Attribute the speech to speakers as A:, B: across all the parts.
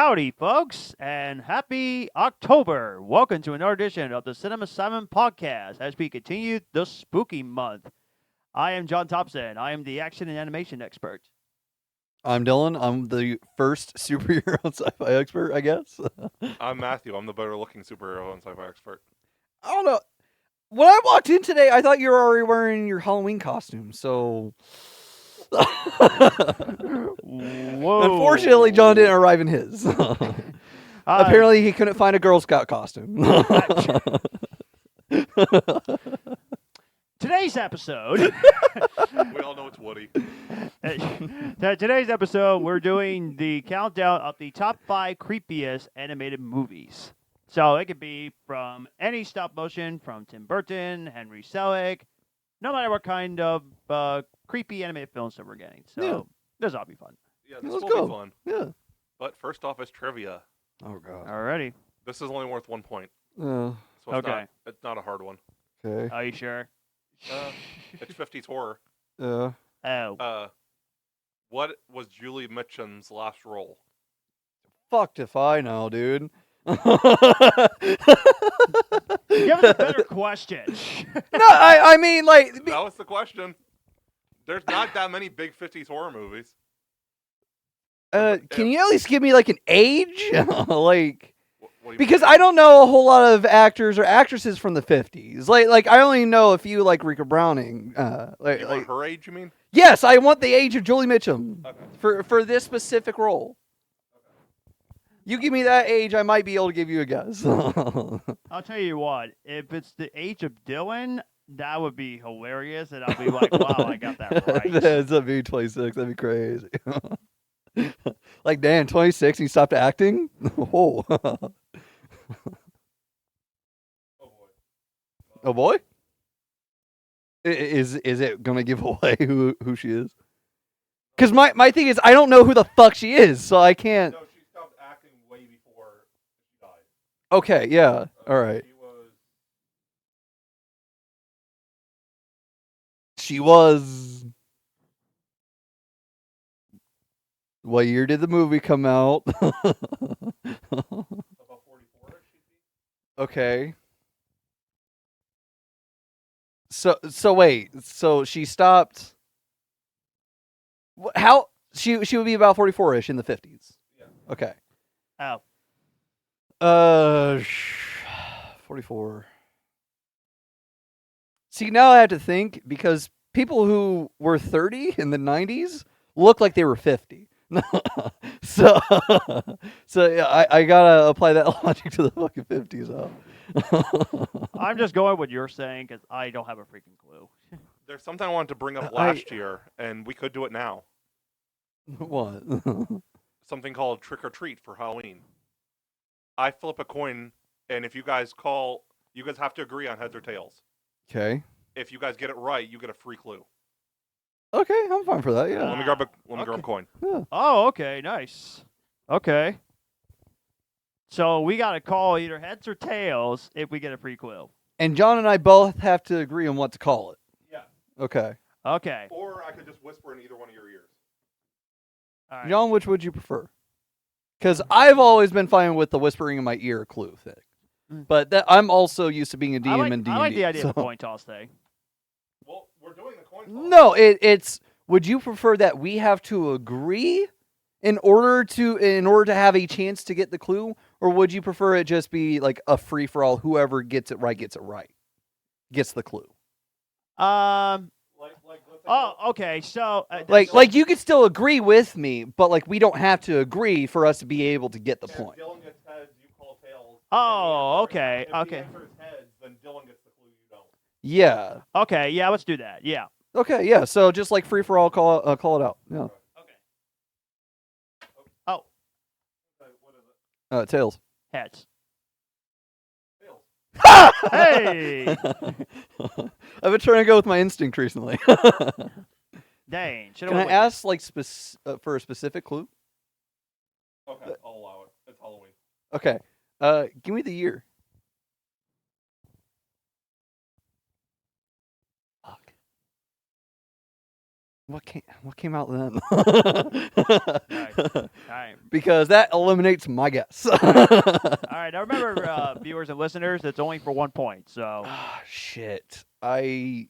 A: Howdy, folks, and happy October. Welcome to another edition of the Cinema Simon podcast as we continue the spooky month. I am John Thompson. I am the action and animation expert.
B: I'm Dyllan. I'm the first superhero and sci-fi expert, I guess.
C: I'm Matthew. I'm the better-looking superhero and sci-fi expert.
B: I don't know. When I walked in today, I thought you were already wearing your Halloween costume, so...
A: Whoa.
B: Unfortunately, John didn't arrive in his. Apparently, he couldn't find a Girl Scout costume.
A: Today's episode...
C: We all know it's Woody.
A: Today's episode, we're doing the countdown of the top 5 creepiest animated movies. So it could be from any stop motion, from Tim Burton, Henry Selick, no matter what kind of creepy animated films that we're getting. So this ought to be fun.
C: Yeah, this
B: Let's
C: will
B: go.
C: be fun.
B: Yeah.
C: But first off is trivia.
B: Oh, God.
A: Alrighty.
C: This is only worth 1 point.
B: Oh,
C: So it's
A: Okay.
C: it's not a hard one.
B: okay.
A: Are you sure?
C: It's 50s horror.
A: Oh.
C: What was Julie Mitchum's last role?
B: Fucked if I know, dude.
A: Give us a better question.
B: No, I mean, like...
C: That was the question. There's not that many big 50s horror movies.
B: Can you at least give me, like, an age? Like...
C: What do you
B: Because
C: mean?
B: I don't know a whole lot of actors or actresses from the 50s. Like I only know a few, like Rika Browning.
C: You want her age, you mean?
B: Yes, I want the age of Julie Mitchum
C: Okay.
B: for this specific role. You give me that age, I might be able to give you a guess.
A: I'll tell you what. If it's the age of Dyllan, that would be hilarious, and I'll be like, "Wow, I got that right."
B: That'd be 26. That'd be crazy. Like, damn, 26 and you stopped acting? Oh.
C: Oh boy.
B: Oh boy. Is it gonna give away who she is? Because my thing is I don't know who the fuck she is, so I can't.
C: No, she stopped acting way before she died.
B: Okay, yeah, all right.
C: She was
B: She was. What year did the movie come out?
C: about 44.
B: Okay. So wait. So she stopped. How she would be about 44ish in the 50s.
C: Yeah.
B: Okay.
A: Oh.
B: 44. See, now I have to think because people who were 30 in the 90s look like they were 50. so yeah, I gotta apply that logic to the fucking 50s.
A: I'm just going with what you're saying because I don't have a freaking clue.
C: There's something I wanted to bring up last year, and we could do it now.
B: What?
C: Something called Trick or Treat for Halloween. I flip a coin, and if you guys call, you guys have to agree on heads or tails.
B: Okay.
C: If you guys get it right, you get a free clue.
B: Okay, I'm fine for that. Yeah.
C: Let me grab a
B: Okay.
C: coin.
B: Yeah.
A: Oh, okay, nice. Okay. So we got to call either heads or tails if we get a free clue.
B: And John and I both have to agree on what to call it.
C: Yeah.
B: Okay.
A: Okay.
C: Or I could just whisper in either one of your ears.
A: All right.
B: John, which would you prefer? Because I've always been fine with the whispering in my ear clue thing. But I'm also used to being a DM and D&D.
A: I like the idea of the
B: so-
A: coin toss thing.
C: Well, we're doing the coin toss.
B: No, it's. Would you prefer that we have to agree in order to have a chance to get the clue, or would you prefer it just be like a free for all? Whoever gets it right, gets the clue.
C: Like let's say
A: Oh, okay. So
B: Like you could still agree with me, but like we don't have to agree for us to be able to get the
C: if
B: point.
C: Dylan gets heads, you call tails.
A: Oh,
C: If he
A: okay,
C: answers-
A: okay.
C: If he answers heads, then Dylan gets the clue, you don't.
B: Yeah.
A: Okay, yeah, let's do that. Yeah.
B: Okay. Yeah. So just like free for all, call it out. Yeah.
A: Okay. Oh,
C: What is it?
B: Tails.
A: heads.
C: Tails.
A: Hey!
B: I've been trying to go with my instinct recently.
A: Dang.
B: Can I ask like for a specific clue?
C: Okay, I'll allow it. It's Halloween.
B: Okay. Give me the year. Fuck. What came out then?
A: All right.
B: Because that eliminates my guess.
A: All right. Now remember, viewers and listeners, it's only for 1 point. So.
B: Ah, shit.
C: You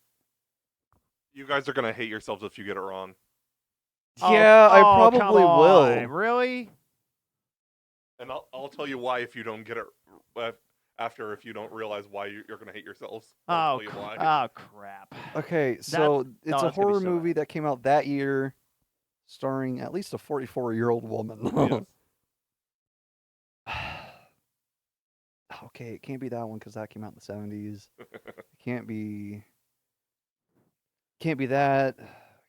C: guys are gonna hate yourselves if you get it wrong.
B: Yeah, I
A: Oh, come
B: probably
A: on.
B: will.
A: Really?
C: And I'll tell you why if you don't get it after if you don't realize why you're gonna hate yourselves. I'll tell you why.
A: Oh, crap.
B: Okay, so it's
A: that's
B: a
A: gonna be
B: horror
A: so
B: movie
A: bad.
B: that came out that year, starring at least a 44-year-old woman.
C: Yes.
B: Okay, it can't be that one because that came out in the 70s. It can't be that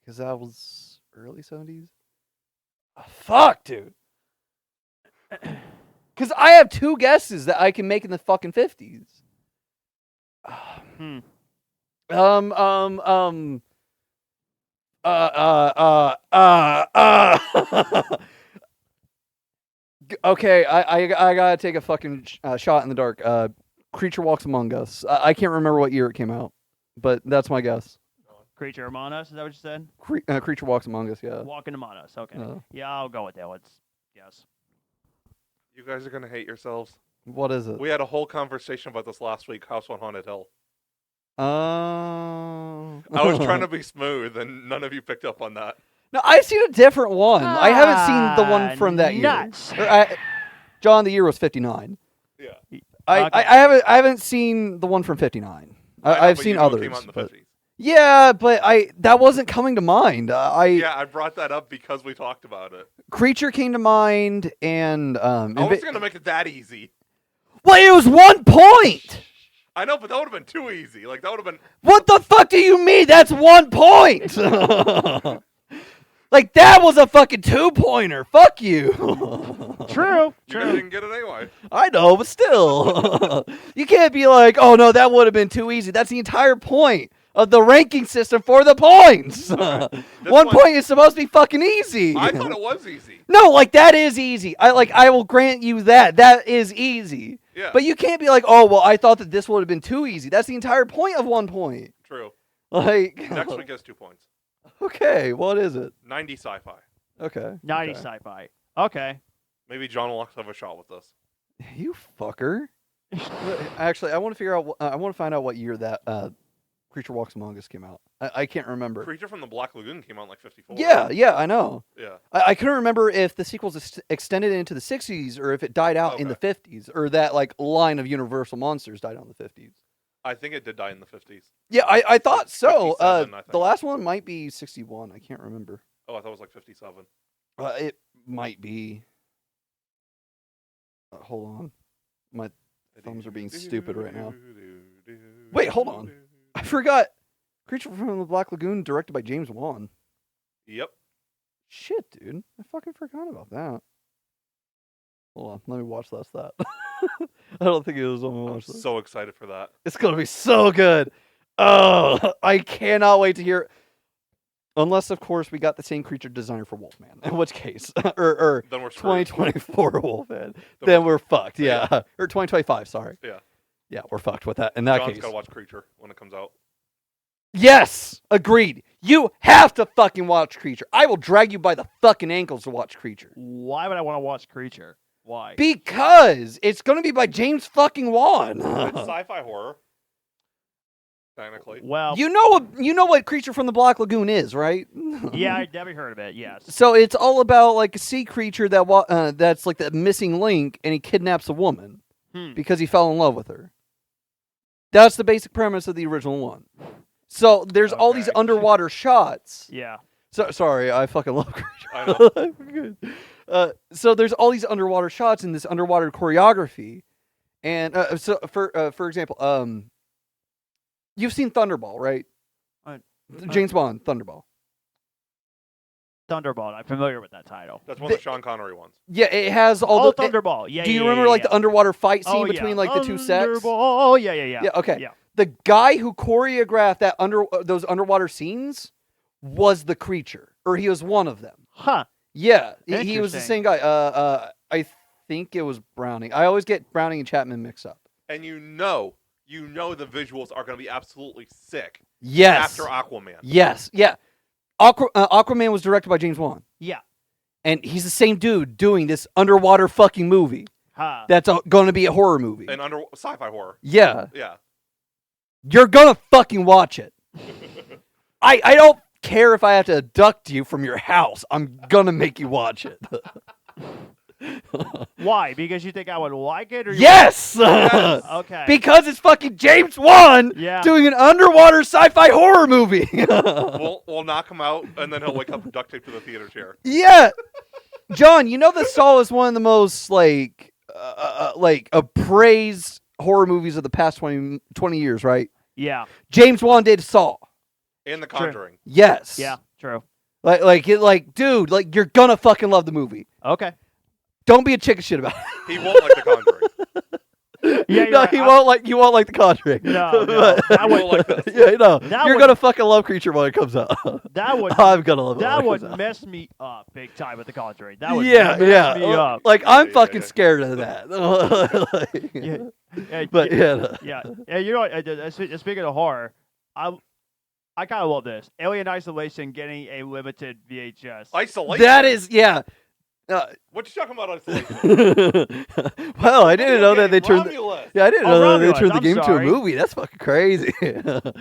B: because that was early 70s. Oh, fuck, dude. Because I have two guesses that I can make in the fucking 50s.
A: Hmm.
B: Okay, I gotta take a fucking shot in the dark. Creature Walks Among Us. I can't remember what year it came out, but that's my guess.
A: Creature Among Us, is that what you said?
B: Creature Walks Among Us, yeah.
A: Walking Among Us, okay. Yeah, I'll go with that. Let's guess.
C: You guys are gonna hate yourselves.
B: What is it?
C: We had a whole conversation about this last week. House on Haunted Hill.
B: I
C: I was trying to be smooth, and none of you picked up on that.
B: No, I've seen a different one. I haven't seen the one from that
A: nuts.
B: year. John, the year was 59.
C: Yeah.
B: I haven't seen the one from 59. I've seen others.
C: Came out in the
B: but-
C: 50s.
B: Yeah, but that wasn't coming to mind.
C: Yeah, I brought that up because we talked about it.
B: Creature came to mind, and
C: I was gonna make it that easy.
B: well, it was 1 point.
C: I know, but that would have been too easy. Like that would have been.
B: What the fuck do you mean? That's 1 point. Like that was a fucking 2-pointer. Fuck you.
A: True.
C: You guys didn't get it anyway.
B: I know, but still, you can't be like, oh no, that would have been too easy. That's the entire point of the ranking system for the points.
C: Right.
B: 1 point is supposed to be fucking easy.
C: I thought it was easy.
B: No, like that is easy. I will grant you that. That is easy.
C: Yeah.
B: But you can't be like, oh well, I thought that this would have been too easy. That's the entire point of 1 point.
C: True.
B: Like
C: Next week has 2 points.
B: Okay, what is it?
C: 90 sci-fi.
B: Okay.
A: 90
B: okay.
A: sci-fi. Okay.
C: Maybe John will have a shot with this.
B: You fucker. Actually, I want to figure out. I want to find out what year that Creature Walks Among Us came out. I can't remember.
C: Creature from the Black Lagoon came out in like 54.
B: Yeah, I know.
C: Yeah.
B: I couldn't remember if the sequels extended into the 60s or if it died out in the 50s, or that like line of Universal monsters died out in the 50s.
C: I think it did die in the 50s.
B: Yeah, I thought so.
C: 57, I think.
B: The last one might be 61. I can't remember.
C: Oh, I thought it was like 57.
B: It might be. Hold on. My thumbs are being stupid right now. Wait, hold on. I forgot. Creature from the Black Lagoon, directed by James Wan.
C: Yep.
B: Shit, dude. I fucking forgot about that. Hold on. Let me watch that. I don't think it was on my
C: I'm
B: watch list.
C: so excited for that.
B: It's going to be so good. Oh, I cannot wait to hear. Unless, of course, we got the same creature designer for Wolfman. In which case, or
C: Then we're screwed.
B: 2024 Wolfman. Then we're fucked. Yeah. Or 2025, sorry.
C: Yeah.
B: Yeah, we're fucked with that. In that
C: John's
B: case.
C: got to watch Creature when it comes out.
B: Yes! Agreed. You have to fucking watch Creature. I will drag you by the fucking ankles to watch Creature.
A: Why would I want to watch Creature? Why?
B: Because it's going to be by James fucking Wan.
C: It's sci-fi horror. Technically.
A: Well,
B: You know what Creature from the Black Lagoon is, right?
A: yeah, I never heard of it. Yes.
B: So it's all about like a sea creature that's like the missing link, and he kidnaps a woman because he fell in love with her. That's the basic premise of the original one. So there's all these
C: Okay.
B: underwater shots.
A: Yeah.
B: So sorry, I fucking love Creature.
C: I know.
B: So there's all these underwater shots in this underwater choreography, and so for example, you've seen Thunderball, right? James Bond, Thunderball.
A: Thunderball. I'm familiar with that title.
C: That's one of the Sean Connery ones.
B: Yeah, it has all the.
A: Thunderball. Yeah.
B: Do you
A: yeah,
B: remember
A: yeah,
B: like
A: yeah.
B: the underwater fight scene
A: Oh, yeah.
B: between like the two sets?
A: Thunderball. Yeah.
B: Yeah. Okay.
A: Yeah.
B: The guy who choreographed that those underwater scenes was the creature, or he was one of them.
A: Huh.
B: Yeah, he was the
A: Interesting.
B: same guy. I think it was Browning. I always get Browning and Chapman mixed up.
C: And you know the visuals are going to be absolutely sick
B: Yes.
C: after Aquaman.
B: Yes. Yeah. Aquaman was directed by James Wan.
A: Yeah.
B: And he's the same dude doing this underwater fucking movie.
A: Huh.
B: That's going to be a horror movie.
C: And sci-fi horror.
B: Yeah.
C: Yeah.
B: You're going to fucking watch it. I don't care if I have to abduct you from your house. I'm going to make you watch it.
A: Why? Because you think I would like it? Or
B: Yes!
A: Okay.
B: Because it's fucking James Wan
A: Yeah.
B: doing an underwater sci-fi horror movie.
C: We'll knock him out, and then he'll wake up duct taped to the theater chair.
B: Yeah. John, you know that Saw is one of the most, appraised horror movies of the past 20 years, right?
A: Yeah.
B: James Wan did Saw.
C: And The Conjuring.
B: Yes.
A: Yeah. True.
B: Dude, you're gonna fucking love the movie.
A: Okay.
B: Don't be a chicken shit about it.
C: He won't like The Conjuring.
A: Yeah.
B: No, you won't like The Conjuring.
A: No.
B: But-
A: That
C: He won't
A: would.
C: like this.
B: Yeah, no.
A: That
B: You're
A: would-
B: gonna fucking love Creature when it comes out.
A: That would.
B: I'm gonna love it.
A: That
B: when it
A: would
B: comes out.
A: mess me up big time with The Conjuring. That would
B: Yeah,
A: mess
B: yeah.
A: me up.
B: I'm
C: Yeah,
B: fucking
C: yeah.
B: scared of that.
A: Yeah.
B: But yeah. No.
A: Yeah. Yeah. You know what? Speaking of horror, I kind of love this. Alien Isolation getting a limited VHS.
C: Isolation.
B: That is, yeah.
C: What you talking about, isolation?
B: Well, I didn't know that they turned.
C: Romulus.
B: Yeah, I didn't
A: Oh,
B: know that they
A: Romulus,
B: turned the
A: I'm
B: game to a
A: sorry.
B: movie. That's fucking crazy. To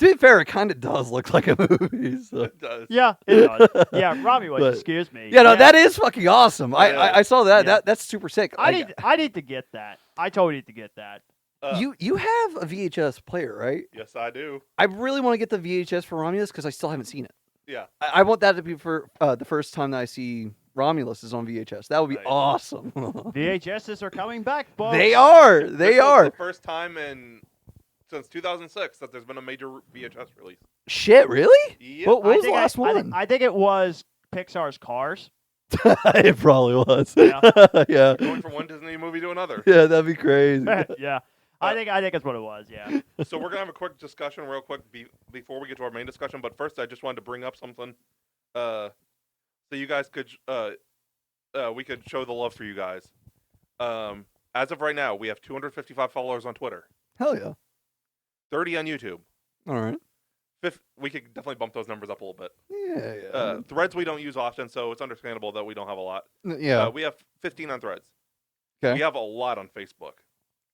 B: be fair, it kind of does look like a movie. So.
C: It does.
A: Yeah, it does. Yeah, Romulus.
B: But-
A: Excuse me.
B: Yeah, no, that is fucking awesome. I saw that.
A: Yeah.
B: That's super sick.
A: I need to get that. I totally need to get that.
B: You have a VHS player, right?
C: Yes, I do.
B: I really want to get the VHS for Romulus because I still haven't seen it.
C: Yeah.
B: I want that to be for the first time that I see Romulus is on VHS. That would be
C: Right.
B: awesome.
A: VHSs are coming back, folks.
B: They are.
C: This
B: They
C: is
B: are.
C: the first time since 2006 that there's been a major VHS release.
B: Shit, really?
C: Yep.
B: What was the
A: think
B: last
A: I
B: one?
A: I think it was Pixar's Cars.
B: It probably was.
A: Yeah.
B: Yeah.
C: Going from one Disney movie to another.
B: Yeah, that'd be crazy.
A: Yeah. I think that's what it was. Yeah.
C: So we're gonna have a quick discussion, real quick, before we get to our main discussion. But first, I just wanted to bring up something, so you guys could, we could show the love for you guys. As of right now, we have 255 followers on Twitter,
B: Hell yeah.
C: 30 on YouTube.
B: All right.
C: We could definitely bump those numbers up a little bit.
B: Yeah, yeah.
C: Threads we don't use often, so it's understandable that we don't have a lot.
B: Yeah.
C: We have 15 on Threads.
B: Okay.
C: We have a lot on Facebook.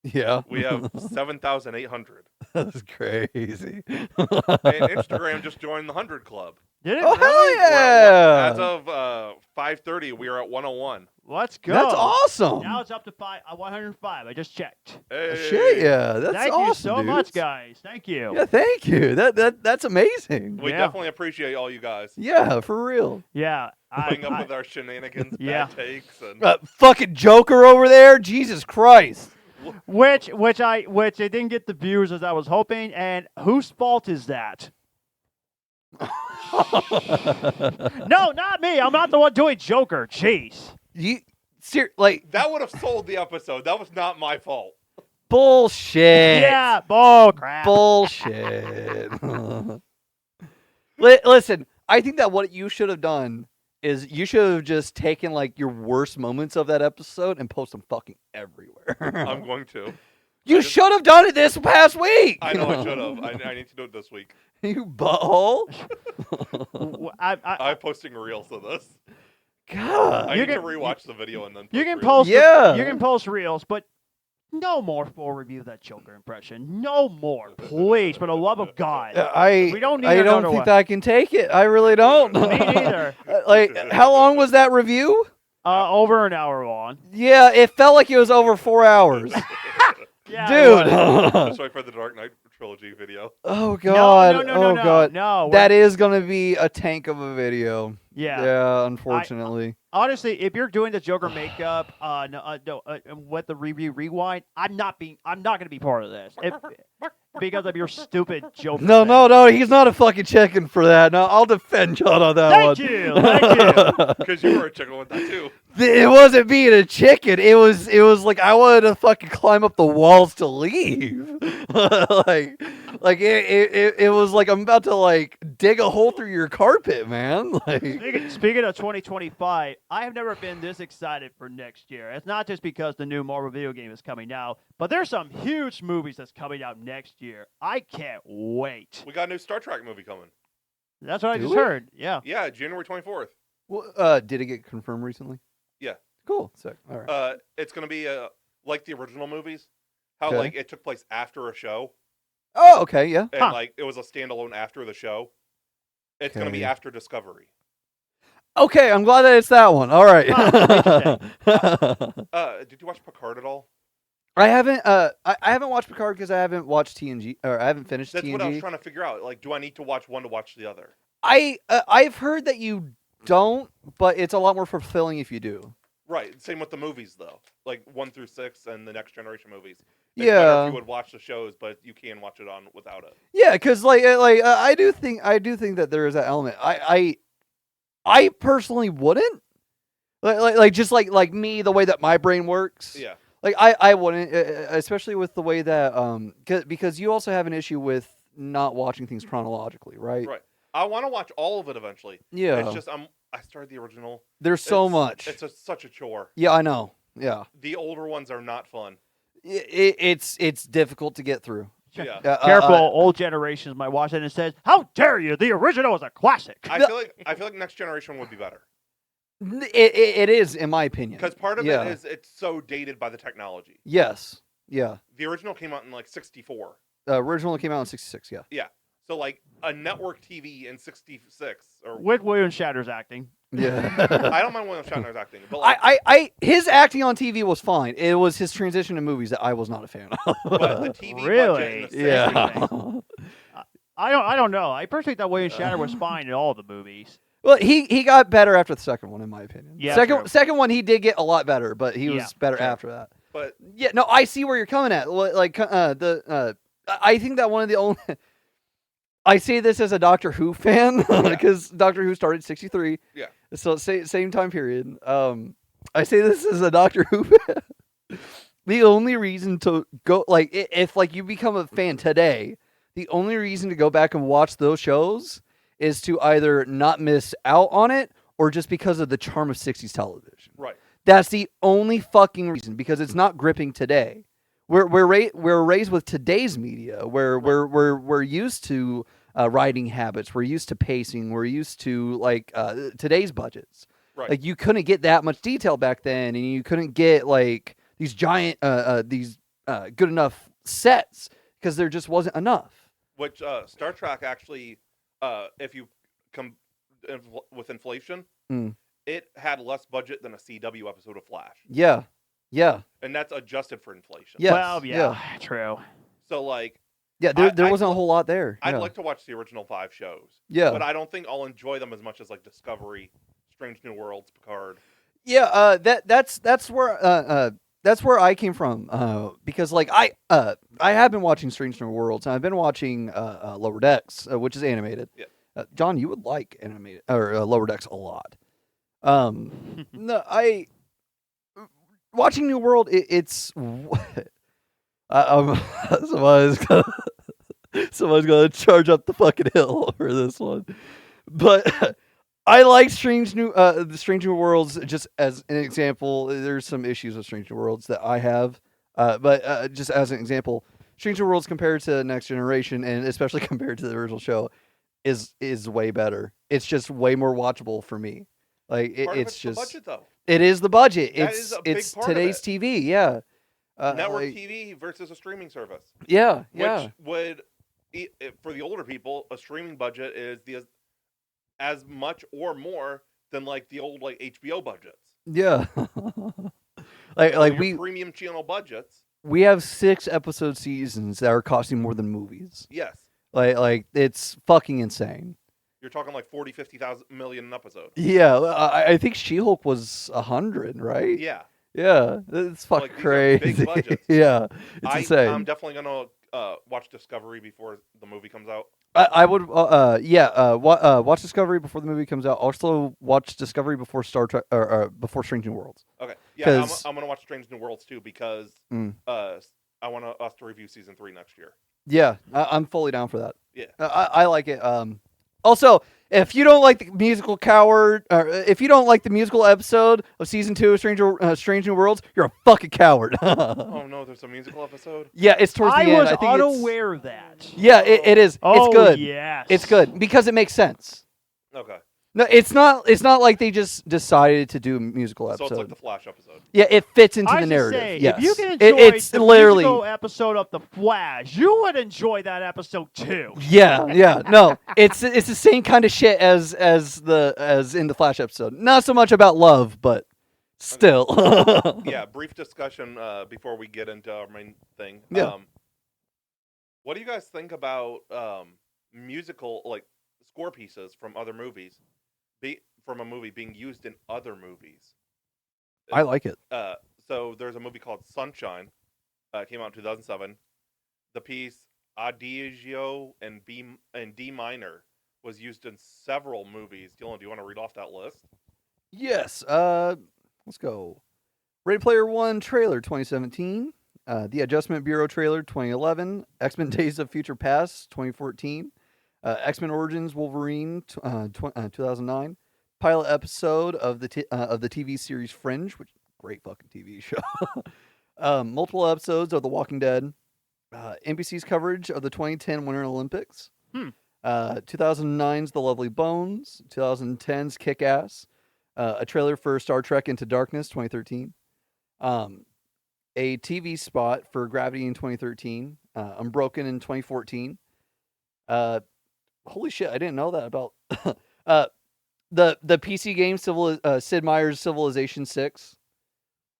B: Yeah.
C: We have 7,800.
B: That's crazy.
C: And Instagram just joined the 100 Club.
A: Did it?
B: Oh,
A: really?
B: hell yeah.
C: As of 5:30, we are at 101.
A: Let's go.
B: That's awesome.
A: Now it's up to 105. I just checked.
C: Hey.
B: Shit, yeah. That's
A: Thank
B: awesome,
A: you so
B: dudes.
A: much, guys. Thank you.
B: Yeah, thank you. That's amazing.
C: We
A: Yeah.
C: definitely appreciate all you guys.
B: Yeah, for real.
A: Yeah.
C: Putting up with our shenanigans,
A: Yeah.
C: bad takes, and
B: Fucking Joker over there. Jesus Christ.
A: which I didn't get the views as I was hoping. And whose fault is that? No, not me. I'm not the one doing Joker. Jeez.
C: that would have sold the episode. That was not my fault.
B: Bullshit.
A: Yeah. Oh crap.
B: Bullshit. Listen, I think that what you should have done is you should have just taken like your worst moments of that episode and post them fucking everywhere.
C: I'm going to.
B: You should have done it this past week.
C: I know I should have. I need to do it this week.
B: You butthole.
A: I,
C: I'm posting reels of this.
B: God.
C: I
A: You
C: need to
A: can-
C: rewatch the video and then
A: you can
C: reels.
A: post.
B: Yeah.
A: You can post reels, but no more full review of that Joker impression. No more, please, for the love of God. We don't need
B: I don't
A: another
B: think
A: one.
B: that I can take it. I really don't.
A: Me neither.
B: Like, how long was that review?
A: Over an hour long.
B: Yeah, it felt like it was over 4 hours.
A: Yeah, it
B: Dude.
A: was.
C: Just wait for the Dark Knight trilogy video.
B: Oh God.
A: No,
B: oh God.
A: No,
B: That is gonna be a tank of a video.
A: yeah.
B: Yeah, unfortunately.
A: Honestly, if you're doing the Joker makeup, with the review rewind, I'm not gonna be part of this because of your stupid Joker.
B: No,
A: thing.
B: no, he's not a fucking chicken for that. No, I'll defend John on that
A: Thank
B: one.
A: you.
C: Because you were a chicken with that too.
B: It wasn't being a chicken. It was like I wanted to fucking climb up the walls to leave. like it was like I'm about to like dig a hole through your carpet, man. Like
A: Speaking of 2025, I have never been this excited for next year. It's not just because the new Marvel video game is coming out, but there's some huge movies that's coming out next year. I can't wait.
C: We got a new Star Trek movie coming.
A: That's what I
B: Do
A: just
B: we?
A: heard. Yeah.
C: Yeah, January 24th.
B: Well, did it get confirmed recently?
C: Yeah.
B: Cool. Sick. All right.
C: It's gonna be like the original movies, how
B: Okay.
C: like it took place after a show,
B: Oh, okay. Yeah.
C: and
A: Huh.
C: like it was a standalone after the show. It's gonna be
B: Okay.
C: after Discovery.
B: Okay. I'm glad that it's that one. All right.
C: Did you watch Picard at all?
B: I haven't. I haven't watched Picard because I haven't watched TNG, or I haven't finished
C: That's
B: TNG.
C: what I was trying to figure out. Like, do I need to watch one to watch the other?
B: I've heard that you don't, but it's a lot more fulfilling if you do.
C: Right. Same with the movies, though. Like 1 through 6 and the Next Generation movies. It's better
B: Yeah.
C: if you would watch the shows, but you can watch it on without it.
B: Yeah, because I do think that there is that element. I personally wouldn't. Just like me, the way that my brain works.
C: Yeah.
B: Like I wouldn't, especially with the way that because you also have an issue with not watching things chronologically, right?
C: Right. I want to watch all of it eventually.
B: Yeah.
C: It's just I started the original.
B: There's so
C: It's-
B: much.
C: It's such a chore.
B: Yeah, I know. Yeah.
C: The older ones are not fun.
B: It's difficult to get through.
C: Yeah.
A: Careful, old generations might watch it and it says, "How dare you? The original is a classic."
C: I feel like Next Generation would be better
B: It is, in my opinion.
C: because part of
B: Yeah.
C: it is it's so dated by the technology.
B: Yes. Yeah.
C: The original came out in like 64.
B: Original came out in '66. Yeah.
C: Yeah. So like a network TV in 66 or
A: With William Shatner's acting.
B: Yeah.
C: I don't mind William Shatner's acting, but like,
B: his acting on TV was fine. It was his transition to movies that I was not a fan of.
C: but the TV
A: Really?
C: budget and the
B: Yeah.
A: I don't know. I personally thought William Shatner was fine in all the movies.
B: Well, he got better after the second one, in my opinion.
A: Yeah, true.
B: Second one he did get a lot better, but he
A: Yeah,
B: was better
A: true.
B: after that.
C: But
B: Yeah, no, I see where you're coming at. Like I think that one of the only. I say this as a Doctor Who fan because Doctor Who started '63.
C: Yeah.
B: So same time period. I say this as a Doctor Who fan. The only reason to go if you become a fan today, the only reason to go back and watch those shows is to either not miss out on it or just because of the charm of '60s television.
C: right.
B: That's the only fucking reason, because it's not gripping today. We're raised with today's media, where we're used to writing habits, we're used to pacing, we're used to today's budgets.
C: Right.
B: Like you couldn't get that much detail back then, and you couldn't get like these giant good enough sets because there just wasn't enough.
C: Which Star Trek actually, if you come with inflation,
B: Mm.
C: it had less budget than a CW episode of Flash,
B: Yeah, yeah,
C: and that's adjusted for inflation.
B: yes,
A: Well, yeah, true.
C: So like,
B: yeah. There wasn't a whole lot there.
C: I'd
B: yeah.
C: like to watch the original 5 shows,
B: yeah.
C: but I don't think I'll enjoy them as much as like Discovery, Strange New Worlds, Picard.
B: Yeah, that's where I came from. Because like I have been watching Strange New Worlds, and I've been watching Lower Decks, which is animated.
C: Yeah.
B: John, you would like animated or Lower Decks a lot. No, watching New World. It's someone's gonna charge up the fucking hill for this one, but. I like the Strange New Worlds just as an example. There's some issues with Strange New Worlds that I have, but just as an example, Strange New Worlds compared to Next Generation, and especially compared to the original show, is way better. It's just way more watchable for me. Like
C: Part of
B: it's
C: the
B: just
C: budget though.
B: it is the budget.
C: That
B: It's
C: is a big
B: it's
C: part of
B: today's
C: it.
B: TV. Yeah,
C: Network
B: like-
C: TV versus a streaming service.
B: Yeah, yeah,
C: Which would, for the older people, a streaming budget is as much or more than like the old like HBO budgets.
B: yeah.
C: Your
B: we
C: premium channel budgets.
B: we have 6 episode seasons that are costing more than movies.
C: Yes,
B: Like it's fucking insane.
C: you're talking like 40, 50,000 million an episode.
B: Yeah, I think She-Hulk was 100, right?
C: Yeah,
B: Yeah, it's fucking
C: Like, these are
B: crazy.
C: big budgets.
B: Yeah, it's insane.
C: I'm definitely gonna watch Discovery before the movie comes out.
B: I would, watch Discovery before the movie comes out. Also, watch Discovery before Star Trek or before Strange New Worlds.
C: Okay, yeah,
B: 'Cause-
C: I'm gonna watch Strange New Worlds too because
B: Mm.
C: I want us to review season 3 next year.
B: Yeah, I'm fully down for that.
C: Yeah.
B: I like it. Also, if you don't like the musical coward, or if you don't like the musical episode of season 2 of Strange New Worlds, you're a fucking coward.
C: Oh no, there's a musical episode.
B: Yeah, it's towards the
A: I
B: end.
A: was
B: I think
A: unaware of that.
B: Yeah, it is.
A: Oh,
B: it's good.
A: yes.
B: It's good because it makes sense.
C: Okay.
B: No, it's not. It's not like they just decided to do a musical
C: So
B: episode.
C: it's like the Flash episode.
B: Yeah, it fits into
A: I
B: the
A: should
B: narrative.
A: say,
B: Yes,
A: if you can enjoy
B: it's
A: the
B: literally.
A: musical episode of The Flash, you would enjoy that episode too.
B: Yeah. No, it's the same kind of shit as in the Flash episode. Not so much about love, but still.
C: Yeah, brief discussion before we get into our main thing.
B: Yeah.
C: What do you guys think about musical, like, score pieces from other movies, from a movie being used in other movies?
B: I like it.
C: So there's a movie called Sunshine. It came out in 2007. The piece Adagio in D minor was used in several movies. Dylan, do you want to read off that list?
B: Yes. Let's go. Ready Player One trailer 2017. The Adjustment Bureau trailer 2011. X-Men Days of Future Past 2014. X-Men Origins Wolverine 2009. Pilot episode of the TV series Fringe, which is a great fucking TV show. Multiple episodes of The Walking Dead. NBC's coverage of the 2010 Winter Olympics. 2009's The Lovely Bones. 2010's Kick-Ass. A trailer for Star Trek Into Darkness 2013. A TV spot for Gravity in 2013. Unbroken in 2014. Holy shit, I didn't know that about the PC game Sid Meier's Civilization 6.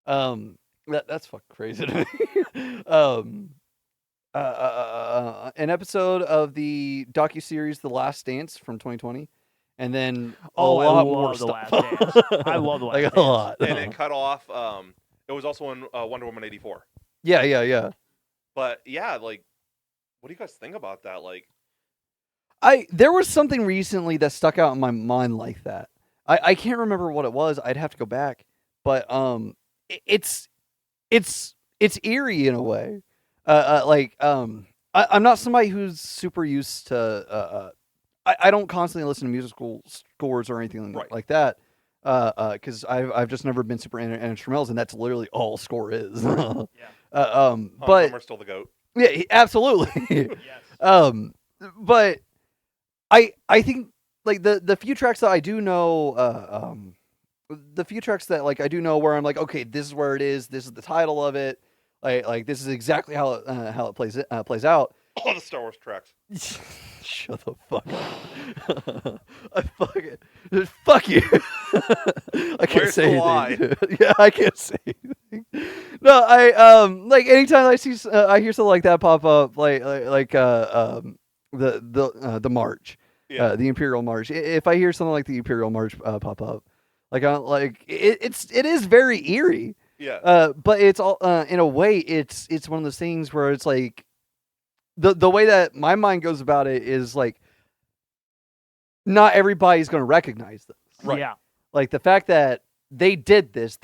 B: That's fucking crazy to me. An episode of the docuseries The Last Dance from 2020. And then a lot more
A: The
B: stuff.
A: Last Dance. I love The Last Dance.
B: A lot.
C: And it cut off. It was also in Wonder Woman 84.
B: Yeah.
C: But yeah, like, what do you guys think about that? Like,
B: There was something recently that stuck out in my mind like that. I can't remember what it was. I'd have to go back. But it's eerie in a way. I'm not somebody who's super used to. I don't constantly listen to musical scores or anything like that. Because I've just never been super into instrumentals, and that's literally all score is.
A: Yeah.
B: But
C: Homer's still the GOAT.
B: yeah, absolutely.
A: Yes.
B: But I think like the few tracks that I do know, the few tracks that like I do know where I'm like, okay, this is where it is. This is the title of it. Like this is exactly how it plays out.
C: All the Star Wars tracks.
B: Shut the fuck up. Fuck you. I can't
C: Where's
B: say
C: the lie?
B: anything. Yeah, I can't say anything. No, like anytime I see I hear something like that pop up, the march,
C: Yeah.
B: the Imperial March. If I hear something like the Imperial March pop up, it is very eerie.
C: Yeah.
B: But it's all in a way it's one of those things where it's like the way that my mind goes about it is like not everybody's going to recognize this.
C: Right.
A: Yeah.
B: Like the fact that they did this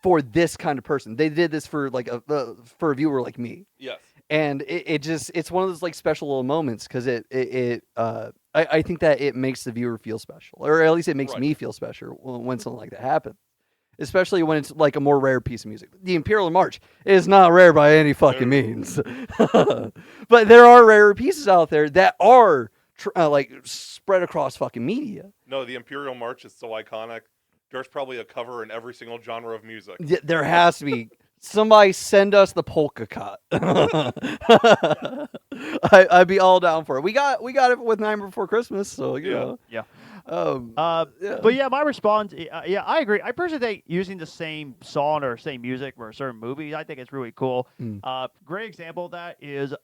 B: for this kind of person. They did this for like for a viewer like me.
C: Yes.
B: And it's one of those like special little moments because I think that it makes the viewer feel special, or at least it makes me feel special when something like that happens. Especially when it's like a more rare piece of music. The Imperial March is not rare by any fucking means. But there are rare pieces out there that are like spread across fucking media.
C: No, the Imperial March is so iconic. There's probably a cover in every single genre of music.
B: There has to be. Somebody send us the polka cut. I'd be all down for it. We got it with Nightmare Before Christmas, so you know.
A: Yeah.
B: Yeah.
A: But yeah, my response, yeah, I agree. I personally think using the same song or same music for a certain movie, I think it's really cool. Great example of that is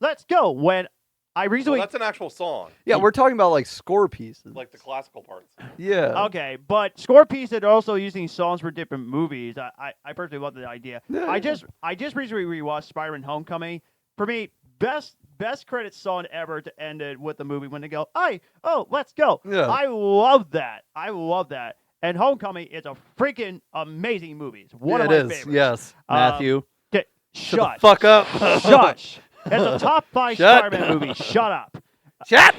A: Let's Go. When I recently,
C: Well, that's an actual song.
B: Yeah, we're talking about like score pieces.
C: Like the classical parts.
B: Yeah.
A: okay, but score piece that are also using songs for different movies. I personally love the idea.
B: Yeah.
A: I just recently rewatched Spider-Man: Homecoming. For me, best credit song ever to end it with the movie when they go, let's go.
B: Yeah.
A: I love that. And Homecoming is a freaking amazing movie. It's one of my favorites.
B: Yes, Matthew.
A: Shut
B: the fuck up.
A: Shush. It's a top 5
B: Shut
A: Spider-Man movie. Shut up.
B: Shut.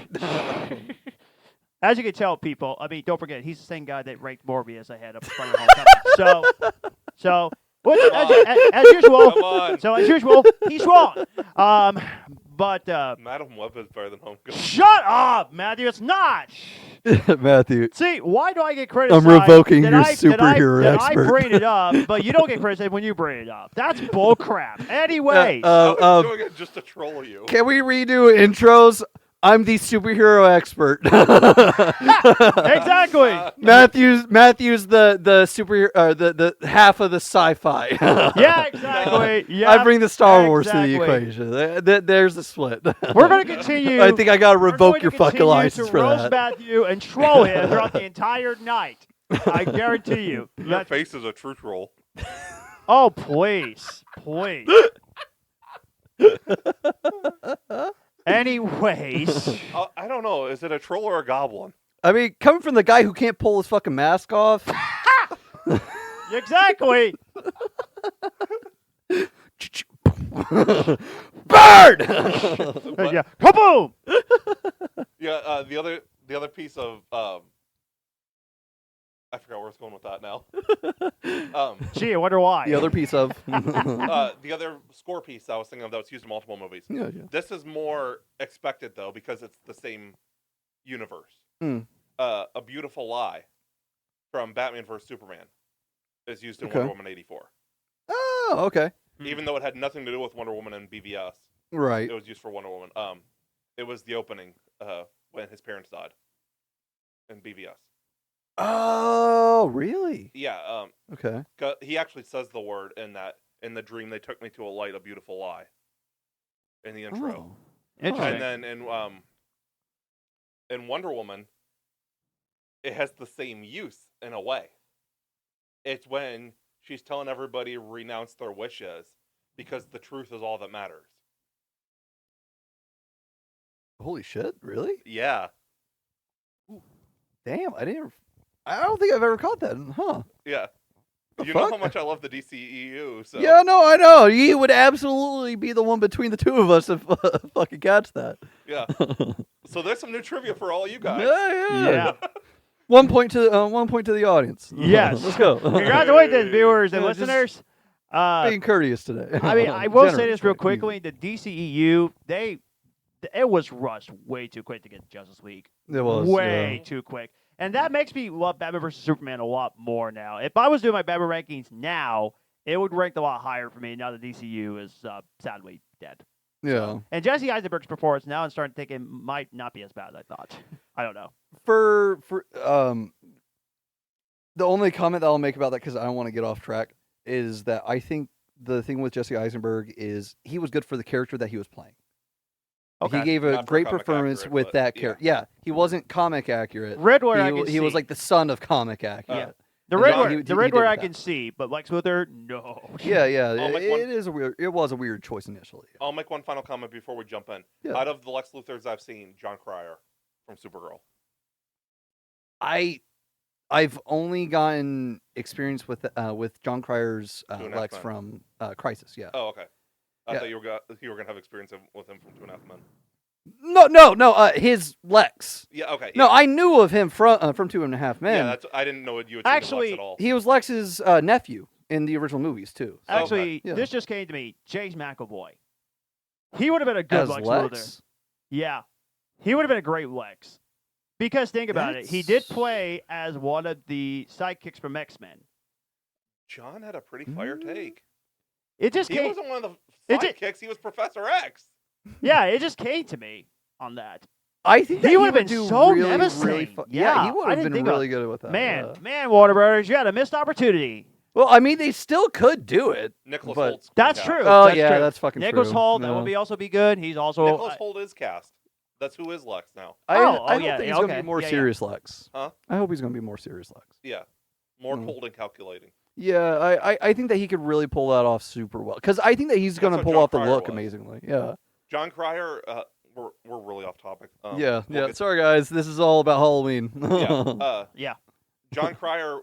A: As you can tell, people, I mean, don't forget, he's the same guy that ranked Morbius ahead of Spider-Man Homecoming. So, as usual,
C: Come on.
A: so as usual, he's wrong. But
C: Madam Web is better than Homecoming.
A: shut up, Matthew. It's not.
B: Matthew.
A: See, why do I get criticized?
B: revoking
A: that
B: your
A: I,
B: superhero
A: that
B: expert.
A: I bring it up, but you don't get criticized when you bring it up. That's bullcrap. Anyways,
C: I was doing it just to troll you.
B: Can we redo intros? I'm the superhero expert.
A: exactly.
B: Matthew's the superhero, the half of the sci-fi.
A: Yeah, exactly. Yeah,
B: I bring the Star Wars to the
A: exactly.
B: equation. There's the split.
A: We're going to continue.
B: I think I gotta
A: we're
B: revoke
A: going
B: your
A: to
B: fucking
A: continue
B: license
A: to
B: for
A: roast
B: that.
A: Matthew and troll him throughout the entire night. I guarantee you.
C: Your face is a true troll.
A: Oh, please. Please. Anyways.
C: I don't know. Is it a troll or a goblin?
B: I mean, coming from the guy who can't pull his fucking mask off.
A: Exactly.
B: Bird.
A: Yeah. Kaboom!
C: Yeah. The other piece of I forgot where I was going with that now.
A: Gee, I wonder why.
B: The other piece of.
C: The other score piece I was thinking of that was used in multiple movies.
B: Yeah.
C: This is more expected though because it's the same universe.
B: Mm.
C: A Beautiful Lie from Batman vs Superman is used in
B: Okay.
C: Wonder Woman 84.
B: Oh, okay.
C: Even though it had nothing to do with Wonder Woman and BVS,
B: Right.
C: it was used for Wonder Woman. It was the opening when his parents died in BVS.
B: Oh, really?
C: Yeah.
B: Okay.
C: He actually says the word in the dream. They took me to a light, a beautiful lie. In the intro,
B: Oh.
A: Interesting.
C: and then in Wonder Woman, it has the same use in a way. It's when she's telling everybody to renounce their wishes because the truth is all that matters.
B: Holy shit! Really?
C: Yeah.
B: Damn! I don't think I've ever caught that. Huh?
C: Yeah.
B: The
C: You know
B: fuck?
C: how much I love the DCEU, so
B: Yeah, no, I know. You would absolutely be the one between the two of us if fucking catch that.
C: yeah. So there's some new trivia for all you guys.
B: Yeah.
A: Yeah.
B: 1 point to the audience.
A: Yes.
B: Let's go.
A: Congratulations, viewers and
B: Yeah, just
A: listeners.
B: Being courteous today.
A: I mean, I will say
B: Generous,
A: this real
B: right?
A: quickly. The DCEU, it was rushed way too quick to get Justice League.
B: It was
A: way too quick. And that makes me love Batman vs. Superman a lot more now. If I was doing my Batman rankings now, it would rank a lot higher for me now that DCU is sadly dead.
B: Yeah.
A: And Jesse Eisenberg's performance now I'm starting to think it might not be as bad as I thought. I don't know.
B: For the only comment that I'll make about that, because I don't want to get off track, is that I think the thing with Jesse Eisenberg is he was good for the character that he was playing.
A: Okay.
B: He gave a
C: Not for
B: great
C: comic
B: performance
C: accurate,
B: with
C: but
B: that
C: yeah.
B: character. Yeah, he wasn't comic accurate.
A: Riddler, I
B: He,
A: can
B: he
A: see.
B: was like the son of comic accurate.
A: Yeah. The
B: And
A: Riddler,
B: he
A: the
B: did
A: Riddler I
B: that.
A: can see, but Lex Luthor, no.
B: Yeah, yeah.
C: I'll make
B: It was a weird choice initially.
C: I'll make one final comment before we jump in.
B: Yeah.
C: Out of the Lex Luthors I've seen, John Cryer from Supergirl.
B: I've only gotten experience with John Cryer's
C: Two and a Half
B: Lex
C: Men.
B: from Crisis. Yeah.
C: Oh, okay. I
B: Yeah.
C: thought you were gonna have experience with him from 2.5 Men.
B: No. His Lex.
C: Yeah. Okay.
B: No,
C: yeah.
B: I knew of him from 2.5 Men.
C: Yeah, that's. I didn't know you had seen
A: Actually,
C: Lex at all.
B: He was Lex's nephew in the original movies too. So.
A: Actually,
B: Yeah.
A: this just came to me. James McAvoy. He would have been a good
B: As
A: Lex
B: Lex?
A: Luthor. Yeah. He would have been a great Lex. Because think about it. He did
B: That's-
A: play as one of the sidekicks from X-Men.
C: John had a pretty fire
B: Mm.
C: take.
A: It just
C: He
A: came.
C: wasn't one of
A: It
C: the
A: ju-
C: sidekicks. He was Professor X.
A: Yeah, it just came to me on that.
B: I think that
A: He would've
B: would
A: been
B: do
A: so
B: really,
A: menacing.
B: really yeah,
A: Yeah,
B: he would
A: I
B: have
A: didn't
B: been
A: think of-
B: really good with that.
A: Man,
B: yeah.
A: man, Warner Brothers, you had a missed opportunity.
B: Well, I mean, they still could do it.
C: Nicholas
B: But-
C: Holt's
A: That's
C: cast.
A: true.
B: Oh
A: That's
B: yeah,
A: true.
B: that's fucking
A: Nicholas
B: true.
A: Holt, that
B: Yeah.
A: would be also be good. He's also
C: Nicholas Holt is cast. That's who is Lex now.
B: I
A: Oh,
B: hope
A: yeah,
B: he's
A: yeah,
B: gonna
A: okay.
B: be more
A: Yeah, yeah.
B: serious Lex.
C: Huh?
B: I hope he's gonna be more serious Lex.
C: Yeah. More
B: Mm.
C: cold and calculating.
B: Yeah, I think that he could really pull that off super well. Because I think that he's
C: That's
B: gonna
C: what
B: pull
C: John
B: off the
C: Cryer
B: look
C: was.
B: amazingly. Yeah.
C: John Cryer. We're really off topic.
B: Yeah.
C: we'll get-
B: Sorry guys, this is all about Halloween.
C: yeah.
A: Yeah.
C: John Cryer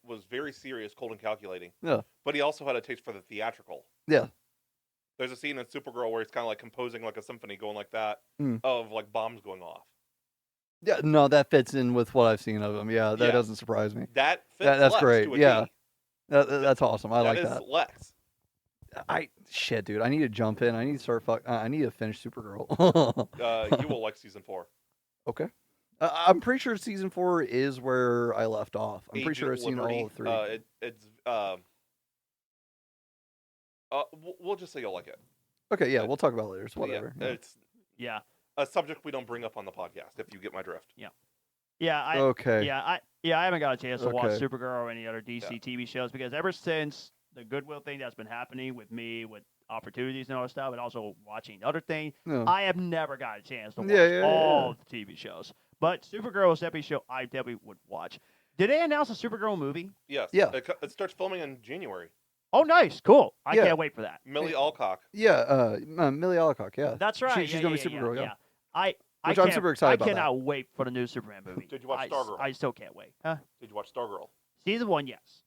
C: was very serious, cold and calculating.
B: Yeah.
C: But he also had a taste for the theatrical.
B: Yeah.
C: There's a scene in Supergirl where he's kind of like composing like a symphony, going like that,
B: Mm.
C: of like bombs going off.
B: Yeah, no, that fits in with what I've seen of him. Yeah, that
C: Yeah.
B: doesn't surprise me.
C: That fits
B: That's
C: Lex
B: great.
C: to a
B: Yeah.
C: T.
B: That's awesome. I like
C: That
B: that.
C: is Lex.
B: Shit, dude. I need to jump in. I need to start. I need to finish Supergirl.
C: You will like season 4.
B: Okay. I'm pretty sure season 4 is where I left off. I'm pretty sure I've
C: Agent
B: seen
C: Liberty.
B: all 3.
C: We'll just say you'll like it.
B: Okay, yeah, we'll talk about it later. So
C: But
B: whatever.
C: Yeah, it's
A: Yeah.
C: a subject we don't bring up on the podcast. If you get my drift.
A: Yeah.
B: Okay.
A: I haven't got a chance to watch
B: Okay.
A: Supergirl or any other DC TV shows because ever since the Goodwill thing that's been happening with me with opportunities and all that stuff, and also watching other things,
B: No.
A: I have never got a chance to watch
B: Yeah.
A: all the TV shows. But Supergirl is definitely a show I definitely would watch. Did they announce a Supergirl movie?
C: Yes.
B: Yeah.
C: It starts filming in January.
A: Oh, nice, cool. I
B: Yeah.
A: can't wait for that.
C: Millie Alcock.
B: Yeah, Millie Alcock, yeah.
A: That's right.
B: She's gonna be Supergirl, yeah.
A: I
B: Which I'm
A: can't-
B: super excited
A: I
B: about that.
A: cannot wait for the new Superman movie.
C: Did you watch Stargirl?
A: I still can't wait. Huh?
C: Did you watch Stargirl?
A: Season 1, yes.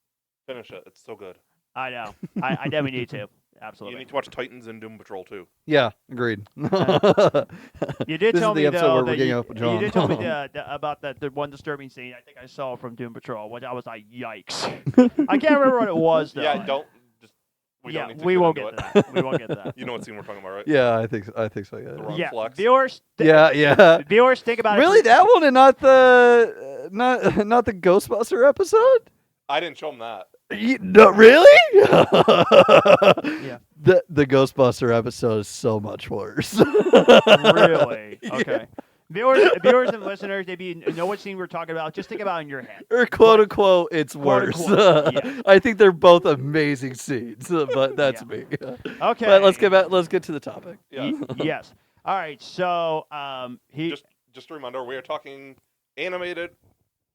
C: Finish it. It's so good.
A: I know. I definitely need to.
C: You
A: Absolutely.
C: need to watch Titans and Doom Patrol too.
B: Yeah, agreed.
A: You did
B: This
A: tell
B: is
A: me
B: the episode
A: though
B: where
A: that
B: we're getting
A: you,
B: up with
A: you
B: John.
A: did tell me about the one disturbing scene I think I saw from Doom Patrol, which I was like, yikes. I can't remember what it was though.
C: Yeah, don't. Just. We
A: yeah,
C: don't need to
A: we
C: get
A: won't
C: into
A: get
C: it.
A: to that. We won't get to that.
C: You know what scene we're talking about, right?
B: Yeah, I think so.
C: The
B: Yeah.
C: Ron
A: Yeah,
C: Flex.
A: viewers.
B: Yeah.
A: Viewers, think about
B: Really,
A: it.
B: that one and not the not the Ghostbuster episode?
C: I didn't show him that.
B: No, really?
A: Yeah.
B: The Ghostbuster episode is so much worse.
A: Really?
B: Yeah.
A: Okay. Viewers and listeners, if you know what scene we're talking about, just think about it in your head.
B: Or quote unquote, it's worse.
A: unquote, yeah.
B: I think they're both amazing scenes, but that's me.
A: Okay.
B: But let's get to the topic.
C: Yeah.
A: Yes. All right. So
C: Just a reminder, we are talking animated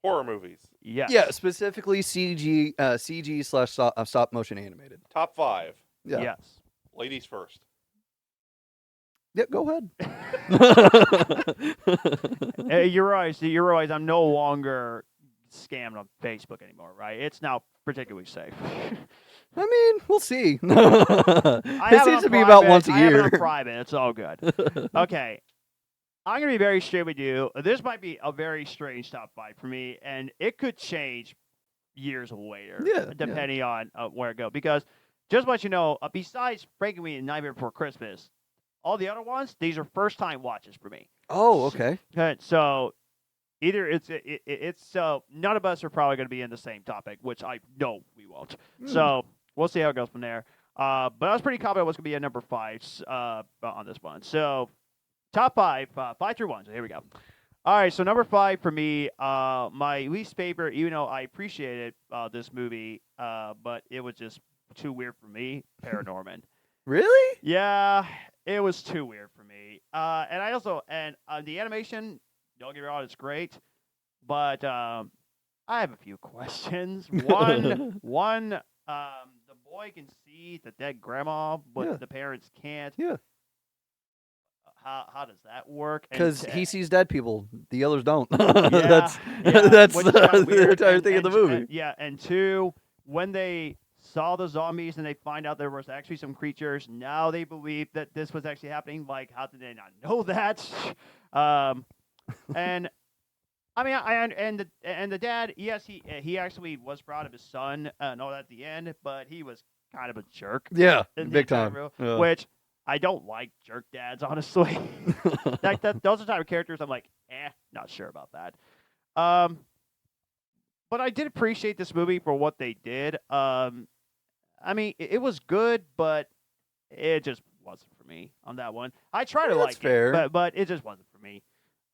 C: horror movies.
A: yes.
B: Yeah, specifically CG / stop motion animated.
C: Top 5.
B: Yeah.
A: Yes.
C: Ladies first.
B: Yeah, go ahead.
A: You realize I'm no longer scammed on Facebook anymore, right? It's now particularly safe.
B: I mean, we'll see.
A: I
B: It
A: have
B: seems
A: on
B: to be about
A: private,
B: once a
A: I have it
B: year.
A: on private. It's all good. Okay. I'm going to be very straight with you. This might be a very strange top 5 for me, and it could change years later,
B: Yeah,
A: depending on where it goes. Because just to let you know, besides Frankenweenie and Nightmare Before Christmas, all the other ones, these are first-time watches for me.
B: Oh, okay.
A: So either it's none of us are probably going to be in the same topic, which I know we won't. So we'll see how it goes from there. But I was pretty confident what's going to be at number 5 on this one. So top 5, 5 through 1. So here we go. All right, so number 5 for me, my least favorite, even though I appreciated this movie, but it was just too weird for me, Paranorman.
B: Really?
A: Yeah, it was too weird for me. And I also the animation, don't get me wrong, it's great, but I have a few questions. One, the boy can see the dead grandma, but
B: Yeah.
A: the parents can't.
B: Yeah.
A: How does that work? And
B: Because he sees dead people, the others don't.
A: yeah,
B: that's
A: yeah, which is kinda
B: the
A: weird.
B: entire
A: And-
B: thing of the
A: and-
B: movie.
A: and- yeah, and 2, when they saw the zombies and they find out there was actually some creatures, now they believe that this was actually happening. Like, how did they not know that? And I mean, and the dad, yes, he actually was proud of his son and all that at the end, but he was kind of a jerk.
B: Yeah,
A: in the
B: big
A: entire
B: time.
A: role,
B: Yeah.
A: Which I don't like jerk dads, honestly. Those are the type of characters I'm like, not sure about that. But I did appreciate this movie for what they did. I mean, it was good, but it just wasn't for me on that one. I try to
B: Yeah,
A: like
B: that's fair.
A: it, but it just wasn't for me.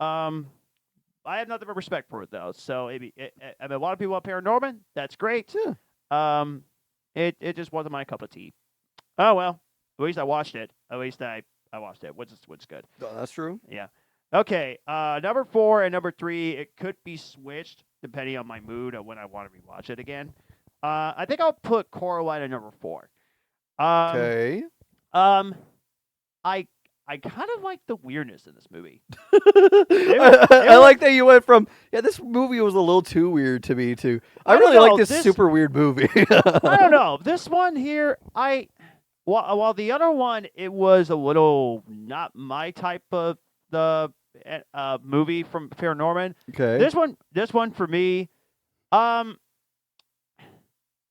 A: I have nothing but respect for it though. So I mean, a lot of people love Paranorman. That's great.
B: Yeah.
A: It just wasn't my cup of tea. Oh well, at least I watched it. At least I watched it. What's good?
B: No, that's true.
A: Yeah. Okay. Number 4 and number 3, it could be switched depending on my mood or when I want to rewatch it again. I think I'll put Coraline at number 4.
B: Okay.
A: I kind of like the weirdness in this movie.
B: I like that you went from this movie was a little too weird to me too. I
A: I don't
B: really like
A: know,
B: this
A: this-
B: super weird movie.
A: I don't know. This one here, while the other one, it was a little not my type of the movie from Paranorman.
B: Okay.
A: This one for me, I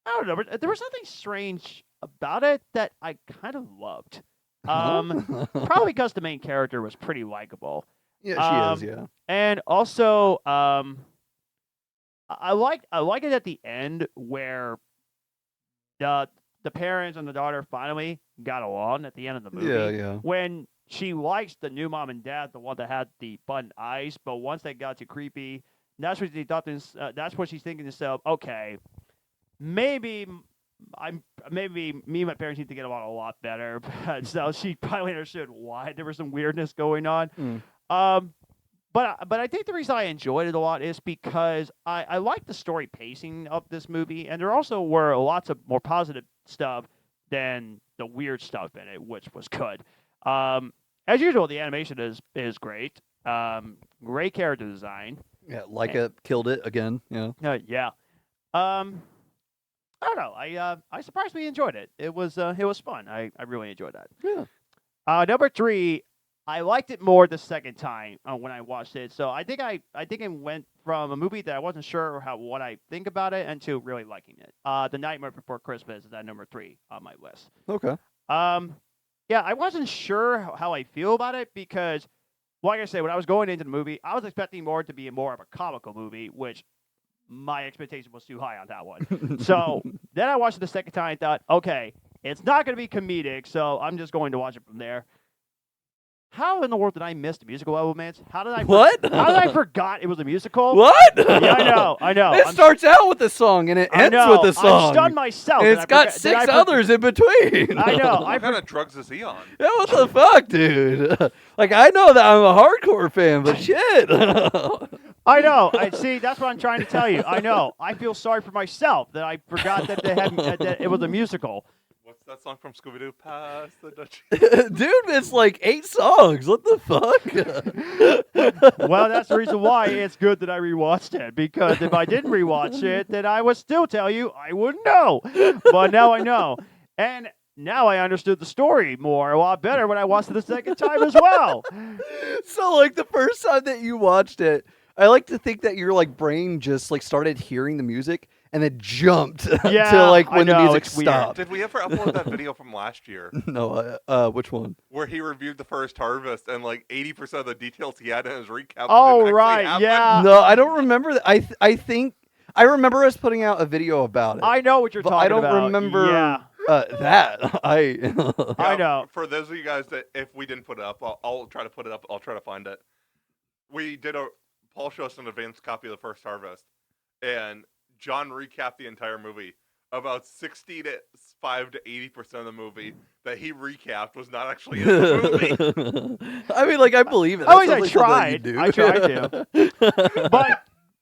A: don't know. There was something strange about it that I kind of loved. Probably because the main character was pretty likable.
B: Yeah, she is. Yeah.
A: And also, I like it at the end where the parents and the daughter finally got along at the end of the movie.
B: Yeah, yeah.
A: When she likes the new mom and dad, the one that had the button eyes, but once they got too creepy, that's what she thought. That's what she's thinking to herself. Okay, maybe me and my parents need to get along a lot better. So she finally understood why there was some weirdness going on. But I think the reason I enjoyed it a lot is because I like the story pacing of this movie, and there also were lots of more positive stuff than the weird stuff in it, which was good. As usual, the animation is great. Great character design.
B: Yeah, Leica killed it again. Yeah.
A: Yeah. I don't know. I surprisingly enjoyed it. It was fun. I really enjoyed that.
B: Yeah.
A: Number 3, I liked it more the second time when I watched it. So I think it went from a movie that I wasn't sure what I think about it into really liking it. The Nightmare Before Christmas is at number 3 on my list.
B: Okay.
A: Yeah, I wasn't sure how I feel about it because, like I said, when I was going into the movie, I was expecting more to be more of a comical movie, which my expectation was too high on that one. So then I watched it the second time and thought, okay, it's not going to be comedic, so I'm just going to watch it from there. How in the world did I miss the musical elements? How did I forgot it was a musical?
B: What?
A: Yeah, I know.
B: It starts out with a song and it ends with a song.
A: I'm stunned myself.
B: And it's got 6 others in between.
A: I know.
C: What kind of drugs is he on?
B: Yeah, what the fuck, dude? Like, I know that I'm a hardcore fan, but shit.
A: I know. See. That's what I'm trying to tell you. I know. I feel sorry for myself that I forgot that that it was a musical.
C: What's that song from Scooby-Doo? Pass the Dutchie.
B: Dude, it's like 8 songs. What the fuck?
A: Well, that's the reason why it's good that I rewatched it. Because if I didn't rewatch it, then I would still tell you I wouldn't know. But now I know. And now I understood the story a lot better when I watched it the second time as well.
B: So, like, the first time that you watched it, I like to think that your, like, brain just, like, started hearing the music and then jumped to, like, when the music stopped.
C: Did we ever upload that video from last year?
B: No, which one?
C: Where he reviewed the first harvest and, like, 80% of the details he had in his recap.
A: Oh, right, yeah.
B: No, I don't remember that. I think I remember us putting out a video about it.
A: I know what you're talking about.
B: I don't remember that.
A: I know.
C: For those of you guys that, if we didn't put it up, I'll try to put it up. I'll try to find it. We did Paul showed us an advanced copy of the first harvest, and John recapped the entire movie. About 65 to 80% of the movie that he recapped was not actually in the movie.
B: I mean, like, I believe it.
A: I tried. I tried to.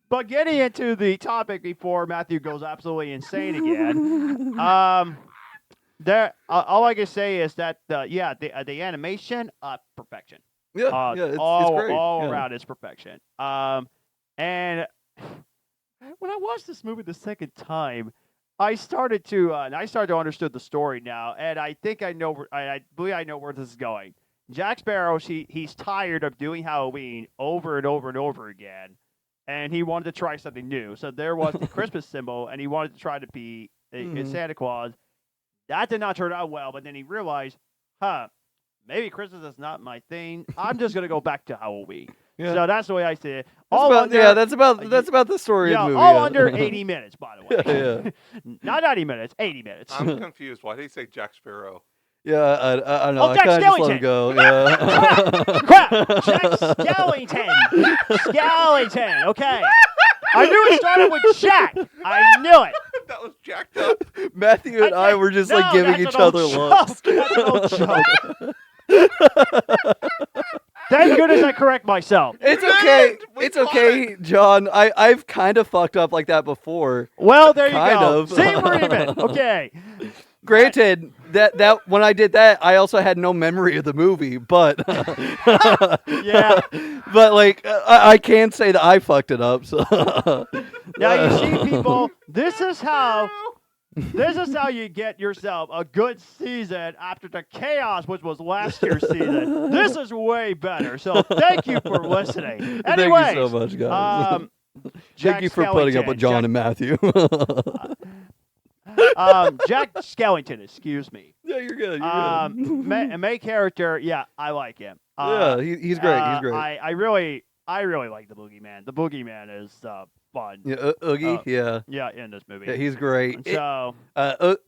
A: But getting into the topic before Matthew goes absolutely insane again, all I can say is that the animation, perfection.
B: Yeah, it's great.
A: All around, it's perfection. And when I watched this movie the second time, I started to understand the story now, and I think I know. I believe I know where this is going. Jack Sparrow, he's tired of doing Halloween over and over and over again, and he wanted to try something new. So there was the Christmas symbol, and he wanted to try to be a Santa Claus. That did not turn out well, but then he realized, maybe Christmas is not my thing. I'm just gonna go back to Halloween. Yeah. So that's the way I see it.
B: That's about the story of the movie.
A: All under 80 minutes, by the way. Not 90 minutes, 80 minutes.
C: I'm confused. Why did he say Jack Sparrow?
B: Yeah, I don't know.
A: Oh,
B: I kind of just let him go. Yeah.
A: Crap! Jack Skellington. Skellington. Okay. I knew it started with Jack. I knew it.
C: That was jacked up.
B: Matthew and I were just like giving each other looks.
A: That's an old joke. Thank goodness I correct myself.
B: It's okay. It's okay, John. I've kind of fucked up like that before.
A: Well, there you
B: kind
A: go.
B: of.
A: See, we're even. Okay.
B: Granted, that when I did that, I also had no memory of the movie, but
A: yeah.
B: But like, I can say that I fucked it up. So
A: now you see, people. This is how This is how you get yourself a good season after the chaos which was last year's season. This is way better. So thank you for listening. Anyways,
B: Thank you so much, guys.
A: Jack
B: Thank you for putting up with John and Matthew.
A: Jack Skellington, excuse me.
B: Yeah, you're good. You're good.
A: Main character, yeah, I like him.
B: Yeah, he's great. He's great.
A: I really like the Boogeyman. The Boogeyman is fun.
B: Yeah, Oogie. Yeah.
A: Yeah, in this movie.
B: Yeah, he's great.
A: So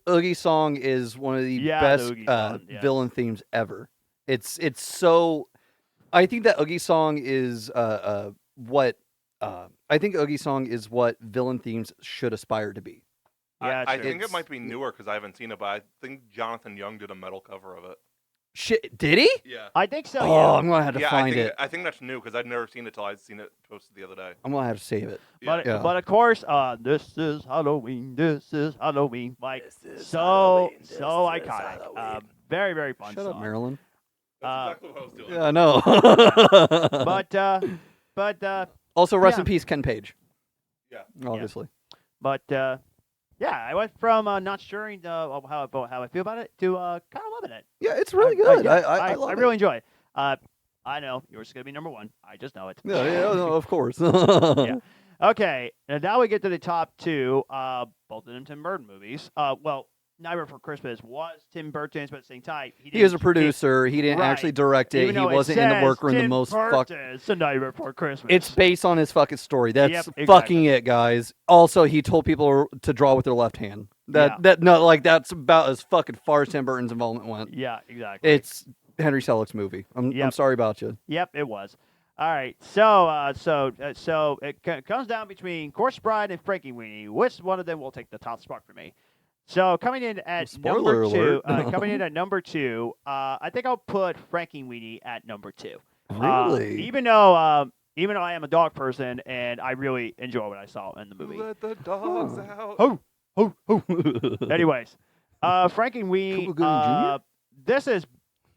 B: Oogie song is one of the
A: Yeah, the
B: best
A: Oogie song, yes.
B: villain themes ever. It's so. I think that Oogie song is what I think Oogie song is what villain themes should aspire to be.
A: yeah,
C: I
A: true.
C: think it might be newer because I haven't seen it, but I think Jonathan Young did a metal cover of it.
B: Shit, did he?
C: Yeah.
A: I think so.
B: Oh,
A: Yeah.
B: I'm gonna have to find it.
C: I think that's new because I'd never seen it till I'd seen it posted the other day.
B: I'm gonna have to save it.
A: But
B: Yeah.
A: but of course, this is Halloween. This is Halloween. Like
B: This is
A: so
B: Halloween, this
A: so
B: is
A: iconic.
B: Halloween.
A: Very very fun
B: Shut
A: song.
B: up, Marilyn.
C: That's exactly what I was doing.
B: Yeah, I know.
A: But
B: also, rest
A: yeah.
B: in peace, Ken Page.
C: Yeah.
B: Obviously.
A: yeah, I went from not sure how I feel about it to kind of loving it.
B: Yeah, it's really good.
A: yeah,
B: I love
A: I
B: it.
A: really enjoy it. I know yours is gonna be number one. I just know it.
B: Yeah, no, of course.
A: Yeah. Okay, and now we get to the top two. Both of them Tim Burton movies. Well, Nightmare Before Christmas was Tim Burton's, but at the same time,
B: He was a producer. He didn't
A: Right.
B: actually direct it.
A: Even
B: He
A: though it
B: wasn't in the
A: says
B: workroom the
A: Tim
B: most fuck.
A: Burton's The Nightmare Before Christmas.
B: It's based on his fucking story. That's
A: Yep, exactly.
B: fucking it, guys. Also, he told people to draw with their left hand. That's about as fucking far as Tim Burton's involvement went.
A: Yeah, exactly.
B: It's Henry Selick's movie. I'm
A: Yep.
B: sorry about you.
A: Yep, it was. All right, so it comes down between Corpse Bride and Frankenweenie. Which one of them will take the top spot for me? So coming in at
B: Spoiler
A: number two,
B: alert.
A: coming in at number two, I think I'll put Frankenweenie at number two.
B: Really?
A: Even though I am a dog person and I really enjoy what I saw in the movie.
C: Let the dogs out.
A: Oh. Anyways, Frankenweenie.
B: Cuba Gooding Jr.?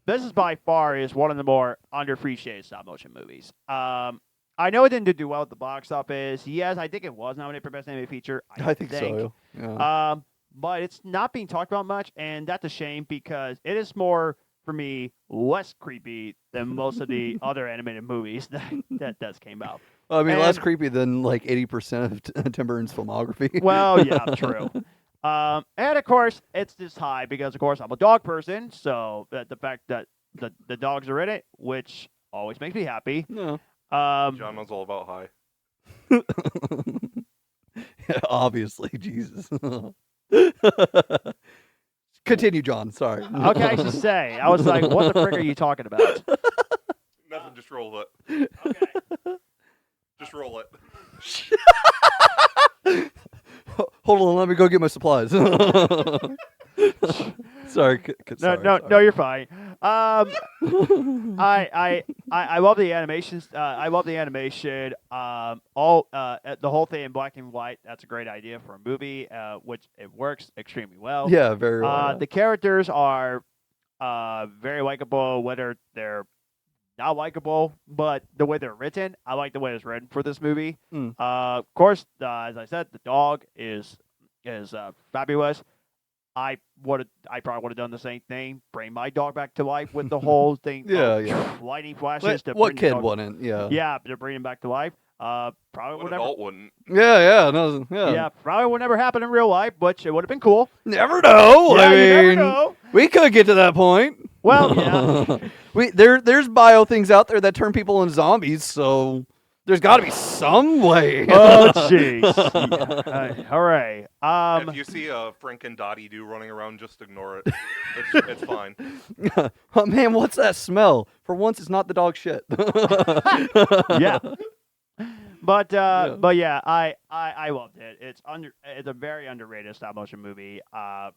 A: This is by far is one of the more underappreciated stop motion movies. I know it didn't do well at the box office. Yes, I think it was nominated for best animated feature.
B: I think so. Yeah.
A: But it's not being talked about much, and that's a shame because it is more, for me, less creepy than most of the other animated movies that came out.
B: Well, I mean, less
A: and-
B: creepy than like 80% of Tim Burton's filmography.
A: Well, yeah, true. And of course, it's this high because, of course, I'm a dog person, so the fact that the dogs are in it, which always makes me happy.
B: No.
C: John knows all about high.
B: Yeah, obviously, Jesus. Continue, John. Sorry.
A: Okay, I should say. I was like, what the frick are you talking about?
C: Nothing, just roll it.
A: Okay.
C: Just roll it.
B: Hold on, let me go get my supplies. Sorry.
A: No, you're fine. I love the animations. I love the animation. The whole thing in black and white. That's a great idea for a movie, which it works extremely well.
B: Yeah, very well.
A: The characters are very likable, whether they're not likable, but the way they're written, I like the way it's written for this movie.
B: Mm.
A: Of course, as I said, the dog is fabulous. I probably would have done the same thing, bring my dog back to life with the whole thing.
B: Yeah.
A: Lighting flashes. to
B: What
A: bring the
B: kid
A: dog-
B: wouldn't? Yeah.
A: Yeah, to bring him back to life. Probably
C: What
A: would never.
C: adult wouldn't?
B: Yeah. No, yeah.
A: Yeah, probably would never happen in real life, but it would have been cool.
B: Never know.
A: Yeah,
B: I
A: you never
B: mean,
A: know.
B: we could get to that point.
A: Well, yeah.
B: There's bio things out there that turn people into zombies, so there's got to be some way.
A: Oh, jeez. Yeah. Hooray.
C: If you see a Franken Dottie do running around, just ignore it. It's fine.
B: Oh, man, what's that smell? For once, it's not the dog shit.
A: Yeah. But
B: Yeah.
A: I loved it. It's a very underrated stop motion movie.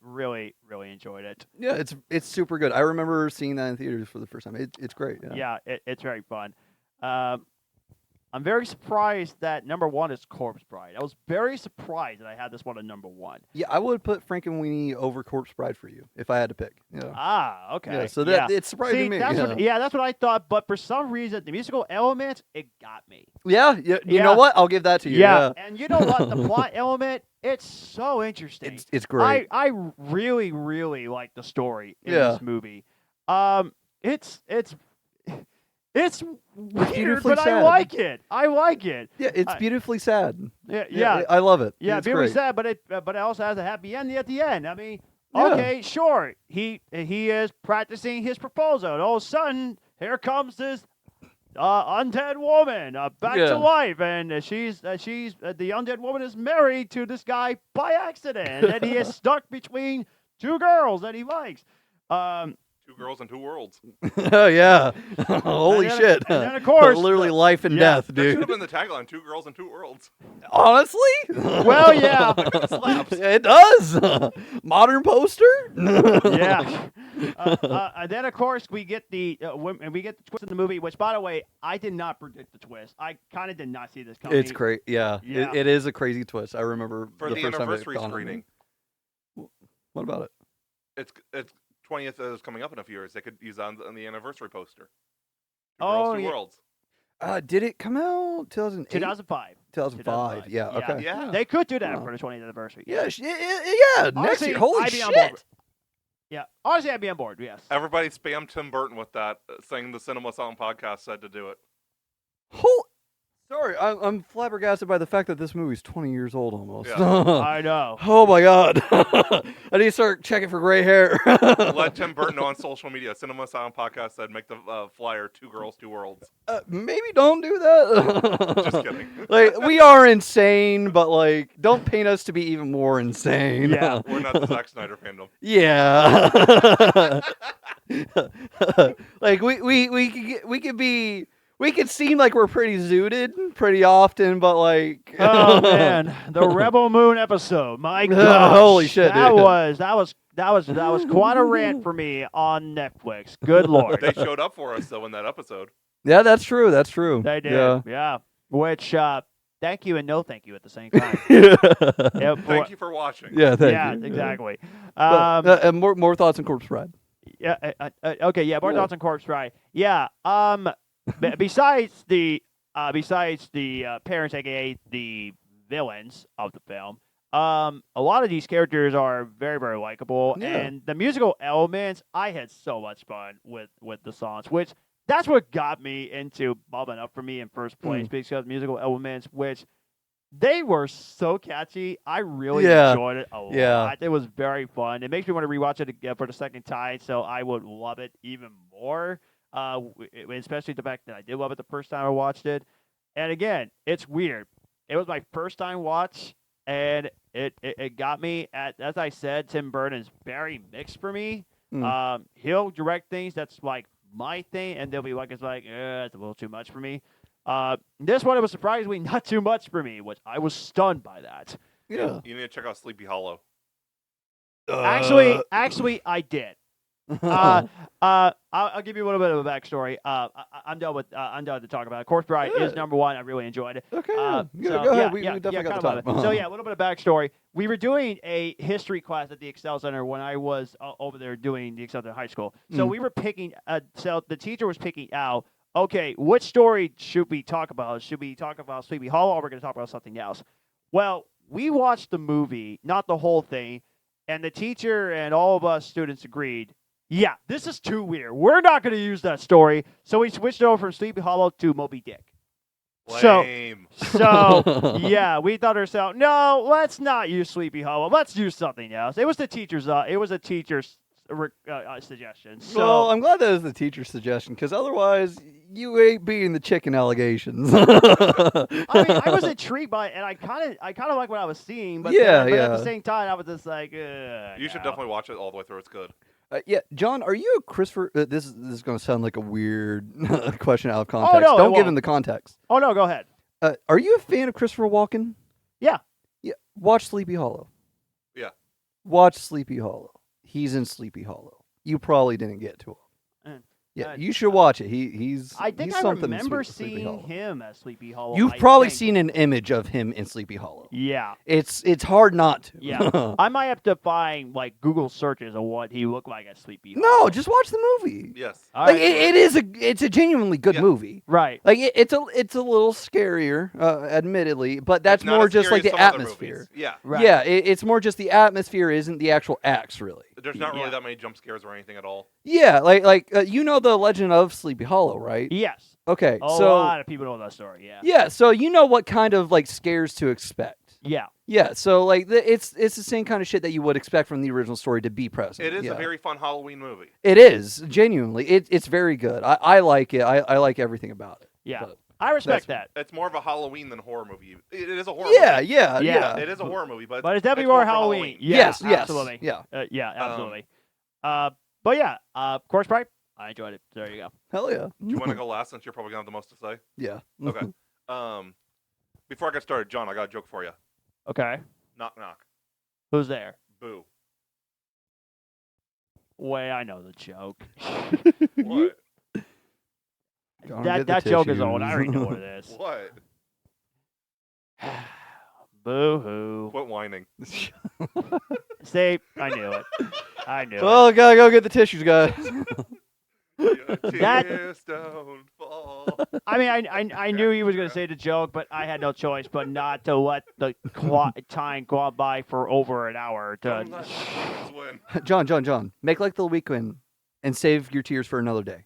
A: Really enjoyed it.
B: Yeah, it's super good. I remember seeing that in theaters for the first time. It's great. Yeah.
A: Yeah, it's very fun. I'm very surprised that number 1 is Corpse Bride. I was very surprised that I had this one at number 1.
B: Yeah, I would put Frankenweenie over Corpse Bride for you if I had to pick. Yeah.
A: Ah, okay.
B: Yeah, so that it's surprising
A: See,
B: me.
A: that's
B: Yeah.
A: that's what I thought. But for some reason, the musical elements, it got me.
B: Yeah, you
A: Yeah.
B: know what? I'll give that to you. Yeah.
A: And you know what? The plot element, it's so interesting.
B: It's great.
A: I really, really like the story in
B: Yeah.
A: this movie. It's weird,
B: beautifully
A: but I
B: sad.
A: like it. I like it.
B: Yeah, it's beautifully sad.
A: Yeah.
B: I love it.
A: Yeah,
B: it's
A: beautifully
B: great.
A: sad, but it also has a happy ending at the end. I mean,
B: Yeah.
A: okay, sure, he is practicing his proposal, and all of a sudden, here comes this undead woman back
B: Yeah.
A: to life, and she's the undead woman is married to this guy by accident, and he is stuck between 2 girls that he likes.
C: 2 girls and 2 worlds.
B: Oh yeah. Holy
A: And then-
B: shit.
A: and then, of course,
B: literally life and
A: yeah.
B: death,
C: That should have
B: dude.
C: been the tagline: 2 girls and 2 worlds.
B: Honestly?
A: Well, yeah.
C: Slaps.
B: It does. Modern poster?
A: Yeah. And then, of course, we get the twist in the movie. Which, by the way, I did not predict the twist. I kind of did not see this coming.
B: It's great. Yeah.
A: Yeah.
B: It is a crazy twist. I remember
C: For
B: the
C: the
B: first time it
C: anniversary
B: dawned on me.
C: screening,
B: What about it?
C: it's 20th is coming up in a few years. They could use on the anniversary poster. 2
A: Oh,
C: girls, 2
A: yeah.
C: worlds.
B: Did it come out 2008?
A: 2005.
B: 2005. Yeah.
A: Yeah.
B: Okay.
C: Yeah.
A: They could do that
B: Huh.
A: for the 20th anniversary.
B: Yeah. Yeah. Next
A: Honestly,
B: year. Holy
A: I'd be on board
B: shit.
A: with- Yeah. Honestly, I'd be on board. Yes.
C: Everybody spam Tim Burton with that, saying the Cinema Song podcast said to do it.
B: Sorry, I'm flabbergasted by the fact that this movie's 20 years old almost.
C: Yeah.
A: I know.
B: Oh my god. I need to start checking for gray hair.
C: Let Tim Burton know on social media. Cinema Sound Podcast said make the flyer 2 girls, 2 worlds.
B: Maybe don't do that.
C: Just kidding.
B: Like, we are insane, but like, don't paint us to be even more insane.
A: Yeah.
C: We're not the Zack Snyder fandom.
B: Yeah. Like we could seem like we're pretty zooted pretty often, but like
A: Oh man, the Rebel Moon episode. My gosh.
B: Holy shit,
A: That
B: dude.
A: was quite a rant for me on Netflix. Good lord.
C: They showed up for us though in that episode.
B: Yeah, that's true. That's true.
A: They did.
B: Yeah.
A: Yeah. Which thank you and no thank you at the same time.
B: Yeah,
A: Yeah,
C: Thank you for watching.
B: thank
A: yeah,
B: you.
A: exactly.
B: But, and more thoughts on Corpse Bride.
A: Yeah. Okay. Yeah. More
B: Yeah.
A: thoughts on Corpse Bride. Yeah. Besides the parents, aka the villains of the film, a lot of these characters are very, very likable,
B: Yeah.
A: and the musical elements. I had so much fun with the songs, which that's what got me into Bubbling Up for me in first place, because musical elements, which they were so catchy. I really
B: Yeah.
A: enjoyed it a lot.
B: Yeah.
A: It was very fun. It makes me want to rewatch it again for the second time, so I would love it even more. Especially the fact that I did love it the first time I watched it. And again, it's weird. It was my first time watch, and it got me. As I said, Tim Burton is very mixed for me. He'll direct things that's like my thing, and they'll be like, it's a little too much for me. This one, it was surprisingly not too much for me, which I was stunned by that.
B: Yeah.
C: You need to check out Sleepy Hollow.
A: Actually, I did. I'll give you a little bit of a backstory. I'm done to talk about it. Corpse Bride is number 1. I really enjoyed it.
B: Okay.
A: So,
B: Go ahead. We
A: yeah,
B: definitely got
A: kind
B: the
A: of
B: time.
A: love it. So yeah, a little bit of backstory. We were doing a history class at the Excel Center when I was over there doing the Excel Center High School. So we were picking. So the teacher was picking out. Okay, which story should we talk about? Should we talk about Sleepy Hollow, or we're going to talk about something else? Well, we watched the movie, not the whole thing, and the teacher and all of us students agreed. Yeah, this is too weird. We're not going to use that story. So we switched over from Sleepy Hollow to Moby Dick.
C: Lame.
A: So yeah, we thought to ourselves, no, let's not use Sleepy Hollow. Let's use something else. It was a teacher's suggestion. So
B: Well, I'm glad that was the teacher's suggestion, because otherwise you ain't beating the chicken allegations.
A: I mean, I was intrigued by it, and I kind of like what I was seeing, but at the same time, I was just like,
C: You should definitely watch it all the way through. It's good.
B: Yeah, John, are you a Christopher? This is going to sound like a weird question out of context.
A: no, it
B: Don't give
A: won't.
B: him the context.
A: Oh no, go ahead.
B: Are you a fan of Christopher Walken?
A: Yeah.
B: Yeah. Watch Sleepy Hollow.
C: Yeah.
B: Watch Sleepy Hollow. He's in Sleepy Hollow. You probably didn't get to him. Yeah, you should watch it. He's
A: I think
B: he's
A: I
B: something in
A: remember
B: Sleepy
A: seeing
B: Hollow.
A: him as Sleepy Hollow.
B: You've
A: I
B: probably
A: think.
B: seen an image of him in Sleepy Hollow.
A: Yeah.
B: It's hard not to.
A: Yeah. I might have to find like Google searches of what he looked like as Sleepy Hollow.
B: No, just watch the movie.
C: Yes.
A: All
B: Like
A: right.
B: it's a genuinely good
C: Yeah.
B: movie.
A: Right.
B: Like it's a little scarier, admittedly, but that's
C: It's not
B: more
C: as
B: just
C: scary
B: like
C: as
B: the
C: some other
B: atmosphere.
C: movies. Yeah.
A: Right.
B: Yeah, it's more just the atmosphere isn't the actual acts really.
C: There's not really
A: Yeah.
C: that many jump scares or anything at all.
B: Yeah, like you know the Legend of Sleepy Hollow, right?
A: Yes.
B: Okay,
A: A
B: so
A: lot of people know that story. Yeah.
B: yeah, so you know what kind of like scares to expect.
A: Yeah.
B: Yeah, so like it's the same kind of shit that you would expect from the original story to be present.
C: It is
B: yeah.
C: a very fun Halloween movie.
B: It is genuinely. It's very good. I like it. I like everything about it.
A: Yeah.
B: But-
A: I respect that.
C: It's more of a Halloween than horror movie. It is a horror
B: yeah,
C: movie.
B: yeah,
A: Yeah.
B: yeah.
C: It is a horror movie, but
A: But it's definitely
C: more
A: more
C: for
A: Halloween.
B: Yes,
A: Yeah,
B: yes,
A: absolutely.
B: yeah.
A: Yeah, absolutely. But yeah, Course Pipe, I enjoyed it. There you go.
B: Hell yeah.
C: Do you want to go last since you're probably gonna have the most to say?
B: Yeah.
C: Okay. Before I get started, John, I got a joke for you.
A: Okay.
C: Knock knock.
A: Who's there?
C: Boo.
A: Wait, I know the joke.
C: What?
B: Go on, get
A: that
B: the
A: joke is old. I
B: tissues.
A: already know what it is.
C: What?
A: Boo hoo.
C: Quit whining.
A: See, I knew it. I knew it.
B: Well, gotta go get the tissues, guys.
C: Your
A: That-
C: tears don't fall.
A: I mean, I knew he was going to say the joke, but I had no choice but not to let the time go by for over an hour.
C: Don't let tears win.
B: John, make like the weekend and save your tears for another day.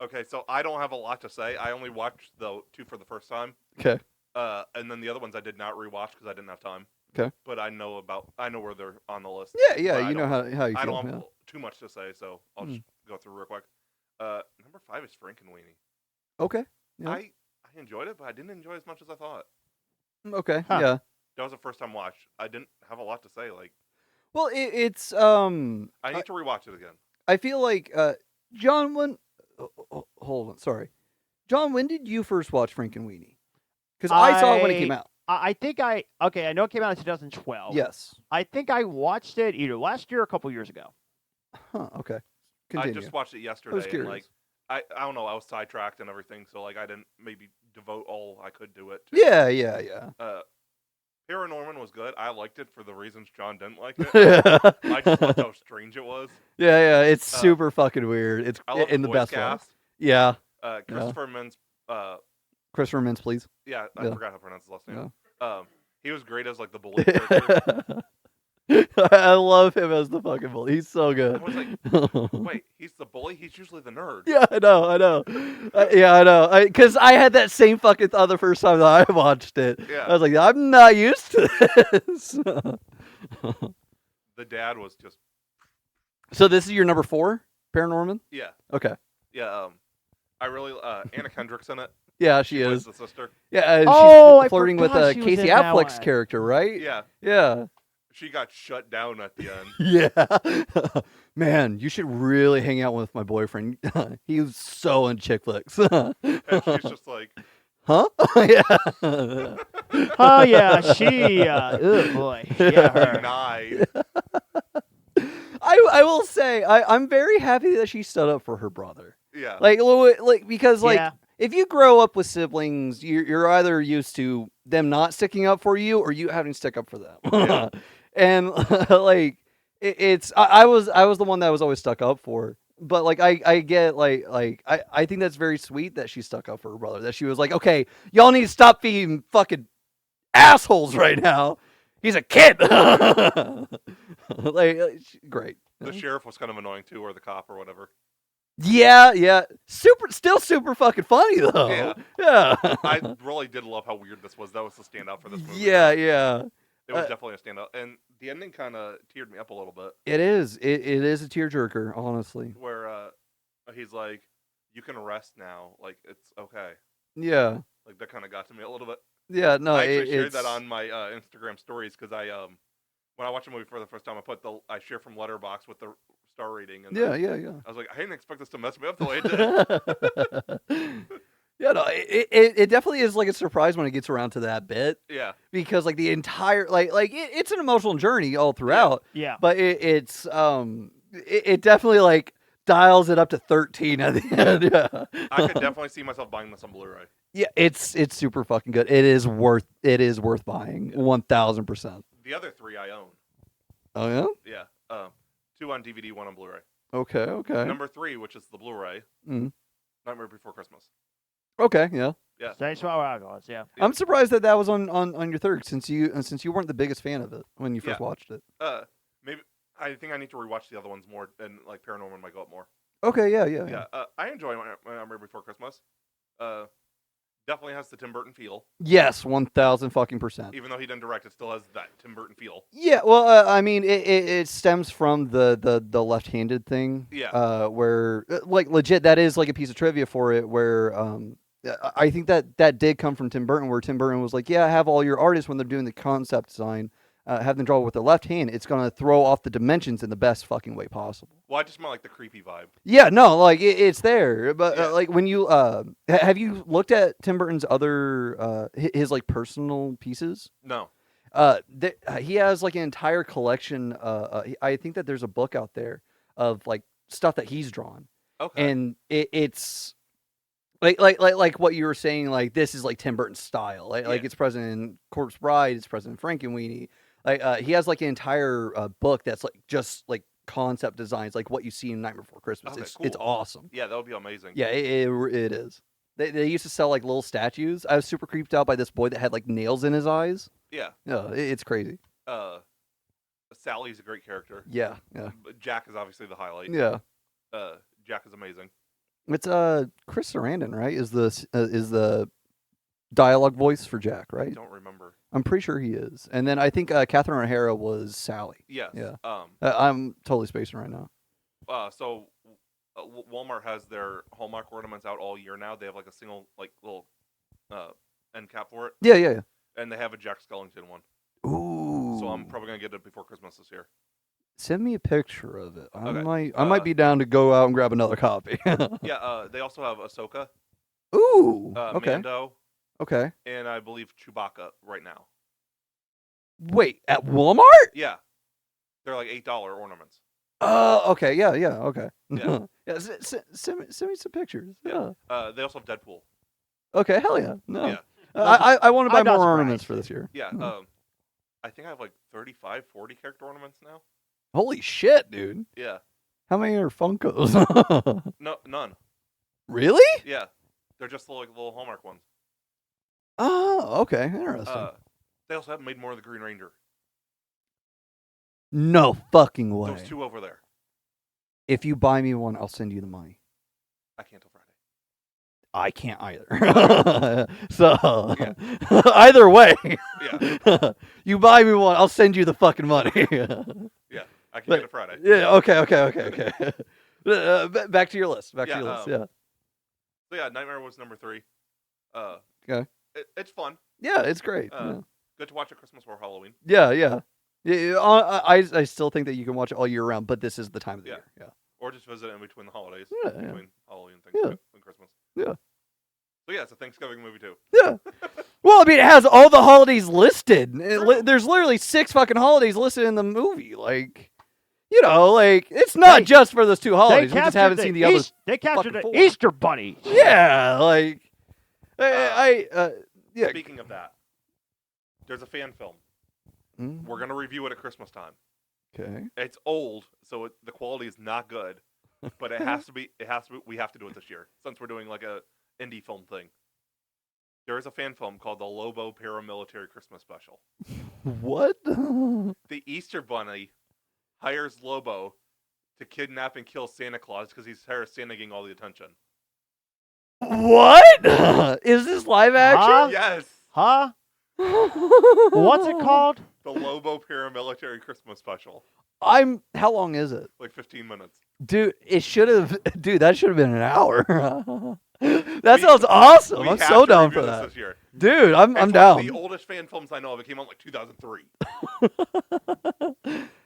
C: Okay, so I don't have a lot to say. I only watched the two for the first time.
B: Okay.
C: And then the other ones I did not rewatch because I didn't have time.
B: Okay.
C: But I know where they're on the list.
B: Yeah,
C: But I
B: you know
C: don't-
B: how you
C: I
B: feel.
C: don't
B: yeah.
C: have too much to say, so I'll just go through real quick. Number 5 is Frankenweenie.
B: Okay. Yeah.
C: I enjoyed it, but I didn't enjoy it as much as I thought.
B: Okay.
A: Huh.
B: Yeah.
C: That was a first time watch. I didn't have a lot to say. Like
B: Well, it's
C: I need to rewatch it again.
B: I feel like John, when hold on, sorry, John, when did you first watch Frankenweenie? Because I saw it when it came out.
A: I think I know it came out in 2012.
B: Yes.
A: I think I watched it either last year or a couple years ago.
B: Huh. Okay. Continue.
C: I just watched it yesterday. And,
B: curious.
C: like I don't know. I was sidetracked and everything, so like I didn't maybe devote all I could to it.
B: Yeah.
C: Paranorman was good. I liked it for the reasons John didn't like it.
B: yeah.
C: I just loved how strange it was.
B: It's super fucking weird. It's
C: I love
B: in the
C: voice
B: best way.
C: cast.
B: Yeah.
C: Christopher Mintz.
B: Christopher Mintz, please.
C: Yeah, I
B: Yeah.
C: forgot how to pronounce his last name. He was great as like the bully character.
B: I love him as the fucking bully. He's so
C: I
B: good.
C: was like, wait, he's the bully? He's usually the nerd.
B: Yeah, I know. I know. Because I had that same fucking thought the first time that I watched it.
C: Yeah.
B: I was like, I'm not used to this.
C: The dad was just
B: So this is your number 4, Paranorman?
C: yeah.
B: Okay.
C: Yeah, I really Anna Kendrick's in it.
B: Yeah, she
C: plays
B: is.
C: the sister.
B: Yeah, and
A: Oh, I
B: she's flirting with
A: forgot she was
B: Casey
A: in that
B: Affleck's
A: one.
B: character, right?
C: Yeah.
B: Yeah.
C: She got shut down at the end.
B: Yeah. Man, you should really hang out with my boyfriend. He was so in chick flicks.
C: And she's just like,
B: Huh? Yeah.
A: Oh yeah, she. Oh boy. Yeah, her.
C: denied.
B: I will say I'm very happy that she stood up for her brother.
C: Yeah.
B: Like because
A: Yeah.
B: if you grow up with siblings, you're either used to them not sticking up for you or you having to stick up for them.
C: Yeah.
B: And like I was the one that was always stuck up for. But like I get I think that's very sweet that she stuck up for her brother. That she was like, okay, y'all need to stop being fucking assholes right now. He's a kid. Great.
C: The sheriff was kind of annoying too, or the cop or whatever.
B: Yeah. Still super fucking funny though.
C: Yeah.
B: Yeah.
C: I really did love how weird this was. That was the standout for this movie.
B: Yeah.
C: It was definitely a standout. And the ending kind of teared me up a little bit.
B: It is. It is a tearjerker, honestly.
C: Where he's like, you can rest now. Like, it's okay.
B: Yeah.
C: Like, that kind of got to me a little bit.
B: Yeah. No,
C: I actually shared
B: it's
C: that on my Instagram stories because when I watched a movie for the first time, I share from Letterboxd with the star rating. And
B: Yeah.
C: I was like, I didn't expect this to mess me up the way it did.
B: Yeah, no, it definitely is like a surprise when it gets around to that bit
C: Yeah.
B: because like the entire it's an emotional journey all throughout.
A: Yeah.
B: But it's it definitely like dials it up to 13 at the end. Yeah.
C: I could definitely see myself buying this on Blu-ray.
B: Yeah, it's super fucking good. It is worth buying 1000%.
C: The other 3 I own.
B: Oh yeah?
C: Yeah. 2 on DVD, 1 on Blu-ray.
B: Okay.
C: Number 3, which is the Blu-ray,
B: Mm.
C: Nightmare Before Christmas.
B: Okay, yeah.
C: Yeah.
A: Same spot where I was, yeah.
C: Yeah.
B: I'm surprised that was on your third since you weren't the biggest fan of it when you first
C: Yeah.
B: watched it.
C: Maybe I think I need to rewatch the other ones more, and like Paranorman might go up more.
B: Okay, yeah.
C: Yeah. I enjoy Nightmare Before Christmas. Definitely has the Tim Burton feel.
B: Yes, 1000%.
C: Even though he didn't direct, it still has that Tim Burton feel.
B: Yeah, well, I mean, it stems from the left-handed thing.
C: Yeah.
B: Where like legit, that is like a piece of trivia for it. Where I think that did come from Tim Burton, where Tim Burton was like, yeah, have all your artists when they're doing the concept design, have them draw with their left hand. It's gonna throw off the dimensions in the best fucking way possible.
C: Well, I just meant like the creepy vibe.
B: Yeah, no, like it's there, but
C: Yeah.
B: like when you have you looked at Tim Burton's other his like personal pieces?
C: No.
B: He has like an entire collection. I think that there's a book out there of like stuff that he's drawn,
C: Okay.
B: and it's like what you were saying. Like this is like Tim Burton's style. Like
C: Yeah.
B: it's present in Corpse Bride. It's present in Frankenweenie. Like he has like an entire book that's like just like concept designs, like what you see in Nightmare Before Christmas.
C: Okay,
B: It's
C: cool.
B: awesome.
C: Yeah, that would be amazing.
B: Yeah, it is. They used to sell like little statues. I was super creeped out by this boy that had like nails in his eyes.
C: Yeah.
B: Yeah, it's crazy.
C: Sally's a great character.
B: Yeah.
C: But Jack is obviously the highlight.
B: Yeah.
C: Jack is amazing.
B: It's Chris Sarandon, right? Is the dialogue voice for Jack,
C: I
B: right?
C: don't remember.
B: I'm pretty sure he is. And then I think Catherine O'Hara was Sally.
C: Yes.
B: Yeah.
C: Um.
B: I'm totally spacing right now.
C: So Walmart has their Hallmark ornaments out all year now. They have like a single like little end cap for it,
B: Yeah.
C: and they have a Jack Skellington one.
B: Ooh.
C: So I'm probably gonna get it before Christmas this year.
B: Send me a picture of it.
C: Okay.
B: I might be down to go out and grab another copy.
C: Yeah. They also have Ahsoka,
B: Ooh. Okay.
C: Mando,
B: Okay.
C: and I believe Chewbacca right now.
B: Wait, at Walmart?
C: Yeah. They're like $8 ornaments.
B: Okay. Yeah. Okay.
C: Yeah.
B: Yeah. Send me some pictures. Yeah.
C: They also have Deadpool.
B: Okay. Hell yeah. No.
C: Yeah.
B: I want to buy
A: I'm not
B: more
A: surprised.
B: ornaments for this year.
C: Yeah.
B: Hmm.
C: I think I have like 35, 40 character ornaments now.
B: Holy shit, dude.
C: Yeah.
B: How many are Funkos?
C: No, none.
B: Really?
C: Yeah. They're just little Hallmark ones.
B: Oh, okay. Interesting.
C: They also haven't made more of the Green Ranger.
B: No fucking way.
C: Those 2 over there.
B: If you buy me one, I'll send you the money.
C: I can't till Friday.
B: I can't either. So,
C: Yeah.
B: either way,
C: Yeah.
B: you buy me one, I'll send you the fucking money.
C: Yeah. I can get it Friday.
B: Yeah, okay. Back to your list. Yeah.
C: So yeah, Nightmare was number 3.
B: Okay.
C: It's fun.
B: Yeah, it's great.
C: Good to watch at Christmas or Halloween.
B: Yeah. I still think that you can watch it all year round, but this is the time of the
C: Yeah.
B: year. Yeah.
C: Or just visit in between the holidays.
B: Yeah.
C: Between Halloween and
B: Yeah.
C: and Christmas.
B: Yeah.
C: So yeah, it's a Thanksgiving movie too.
B: Yeah. Well, I mean, it has all the holidays listed.
C: True.
B: There's literally 6 fucking holidays listed in the movie. Like, you know, like it's not just for those 2 holidays. We just haven't seen the others.
A: They captured the
B: fucking 4.
A: Easter Bunny.
B: Yeah, like yeah.
C: Speaking of that, there's a fan film.
B: Mm,
C: We're gonna review it at Christmas time.
B: okay.
C: It's old, so the quality is not good, but it has to be. We have to do it this year since we're doing like a indie film thing. There is a fan film called the Lobo Paramilitary Christmas Special.
B: What?
C: The Easter Bunny hires Lobo to kidnap and kill Santa Claus because he's tired of Santa getting all the attention.
B: What? Is this live action?
C: Yes,
A: Huh? What's it called?
C: the Lobo Paramilitary Christmas Special.
B: How long is it?
C: Like 15 minutes.
B: Dude, that should have been an hour. That sounds awesome.
C: We
B: I'm
C: have
B: so
C: to
B: down
C: review
B: for
C: this
B: that.
C: This year.
B: Dude, I'm
C: It's one of
B: down.
C: the oldest fan films I know of. It came out in like 2003.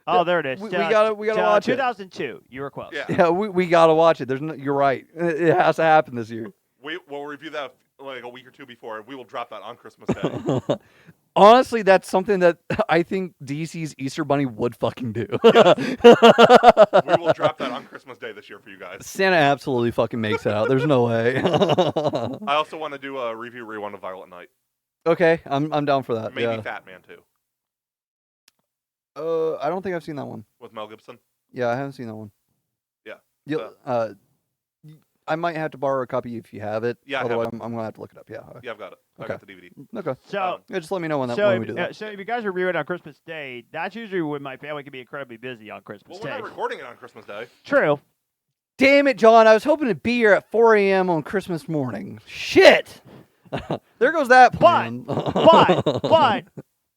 A: Oh, there it is.
B: We gotta watch it.
A: 2002. You were close.
C: Yeah.
B: Yeah, we gotta watch it. You're right. It has to happen this year.
C: We'll review that like a week or 2 before, and we will drop that on Christmas Day.
B: Honestly, that's something that I think DC's Easter Bunny would fucking do.
C: We will drop that on Christmas Day this year for you guys.
B: Santa absolutely fucking makes it out. There's no way.
C: I also want to do a review rewind of Violent Night.
B: Okay, I'm down for that.
C: Maybe
B: Yeah.
C: Fat Man too,
B: I don't think I've seen that one.
C: with Mel Gibson.
B: Yeah, I haven't seen that one.
C: Yeah.
B: I might have to borrow a copy if you have it.
C: Yeah, I have
B: Otherwise,
C: it.
B: I'm gonna have to look it up. Yeah.
C: Yeah, I've got it. I
B: Okay.
C: got the DVD.
B: Okay.
A: So,
B: Yeah, just let me know when
A: so,
B: when
A: if,
B: we do that.
A: so if you guys are reviewing on Christmas Day, that's usually when my family can be incredibly busy on Christmas
C: Well, we're
A: Day.
C: not recording it on Christmas Day.
A: True.
B: Damn it, John! I was hoping to be here at 4 a.m. on Christmas morning. Shit. There goes that plan.
A: But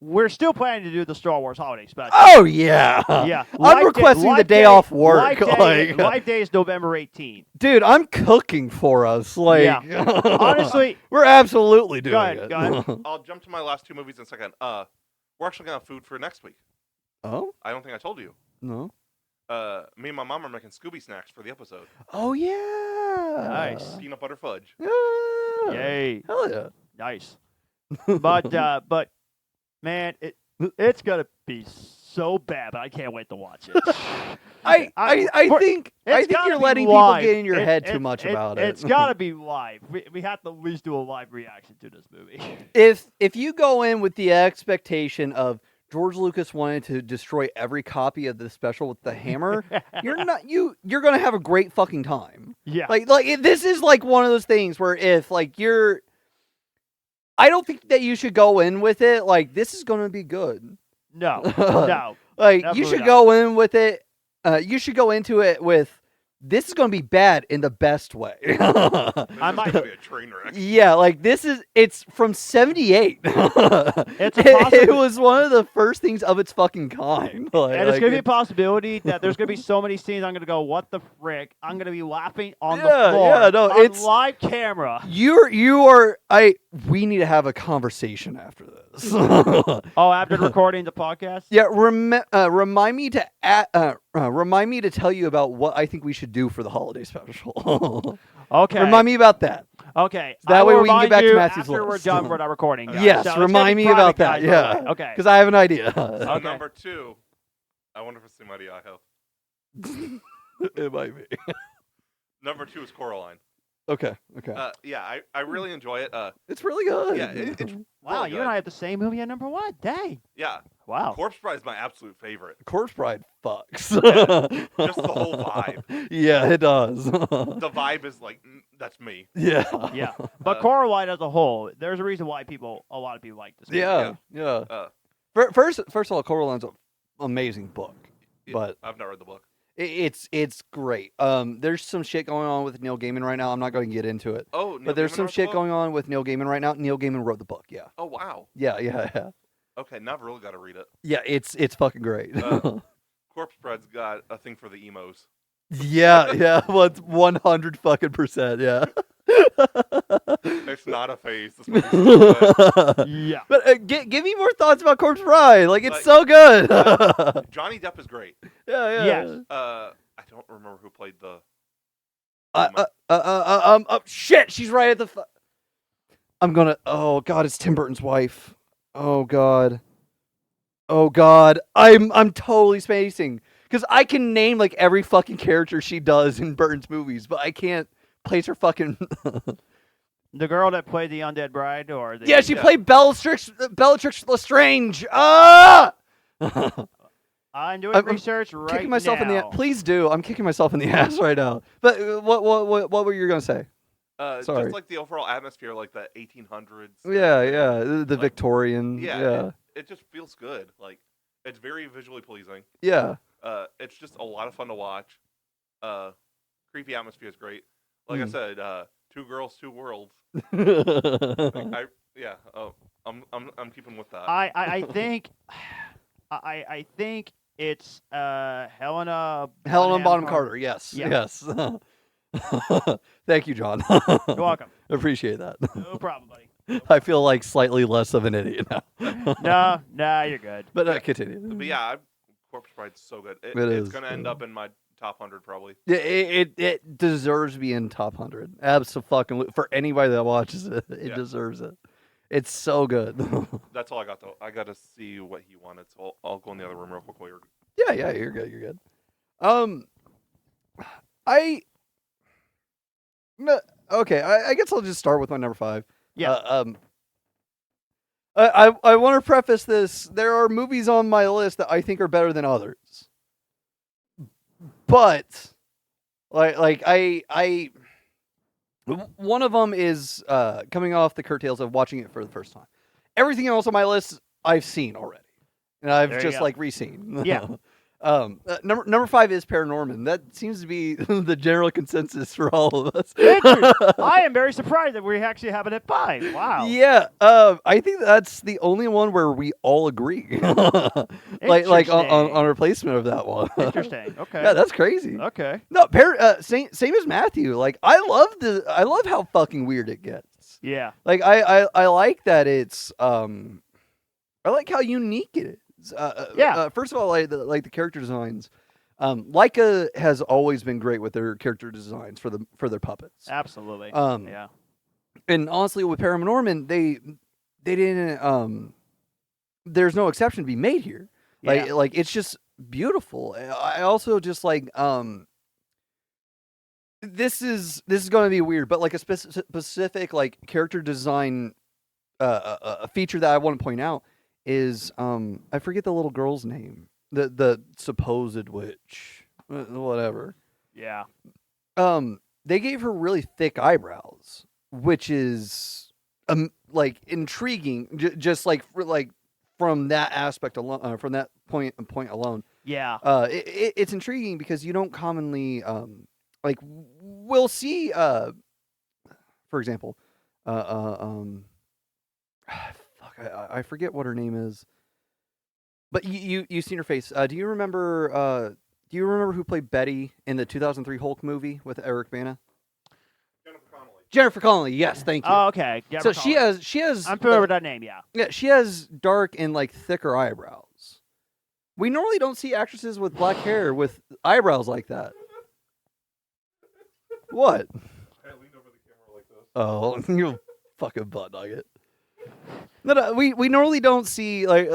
A: we're still planning to do the Star Wars holiday special.
B: Oh yeah.
A: Yeah.
B: I'm requesting the day off work.
A: Life Day is November 18th.
B: Dude, I'm cooking for us. Like,
A: Yeah. Honestly,
B: we're absolutely doing
A: Go ahead,
B: it.
A: go ahead.
C: I'll jump to my last two movies in a second. We're actually gonna have food for next week.
B: Oh
C: I don't think I told you.
B: no.
C: Me and my mom are making Scooby snacks for the episode.
B: Oh yeah.
A: Nice.
C: Peanut butter fudge.
B: Yeah.
A: yay.
B: Hell yeah.
A: Nice. But man, it's gonna be so bad, but I can't wait to watch it.
B: I think
A: It's gotta
B: you're
A: be
B: letting people
A: live.
B: get in your head too
A: It-
B: much
A: it-
B: about it.
A: It's gotta be live. We have to at least do a live reaction to this movie.
B: If you go in with the expectation of George Lucas wanted to destroy every copy of the special with the hammer, you're gonna have a great fucking time.
A: Yeah.
B: This is like one of those things where if I don't think that you should go in with it like this is gonna be good.
A: No. No.
B: Like you
A: Definitely
B: should
A: not.
B: go in with it. You should go into it with this is gonna be bad in the best way.
C: This
A: I
C: is
A: might-
C: gonna be a train wreck.
B: Yeah, like it's from '78.
A: It's a
B: It
A: possibility.
B: was one of the first things of its fucking kind.
A: And it's gonna be a possibility that there's gonna be so many scenes I'm gonna go, what the frick? I'm gonna be laughing on the
B: Yeah,
A: floor
B: yeah, no,
A: on
B: it's-
A: live camera.
B: we need to have a conversation after this.
A: Oh, after recording the podcast?
B: Yeah, remind me to tell you about what I think we should do for the holiday special.
A: Okay.
B: Remind me about that.
A: Okay.
B: That
A: I
B: way
A: will
B: we can get
A: remind
B: back to
A: you
B: Matthew's
A: after we're
B: list.
A: done with our recording. guys.
B: Yes,
A: So it's gonna
B: remind
A: be
B: me about
A: private,
B: that.
A: guys, by the
B: Yeah,
A: way. Okay.
B: because I have an idea.
C: So
A: Okay.
C: number two, I wonder if it's somebody I have.
B: It might be.
C: Number two is Coraline.
B: Okay.
C: Yeah, I really enjoy it.
B: It's really good.
C: Yeah, it's
A: Wow,
C: really
A: you
C: good.
A: and I have the same movie at number one. Dang.
C: Yeah,
A: Wow.
C: Corpse Bride is my absolute favorite.
B: Corpse Bride fucks.
C: Just the whole vibe.
B: Yeah, it does.
C: The vibe is like that's me.
B: Yeah.
A: Yeah. But Coraline as a whole, there's a reason why a lot of people like this movie.
B: Yeah.
C: Uh,
B: First of all, Coraline's an amazing book, but
C: I've not read the book.
B: it's great. There's some shit going on with Neil Gaiman right now. I'm not going to get into it,
C: Oh, Neil
B: but there's
C: Gaiman
B: some
C: wrote the
B: shit
C: book?
B: going on with Neil Gaiman right now. Neil Gaiman wrote the book. Yeah.
C: Oh wow.
B: Yeah.
C: Okay, now I've really got to read it.
B: Yeah, it's fucking great.
C: Corpse Bride's got a thing for the emos.
B: yeah. Well, 100 fucking %. Yeah.
C: It's not a phase. This movie's so good.
A: Yeah.
B: But give me more thoughts about Corpse Bride. Like it's
C: Like,
B: so good.
C: Johnny Depp is great.
B: Yeah.
A: Yes.
C: I don't remember who played the.
B: Shit, she's right at the. I'm gonna. Oh God, it's Tim Burton's wife. Oh God. I'm totally spacing because I can name like every fucking character she does in Burton's movies, but I can't place her fucking.
A: The girl that played the undead bride, or the
B: Yeah, she
C: Yeah.
B: played Bellatrix Lestrange. Ah!
A: I'm doing
B: I'm
A: research right
B: Kicking myself in the
A: now.
B: please do. I'm kicking myself in the ass right now. But what were you gonna say? Sorry.
C: Just like the overall atmosphere, like the 1800s.
B: Yeah, the
C: Like,
B: Victorian.
C: Yeah. It just feels good. Like it's very visually pleasing.
B: Yeah.
C: It's just a lot of fun to watch. Creepy atmosphere is great. Like I said, two girls, two worlds. Like, I'm keeping with that.
A: I think I think it's Helena
B: Bonham Carter. Yes.
A: Yeah.
B: Yes. Thank you, John.
A: You're welcome.
B: Appreciate that.
A: No problem, buddy.
B: I feel like slightly less of an idiot now.
A: No, you're good.
B: But continue.
C: But yeah, Corpse Bride's so good.
B: It
C: It's
B: is.
C: gonna end up in my top 100 probably.
B: Yeah, it deserves to be in top 100. Absolutely, for anybody that watches it, it
C: Yeah.
B: deserves it. It's so good.
C: That's all I got though. I got to see what he wanted, so I'll go in the other room real quick while you're.
B: Yeah, you're good. You're good. I no, okay. I guess I'll just start with my number 5.
A: Yeah.
B: I want to preface this. There are movies on my list that I think are better than others, but I one of them is coming off the curtails of watching it for the first time. Everything else on my list I've seen already, and I've
A: There you
B: just
A: go.
B: like re-seen.
A: Yeah.
B: Number 5 is Paranorman. That seems to be the general consensus for all of us.
A: I am very surprised that we actually have it at 5. Wow.
B: Yeah, I think that's the only one where we all agree, like on replacement of that one.
A: Interesting. Okay.
B: Yeah, that's crazy.
A: Okay.
B: No, same as Matthew. Like I love how fucking weird it gets.
A: Yeah.
B: Like I like that it's I like how unique it is. First of all, I like the character designs. Leica has always been great with their character designs for their puppets.
A: Absolutely.
B: Yeah. And honestly, with Paranorman, they didn't. There's no exception to be made here. Like it's just beautiful. I also just like this is going to be weird, but like a specific like character design a feature that I want to point out is I forget the little girl's name, the supposed witch, whatever.
A: Yeah.
B: They gave her really thick eyebrows, which is like intriguing, just like from that aspect alone, from that point alone.
A: Yeah.
B: It's intriguing because you don't commonly like we'll see for example I forget what her name is, but you seen her face. Do you remember who played Betty in the 2003 Hulk movie with Eric Bana? Jennifer Connelly. Yes, thank you.
A: Oh, okay.
B: So she has.
A: I'm familiar with that name. Yeah.
B: Yeah, she has dark and like thicker eyebrows. We normally don't see actresses with black hair with eyebrows like that. What?
C: I leaned over the camera like this.
B: Oh, you fucking butt nugget. No, we normally don't see like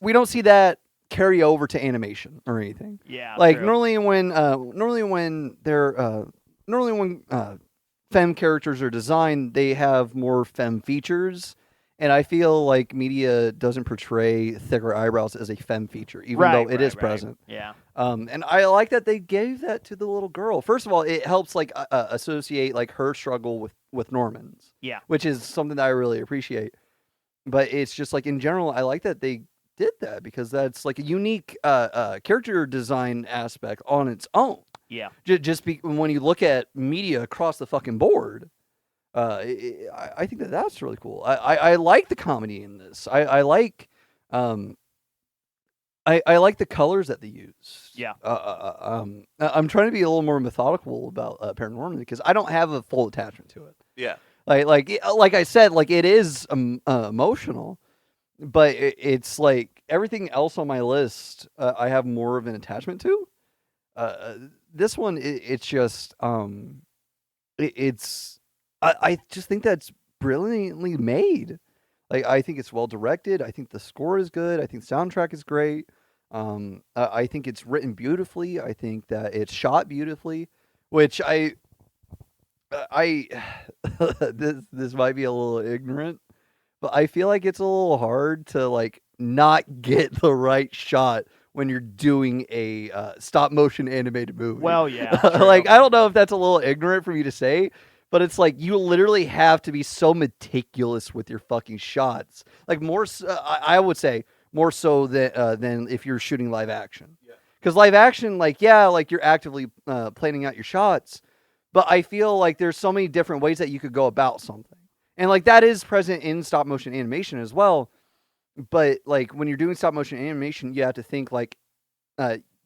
B: we don't see that carry over to animation or anything.
A: Yeah.
B: Like
A: true.
B: normally when femme characters are designed, they have more femme features, and I feel like media doesn't portray thicker eyebrows as a femme feature, even though it is present.
A: Yeah.
B: And I like that they gave that to the little girl. First of all, it helps like associate like her struggle with Norman's.
A: Yeah.
B: Which is something that I really appreciate. But it's just like in general, I like that they did that because that's like a unique character design aspect on its own.
A: Yeah.
B: When you look at media across the fucking board, I think that's really cool. I like the comedy in this. I like I like the colors that they use.
A: Yeah.
B: I'm trying to be a little more methodical about Paranorman because I don't have a full attachment to it.
C: Yeah.
B: Like I said, like it is emotional, but it's like everything else on my list. I have more of an attachment to. This one, it's just it's. I just think that's brilliantly made. Like I think it's well directed. I think the score is good. I think the soundtrack is great. I think it's written beautifully. I think that it's shot beautifully, which this might be a little ignorant, but I feel like it's a little hard to like not get the right shot when you're doing a stop motion animated movie.
A: Well, yeah.
B: Like I don't know if that's a little ignorant for me to say, but it's like you literally have to be so meticulous with your fucking shots. Like more, I would say more so than if you're shooting live action.
C: Yeah.
B: Because live action, like like you're actively planning out your shots, but I feel like there's so many different ways that you could go about something, and like that is present in stop motion animation as well. But like when you're doing stop motion animation, you have to think like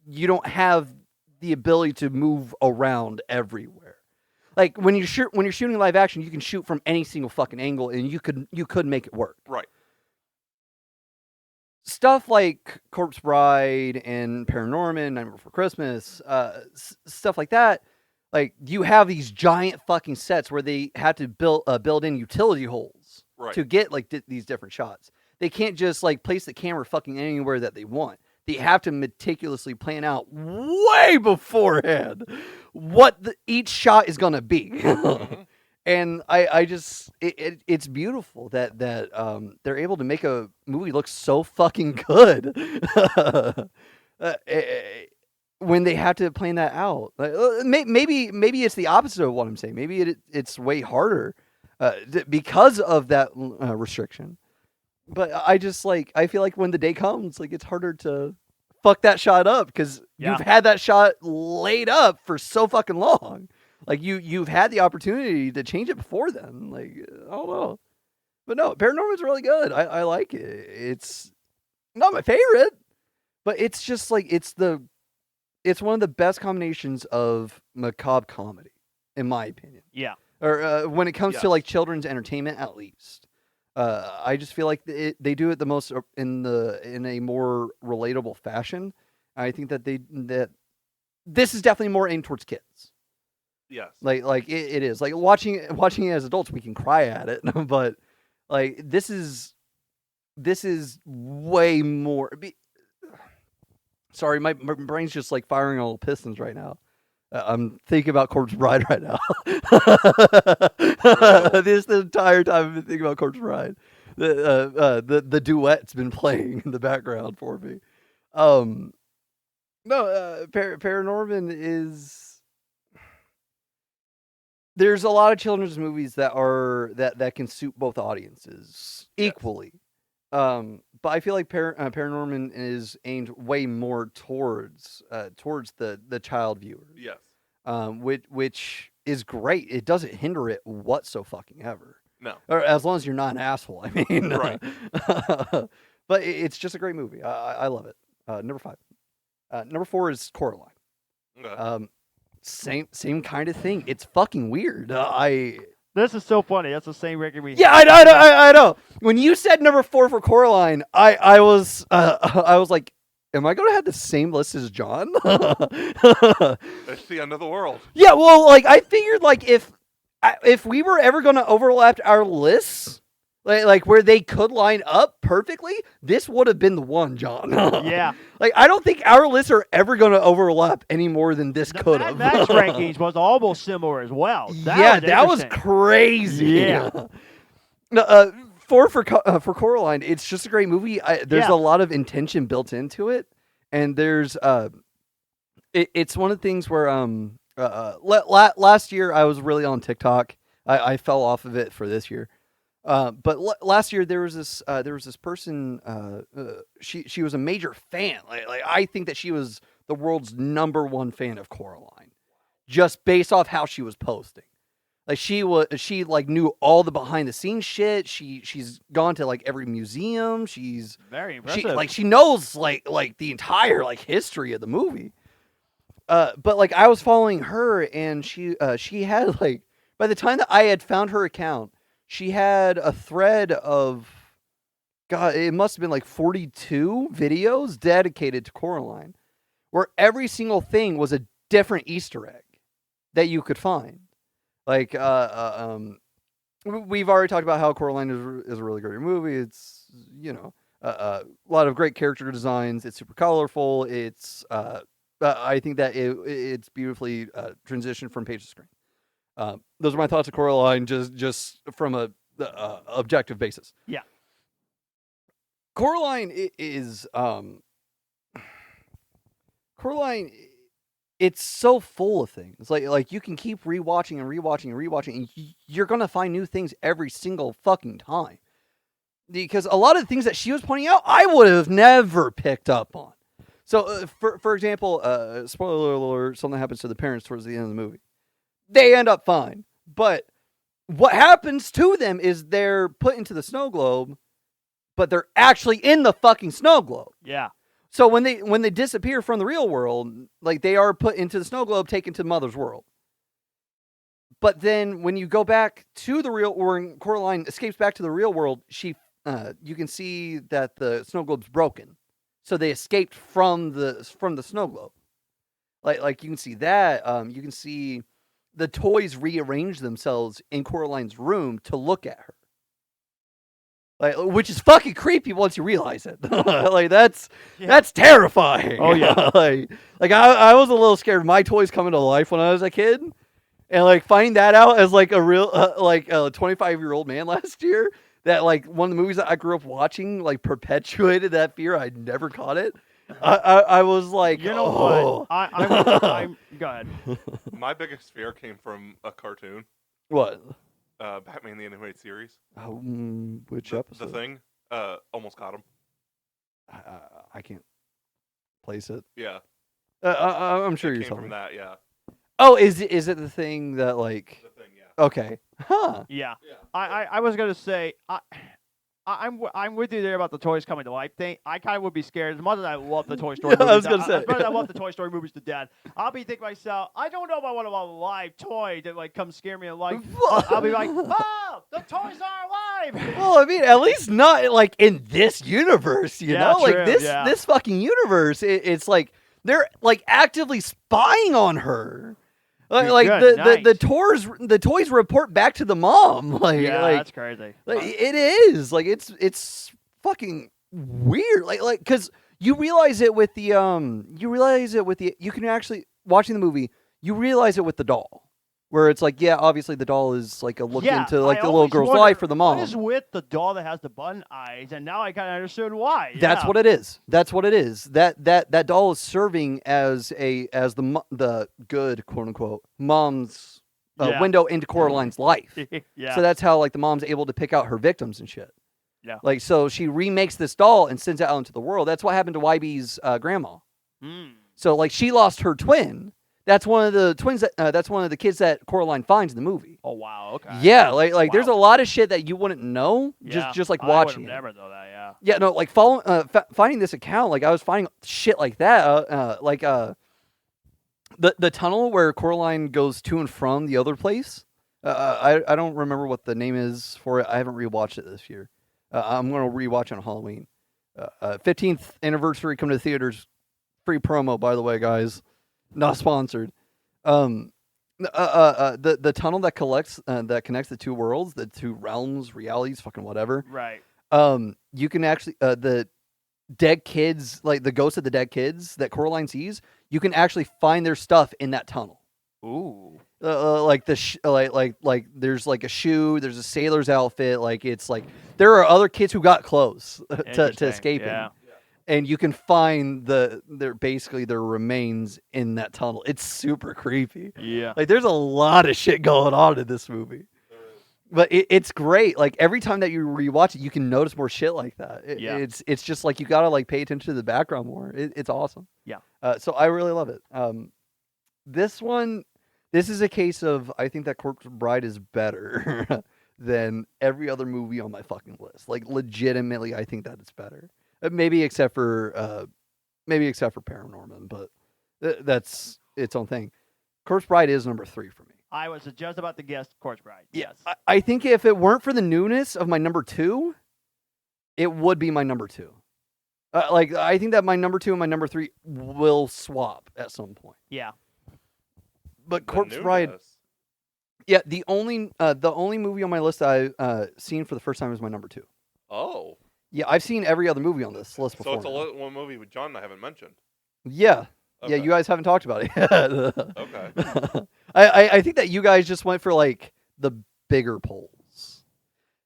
B: you don't have the ability to move around everywhere. Like when you're shooting live action, you can shoot from any single fucking angle, and you could make it work.
C: Right.
B: Stuff like Corpse Bride and Paranorman, Nightmare Before Christmas, stuff like that. Like you have these giant fucking sets where they had to build in utility holes
C: Right.
B: to get like these different shots. They can't just like place the camera fucking anywhere that they want. They have to meticulously plan out way beforehand what each shot is gonna be.
C: Mhm.
B: And I just it's beautiful that they're able to make a movie look so fucking good. When they have to plan that out, like, maybe it's the opposite of what I'm saying. Maybe it's way harder because of that restriction. But I just like I feel like when the day comes, like it's harder to fuck that shot up because
A: Yeah.
B: you've had that shot laid up for so fucking long. Like you've had the opportunity to change it before then. Like I don't know, but no, Paranorman's really good. I like it. It's not my favorite, but it's just like it's one of the best combinations of macabre comedy, in my opinion.
A: Yeah.
B: Or when it comes to
C: Yes.
B: like children's entertainment, at least. I just feel like they do it the most in a more relatable fashion. I think that this is definitely more aimed towards kids.
C: Yes.
B: Like it is like watching it as adults, we can cry at it, but like this is way more. Sorry, my brain's just like firing all pistons right now. I'm thinking about Corpse Bride right now. This the entire time I've been thinking about Corpse Bride. The duet's been playing in the background for me. No, Paranorman is. There's a lot of children's movies that can suit both audiences equally. But I feel like Paranorman is aimed way more towards the child viewer.
C: Yes.
B: Which is great. It doesn't hinder it whatsoever.
C: No.
B: Or as long as you're not an asshole. I mean,
C: Right.
B: But it's just a great movie. I love it. Number 5. Number 4 is Coraline.
C: Okay.
B: Same kind of thing. It's fucking weird.
A: This is so funny. That's the same record we.
B: Yeah, I know. When you said number 4 for Coraline, I was like, am I gonna have the same list as John?
C: It's the end of the world.
B: Yeah, well, like I figured, like if we were ever gonna overlap our lists, like where they could line up perfectly, this would have been the one, John.
A: Yeah.
B: Like I don't think our lists are ever gonna overlap any more than this
A: The
B: could
A: Mad
B: have.
A: Max rankings was almost similar as well.
B: That was
A: interesting.
B: crazy.
A: Yeah.
B: No, 4 for Coraline. It's just a great movie. There's
A: Yeah.
B: a lot of intention built into it, and there's it's one of the things where last year I was really on TikTok. I fell off of it for this year. But last year there was this person. She was a major fan. Like I think that she was the world's #1 fan of Coraline, just based off how she was posting. Like she like knew all the behind the scenes shit. She's gone to like every museum. She's
A: Very impressive.
B: she knows like the entire like history of the movie. But like I was following her, and she had like, by the time that I had found her account, she had a thread of, God, it must have been like 42 videos dedicated to Coraline, where every single thing was a different Easter egg that you could find. Like, we've already talked about how Coraline is a really great movie. It's, a lot of great character designs. It's super colorful. It's, I think that it's beautifully transitioned from page to screen. Those are my thoughts of Coraline, just from a objective basis.
A: Yeah.
B: Coraline is Coraline. It's so full of things. Like you can keep rewatching and you're gonna find new things every single fucking time. Because a lot of the things that she was pointing out, I would have never picked up on. So, for example, spoiler alert: something happens to the parents towards the end of the movie. They end up fine, but what happens to them is they're put into the snow globe, but they're actually in the fucking snow globe.
A: Yeah.
B: So when they disappear from the real world, like they are put into the snow globe, taken to Mother's world. But then when you go back to the real, or when Coraline escapes back to the real world, you can see that the snow globe's broken. So they escaped from the snow globe. Like you can see that. You can see the toys rearrange themselves in Coraline's room to look at her. like, which is fucking creepy once you realize it. Like that's
A: Yeah.
B: terrifying.
A: Oh, yeah.
B: like I was a little scared of my toys coming to life when I was a kid, and like finding that out as like a real like a 25-year-old man last year. That like one of the movies that I grew up watching like perpetuated that fear. I never caught it. I was like,
A: You know
B: oh.
A: what? I'm go ahead.
C: My biggest fear came from a cartoon,
B: What?
C: Batman the Animated Series.
B: Which
C: The
B: episode?
C: Thing. Almost got him.
B: I can't place it.
C: Yeah.
B: I'm sure
C: It
B: you're
C: came
B: telling
C: from
B: me.
C: that. Yeah.
B: Oh, is it the thing that like?
C: The Thing. Yeah.
B: Okay. Huh.
A: Yeah.
C: Yeah.
A: I was gonna say I'm with you there about the toys coming to life thing. I kind of would be scared as much as I love the Toy Story
B: Yeah, I
A: movies.
B: was gonna say.
A: As much as I love the Toy Story movies to death, I'll be thinking to myself, I don't know if I want a live toy that like come scare me in life. I'll be like, oh, the toys are alive.
B: Well, I mean, at least not like in this universe, you
A: Yeah,
B: know, like
A: true,
B: this
A: yeah.
B: this fucking universe. It's like they're like actively spying on her. Like
A: Good
B: the toys report back to the mom. Like
A: Yeah,
B: like,
A: that's crazy.
B: like it is like it's fucking weird. Like because you realize it with the you can actually watching the movie you realize it with the doll. Where it's like, yeah, obviously the doll is like a look into like
A: I
B: the little
A: always
B: girl's
A: wondered,
B: life for the mom.
A: What is with the doll that has the button eyes? And now I kind of understood why.
B: That's
A: yeah.
B: what it is. That's what it is. That doll is serving as the good quote unquote mom's
A: Yeah.
B: window into Coraline's life.
A: Yeah.
B: So that's how like the mom's able to pick out her victims and shit.
A: Yeah.
B: Like so she remakes this doll and sends it out into the world. That's what happened to YB's grandma.
A: Mm.
B: So like she lost her twin. That's one of the twins that's one of the kids that Coraline finds in the movie.
A: Oh wow. Okay.
B: Yeah, like there's a
A: Wow.
B: lot of shit that you wouldn't know
A: Yeah.
B: just like
A: I
B: watching
A: would
B: it.
A: have never know that. Yeah.
B: Yeah, no, like finding this account, like I was finding shit like that, the tunnel where Coraline goes to and from the other place. I don't remember what the name is for it. I haven't rewatched it this year. I'm gonna rewatch it on Halloween. 15th anniversary, come to the theaters. Free promo, by the way, guys. Not sponsored. The tunnel that connects the two worlds, the two realms, realities, fucking whatever.
A: Right.
B: You can actually the dead kids, like the ghosts of the dead kids that Coraline sees, you can actually find their stuff in that tunnel.
A: Ooh.
B: Like like there's like a shoe, there's a sailor's outfit, like it's like there are other kids who got close to
A: Interesting,
B: escaping.
A: yeah.
B: And you can find their remains in that tunnel. It's super creepy.
A: Yeah.
B: Like there's a lot of shit going on in this movie. But it's great. Like every time that you rewatch it, you can notice more shit like that.
A: Yeah.
B: It's just like you gotta like pay attention to the background more. It's awesome.
A: Yeah.
B: So I really love it. This is a case of I think that Corpse Bride is better than every other movie on my fucking list. Like legitimately, I think that it's better. Maybe except for Paranorman, but that's its own thing. Corpse Bride is number 3 for me.
A: I was just about to guess Corpse Bride.
B: Yeah,
A: Yes.
B: I think if it weren't for the newness of my number 2, it would be my number 2. Like I think that my number 2 and my number 3 will swap at some point.
A: Yeah.
B: But
C: The
B: Corpse Bride,
C: newness.
B: yeah, the only movie on my list I seen for the first time is my number 2.
C: Oh.
B: Yeah, I've seen every other movie on this list before.
C: So it's
B: now.
C: one movie with John I haven't mentioned.
B: Yeah.
C: Okay.
B: Yeah, you guys haven't talked about it.
C: Okay.
B: I think that you guys just went for like the bigger polls.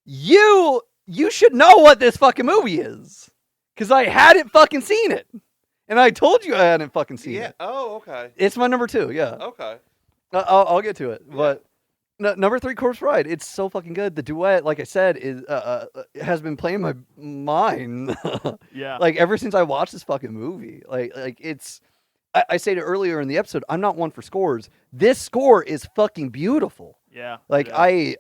B: You should know what this fucking movie is. Cause I hadn't fucking seen it. And I told you I hadn't fucking seen
C: Yeah.
B: it.
C: Oh, okay.
B: It's my number 2, yeah.
C: Okay.
B: I'll get to it.
C: Yeah.
B: But number 3, Corpse Bride. It's so fucking good. The duet, like I said, is has been playing my mind.
A: Yeah.
B: Like ever since I watched this fucking movie. Like it's I said it earlier in the episode, I'm not one for scores. This score is fucking beautiful.
A: Yeah.
B: Like
A: yeah.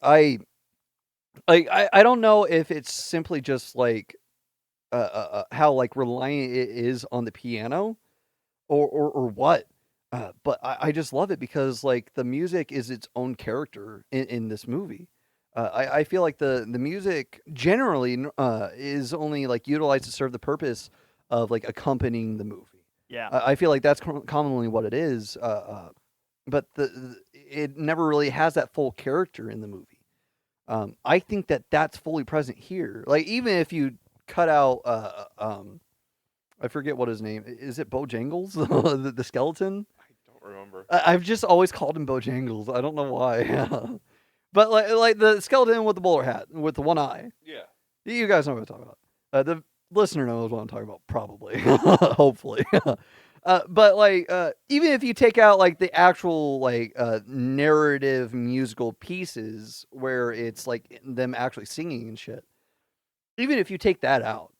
B: I don't know if it's simply just like how like reliant it is on the piano or what. But I just love it because like the music is its own character in this movie. I feel like the music generally is only like utilized to serve the purpose of like accompanying the movie.
A: Yeah.
B: I feel like that's commonly what it is. But it never really has that full character in the movie. I think that that's fully present here. Like even if you cut out, I forget what his name is. It Bojangles, the skeleton.
C: I don't remember.
B: I've just always called him Bojangles. I don't know why. But like the skeleton with the bowler hat with the one eye.
C: Yeah.
B: You guys know what I'm talking about. The listener knows what I'm talking about, probably. Hopefully. But like even if you take out like the actual like narrative musical pieces where it's like them actually singing and shit, even if you take that out,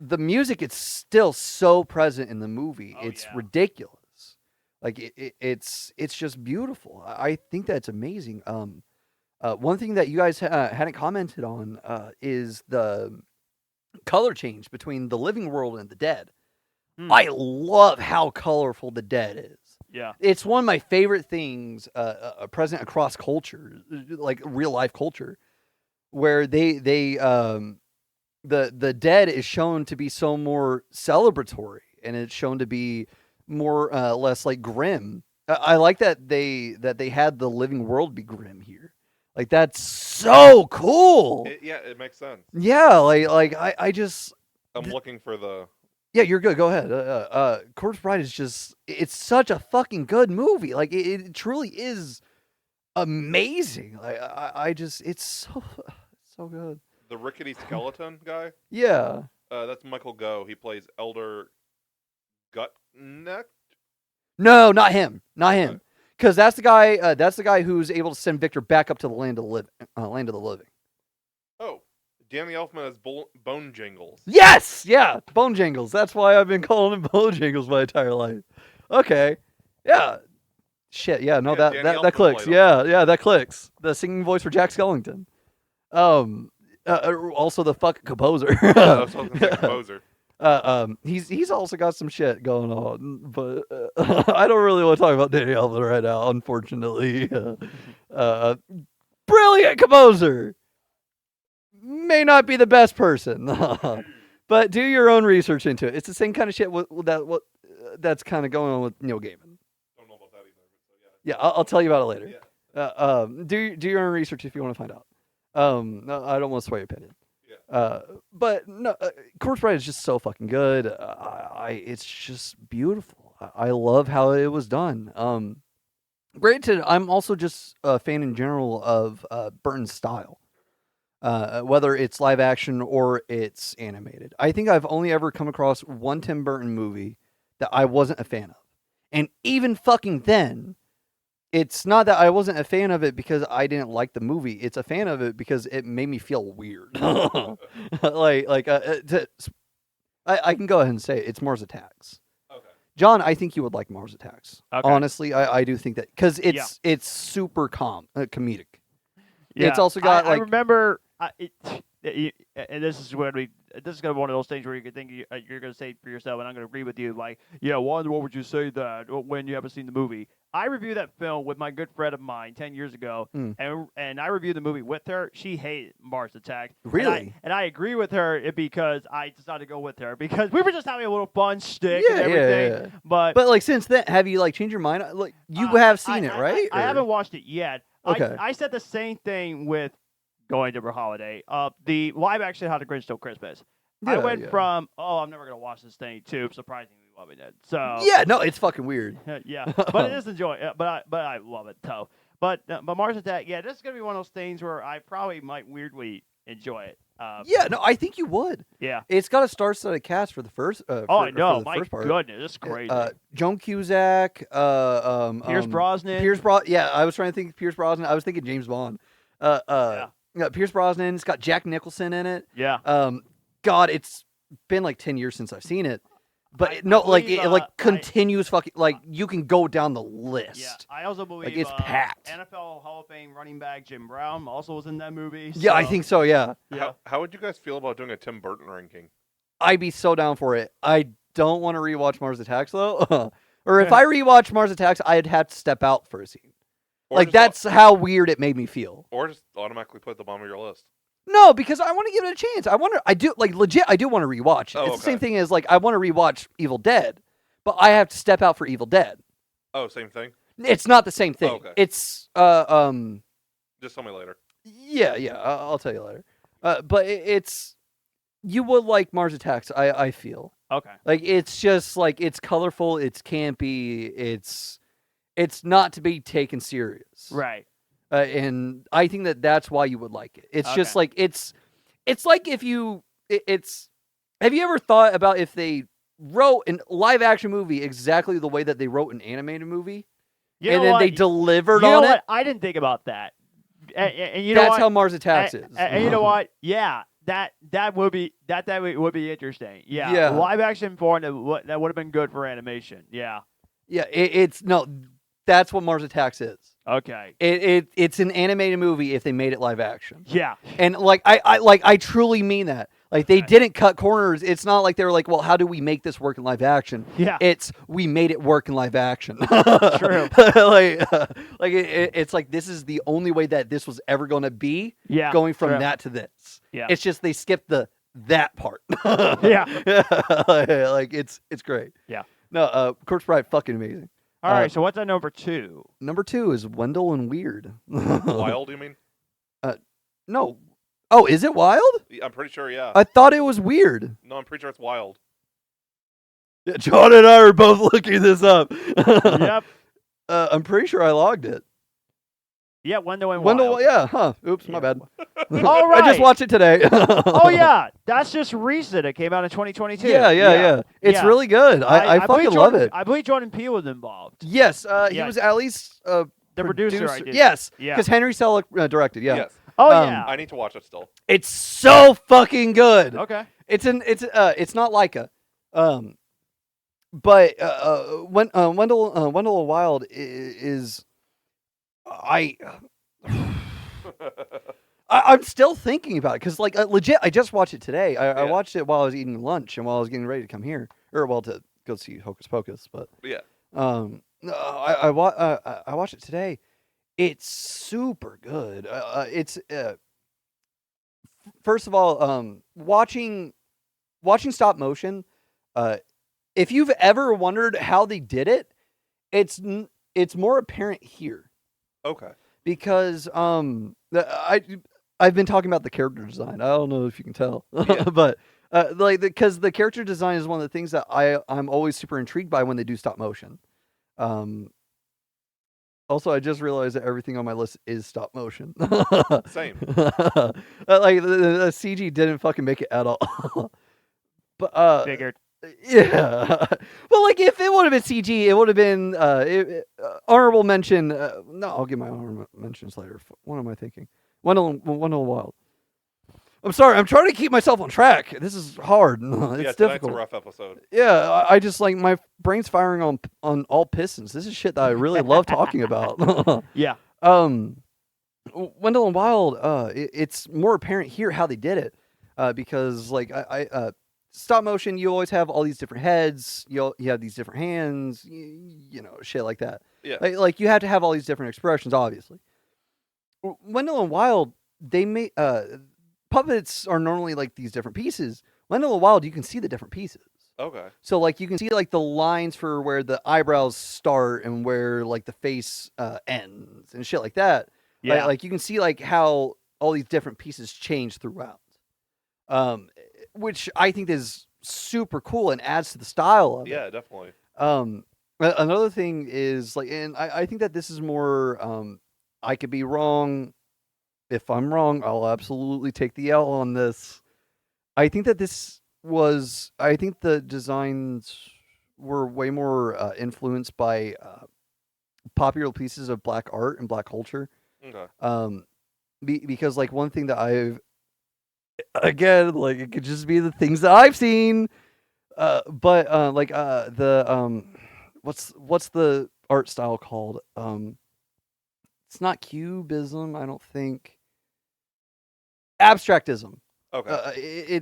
B: the music is still so present in the movie.
A: Oh,
B: it's
A: yeah.
B: ridiculous. Like it's just beautiful. I think that's amazing. One thing that you guys hadn't commented on is the color change between the living world and the dead. I love how colorful the dead is.
A: Yeah.
B: It's one of my favorite things present across culture, like real life culture, where the dead is shown to be so more celebratory, and it's shown to be more less like grim. I like that they had the living world be grim here. Like that's so cool.
C: It makes sense.
B: Yeah, like I just
C: I'm looking for the.
B: Yeah, you're good. Go ahead. Corpse Bride is just—it's such a fucking good movie. Like it truly is amazing. Like it's so good.
C: The rickety skeleton guy.
B: Yeah.
C: That's Michael Goh. He plays Elder Gutneck.
B: No, not him. Not him. Because that's the guy. That's the guy who's able to send Victor back up to the land of the living.
C: Oh, Danny Elfman as Bone Jingles.
B: Yes, yeah, Bone Jingles. That's why I've been calling him Bone Jingles my entire life. Okay, yeah, shit, yeah, no,
C: Yeah, Danny
B: that
C: Elfman
B: clicks.
C: played him.
B: Yeah, that clicks. The singing voice for Jack Skellington. Also the fucking composer.
C: I was hoping to say composer.
B: He's also got some shit going on, but I don't really want to talk about Danny Elfman right now, unfortunately. Brilliant composer. May not be the best person, but do your own research into it. It's the same kind of shit that's kind of going on with Neil Gaiman.
C: Don't know about that either. So
B: Yeah, I'll tell you about it later.
C: Yeah.
B: Do your own research if you want to find out. No, I don't want to sway your opinion.
C: Yeah.
B: But no, Corpse Bride is just so fucking good. It's just beautiful. I love how it was done. Granted, I'm also just a fan in general of Burton's style. Whether it's live action or it's animated. I think I've only ever come across one Tim Burton movie that I wasn't a fan of. And even fucking then, it's not that I wasn't a fan of it because I didn't like the movie. It's a fan of it because it made me feel weird. I can go ahead and say it. It's Mars Attacks.
C: Okay.
B: John, I think you would like Mars Attacks.
A: Okay.
B: Honestly, I do think that because it's super comedic.
A: Yeah.
B: It's also got
A: I remember. And this is gonna be one of those things where you could think you're gonna say for yourself, and I'm gonna agree with you. Like, yeah, what would you say that when you haven't seen the movie? I reviewed that film with my good friend of mine 10 years ago, and I reviewed the movie with her. She hated Mars Attacks.
B: Really?
A: And I agree with her because I decided to go with her because we were just having a little fun shtick and everything.
B: Yeah.
A: But
B: like since then, have you like changed your mind? Like you have seen it, right?
A: I haven't watched it yet.
B: Okay.
A: I said the same thing with Going to Her Holiday. The live action How to Grinch Stole Christmas. I went from I'm never gonna watch this thing to surprisingly loving it. So
B: yeah, no, it's fucking weird.
A: yeah, but it is but I love it though. But Mars Attack, yeah, this is gonna be one of those things where I probably might weirdly enjoy it.
B: Yeah, no, I think you would.
A: Yeah,
B: it's got a star-studded cast for the first.
A: I know,
B: the
A: my
B: first part.
A: goodness, it's crazy.
B: Joan Cusack,
A: Pierce Brosnan.
B: Yeah, I was trying to think Pierce Brosnan. I was thinking James Bond. Pierce Brosnan. It's got Jack Nicholson in it.
A: Yeah.
B: God, it's been like 10 years since I've seen it. But it continues fucking like you can go down the list.
A: Yeah, I also believe
B: like it's packed.
A: NFL Hall of Fame running back Jim Brown also was in that movie.
B: Yeah, I think so. Yeah.
C: How would you guys feel about doing a Tim Burton ranking?
B: I'd be so down for it. I don't want to rewatch Mars Attacks though. Or if I rewatch Mars Attacks, I'd have to step out for a scene.
C: Or
B: like that's how weird it made me feel.
C: Or just automatically put it at the bottom of your list.
B: No, because I want to give it a chance. I do want to rewatch it.
C: Oh,
B: it's the same thing as like I want to rewatch Evil Dead, but I have to step out for Evil Dead.
C: Oh, same thing?
B: It's not the same thing.
C: Oh, okay.
B: It's
C: Just tell me later.
B: Yeah, I'll tell you later. But it's you would like Mars Attacks. I feel
A: Okay.
B: like it's just like it's colorful, it's campy, it's not to be taken serious.
A: Right.
B: And I think that that's why you would like it. It's just
A: Okay.
B: like it's like if you it's. Have you ever thought about if they wrote a live action movie exactly the way that they wrote an animated movie,
A: You
B: and
A: know
B: then
A: what?
B: they delivered
A: You know
B: on
A: what?
B: it?
A: I didn't think about that. And you know
B: That's
A: what?
B: how Mars Attacks is.
A: And you know what? Yeah, that would be would be interesting. Yeah,
B: Yeah.
A: live action form that would have been good for animation. Yeah.
B: Yeah, it's no. That's what Mars Attacks is.
A: Okay.
B: It's an animated movie if they made it live action.
A: Yeah.
B: And like I truly mean that. Like they
A: Okay.
B: didn't cut corners. It's not like they were like, well, how do we make this work in live action?
A: Yeah.
B: It's we made it work in live action.
A: True.
B: It's like this is the only way that this was ever going to be.
A: Yeah.
B: Going from
A: true.
B: that to this.
A: Yeah.
B: It's just they skipped that part.
A: Yeah.
B: Like it's great.
A: Yeah.
B: No, Corpse Bride, fucking amazing.
A: All right. So what's at number 2?
B: Number 2 is Wendell and Weird.
C: Wild, you mean?
B: No. Oh, is it Wild?
C: I'm pretty sure, yeah.
B: I thought it was Weird.
C: No, I'm pretty sure it's Wild.
B: Yeah, John and I are both looking this up.
A: Yep.
B: I'm pretty sure I logged it.
A: Yeah. Wendell and
B: Wendell,
A: Wild.
B: yeah, huh. Oops, my
A: Yeah.
B: bad.
A: All right.
B: I just watched it today.
A: Oh yeah, that's just recent. It came out in 2022.
B: Yeah. It's
A: Yeah.
B: really good. I fucking
A: believe
B: love
A: Jordan,
B: it.
A: I believe Jordan Peele was involved.
B: Yes, he
A: Yeah.
B: was at least
A: The producer, I did.
B: Yes,
A: Yeah.
B: because Henry Selick directed. Yeah,
C: Yes.
A: Oh
B: Um,
A: yeah.
C: I need to watch it still.
B: it's so fucking good.
A: Okay.
B: It's not Leica, but Wendell Wild is I'm still thinking about it because like legit I just watched it today. I
C: Yeah.
B: watched it while I was eating lunch and while I was getting ready to come here to go see Hocus Pocus. But
C: Yeah.
B: no, I watched it today. It's super good. It's first of all, watching stop motion. If you've ever wondered how they did it, it's more apparent here
C: Okay.
B: because I've been talking about the character design. I don't know if you can tell,
C: Yeah.
B: but because the character design is one of the things that I'm always super intrigued by when they do stop motion. Also, I just realized that everything on my list is stop motion.
C: Same.
B: Like the CG didn't fucking make it at all. But
A: Figured.
B: yeah. Well, like if it would have been CG, it would have been honorable mention. No, I'll give my honorable mentions later. What am I thinking? Wendell Wild. I'm sorry. I'm trying to keep myself on track. This is hard. It's
C: Yeah, tonight's
B: difficult.
C: a rough episode.
B: Yeah, I just like my brain's firing on all pistons. This is shit that I really love talking about.
A: Yeah.
B: Wendell and Wild, it's more apparent here how they did it, because like I stop motion, you always have all these different heads, you have these different hands, you know, shit like that.
C: Yeah.
B: Like you have to have all these different expressions, obviously. Wendell and Wild, they make puppets are normally like these different pieces. Wendell and Wild, you can see the different pieces.
C: Okay.
B: So like you can see like the lines for where the eyebrows start and where like the face ends and shit like that.
A: Yeah.
B: Like you can see like how all these different pieces change throughout. Which I think is super cool and adds to the style of it.
C: Yeah, definitely.
B: Another thing is like, and I think that this is more, I could be wrong. If I'm wrong, I'll absolutely take the L on this. I think that I think the designs were way more influenced by popular pieces of black art and black culture.
C: Okay.
B: Because like one thing that again, like it could just be the things that I've seen, but like the what's the art style called? It's not cubism, I don't think. Abstractism.
C: Okay.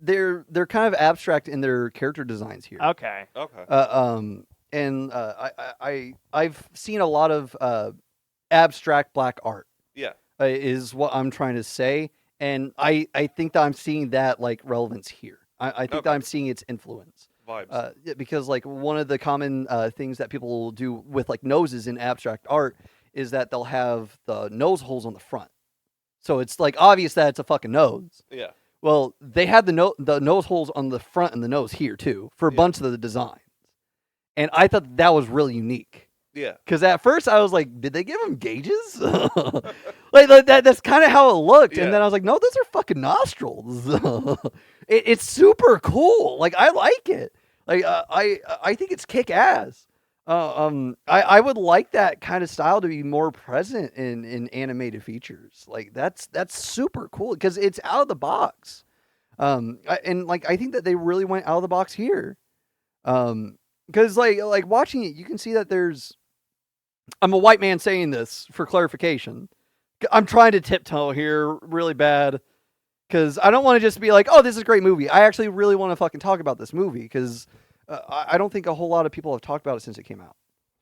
B: They're kind of abstract in their character designs here.
A: Okay.
C: Okay.
B: And I've seen a lot of abstract black art.
C: Yeah.
B: Is what I'm trying to say, and I think that I'm seeing that like relevance here. I think that I'm seeing its influence.
C: Vibes.
B: Because like one of the common things that people will do with like noses in abstract art is that they'll have the nose holes on the front. so it's like obvious that it's a fucking nose.
C: Yeah.
B: Well, they had the nose holes on the front and the nose here too for a bunch of the designs, and I thought that was really unique.
C: Yeah.
B: Because at first I was like, did they give him gauges? like that's kind of how it looked.
C: Yeah.
B: And then I was like, no, those are fucking nostrils. It's super cool. Like, I like it. Like, I think it's kick ass. I would like that kind of style to be more present in animated features. Like, that's super cool because it's out of the box. And like, I think that they really went out of the box here. Because like watching it, you can see that there's. I'm a white man saying this for clarification. I'm trying to tiptoe here really bad because I don't want to just be like, oh, this is a great movie. I actually really want to fucking talk about this movie because I don't think a whole lot of people have talked about it since it came out.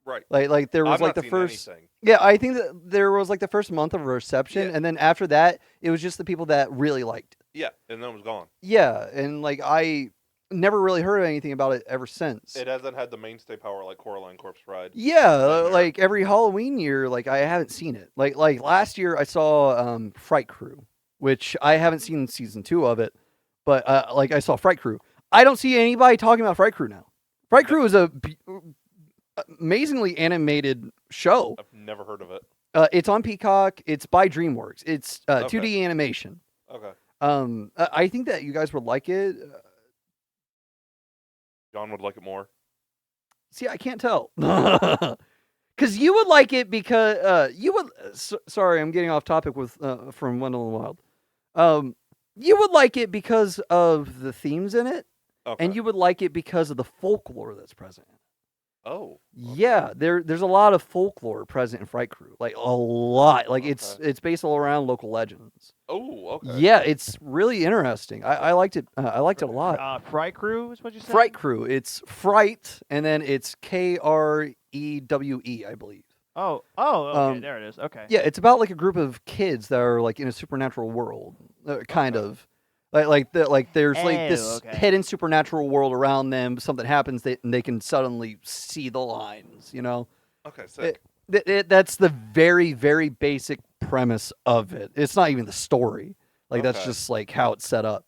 C: Right.
B: Like there was
C: I've
B: like
C: not
B: the
C: seen
B: first.
C: anything.
B: Yeah, I think that there was like the first month of reception, and then after that, it was just the people that really liked it.
C: Yeah, and then it was gone.
B: Yeah, and like I never really heard anything about it ever since.
C: It hasn't had the mainstay power like Coraline Corpse Bride.
B: Yeah,
C: Nightmare.
B: like every Halloween year, like I haven't seen it. Like last year, I saw Fright Crew, which I haven't seen season 2 of it, but like I saw Fright Crew. I don't see anybody talking about Fright Crew now. Fright Crew is a amazingly animated show.
C: I've never heard of it.
B: It's on Peacock. It's by DreamWorks. It's 2D animation.
C: Okay.
B: I think that you guys would like it.
C: John would like it more.
B: See, I can't tell. Because you would like it because you would. Sorry, I'm getting off topic with from Wendell and Wild. You would like it because of the themes in it, and you would like it because of the folklore that's present.
C: Oh.
B: Yeah, there's a lot of folklore present in Fright Crew, like a lot. Like it's based all around local legends.
C: Oh, okay.
B: Yeah, it's really interesting. I liked it. I liked it a lot.
A: Fright Crew is what you said?
B: Fright Crew. It's Fright, and then it's KREWE, I believe.
A: Oh, okay, there it is. Okay.
B: Yeah, it's about like a group of kids that are like in a supernatural world, kind of. Like there's like this hidden supernatural world around them. Something happens, and they can suddenly see the lines. You know.
C: Okay, sick.
B: That's the very, very basic premise of it. It's not even the story. Like that's just like how it's set up.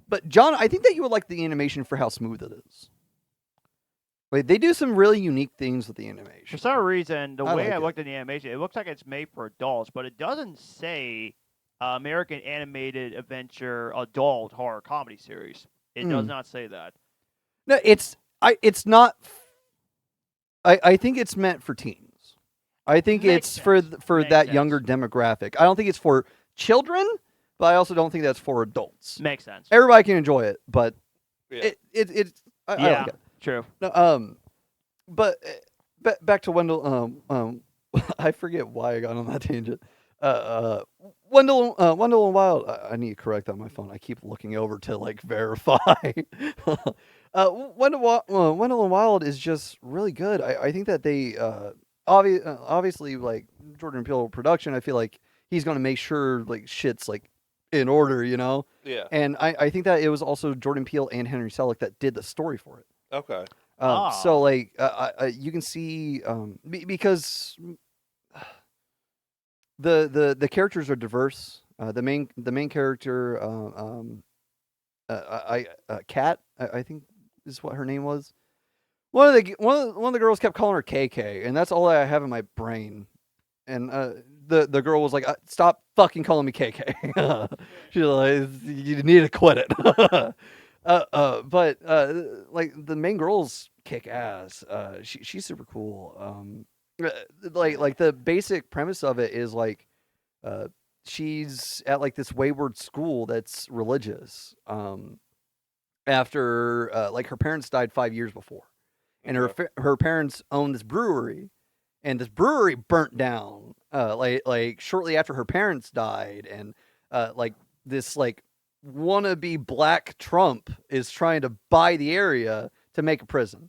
B: But John, I think that you would like the animation for how smooth it is. Like they do some really unique things with the animation.
A: For some reason, the way I
B: like
A: looked at the animation, it looks like it's made for adults, but it doesn't say American Animated Adventure Adult Horror Comedy Series. It does not say that.
B: No, it's not. I think it's meant for teens. I think it's for that younger demographic. I don't think it's for children, but I also don't think that's for adults.
A: Makes sense.
B: Everybody can enjoy it, but
C: Yeah.
B: I like it.
A: True.
B: No, but back to Wendell. I forget why I got on that tangent. Wendell and Wild. I need to correct that on my phone. I keep looking over to like verify. Wendell and Wild is just really good. I think that they obviously like Jordan Peele production. I feel like he's gonna make sure like shit's like in order, you know.
C: Yeah.
B: And I think that it was also Jordan Peele and Henry Selick that did the story for it.
C: Okay.
B: So like you can see because the characters are diverse. The main character Kat, I think is what her name was. One of the girls kept calling her KK, and that's all I have in my brain. And the girl was like, "Stop fucking calling me KK." She's like, "You need to quit it." But like the main girl's kick ass. She's super cool. Like the basic premise of it is like, she's at like this wayward school that's religious. After like her parents died 5 years before, and her parents own this brewery, and this brewery burnt down. Like shortly after her parents died, and like this like wannabe Black Trump is trying to buy the area to make a prison.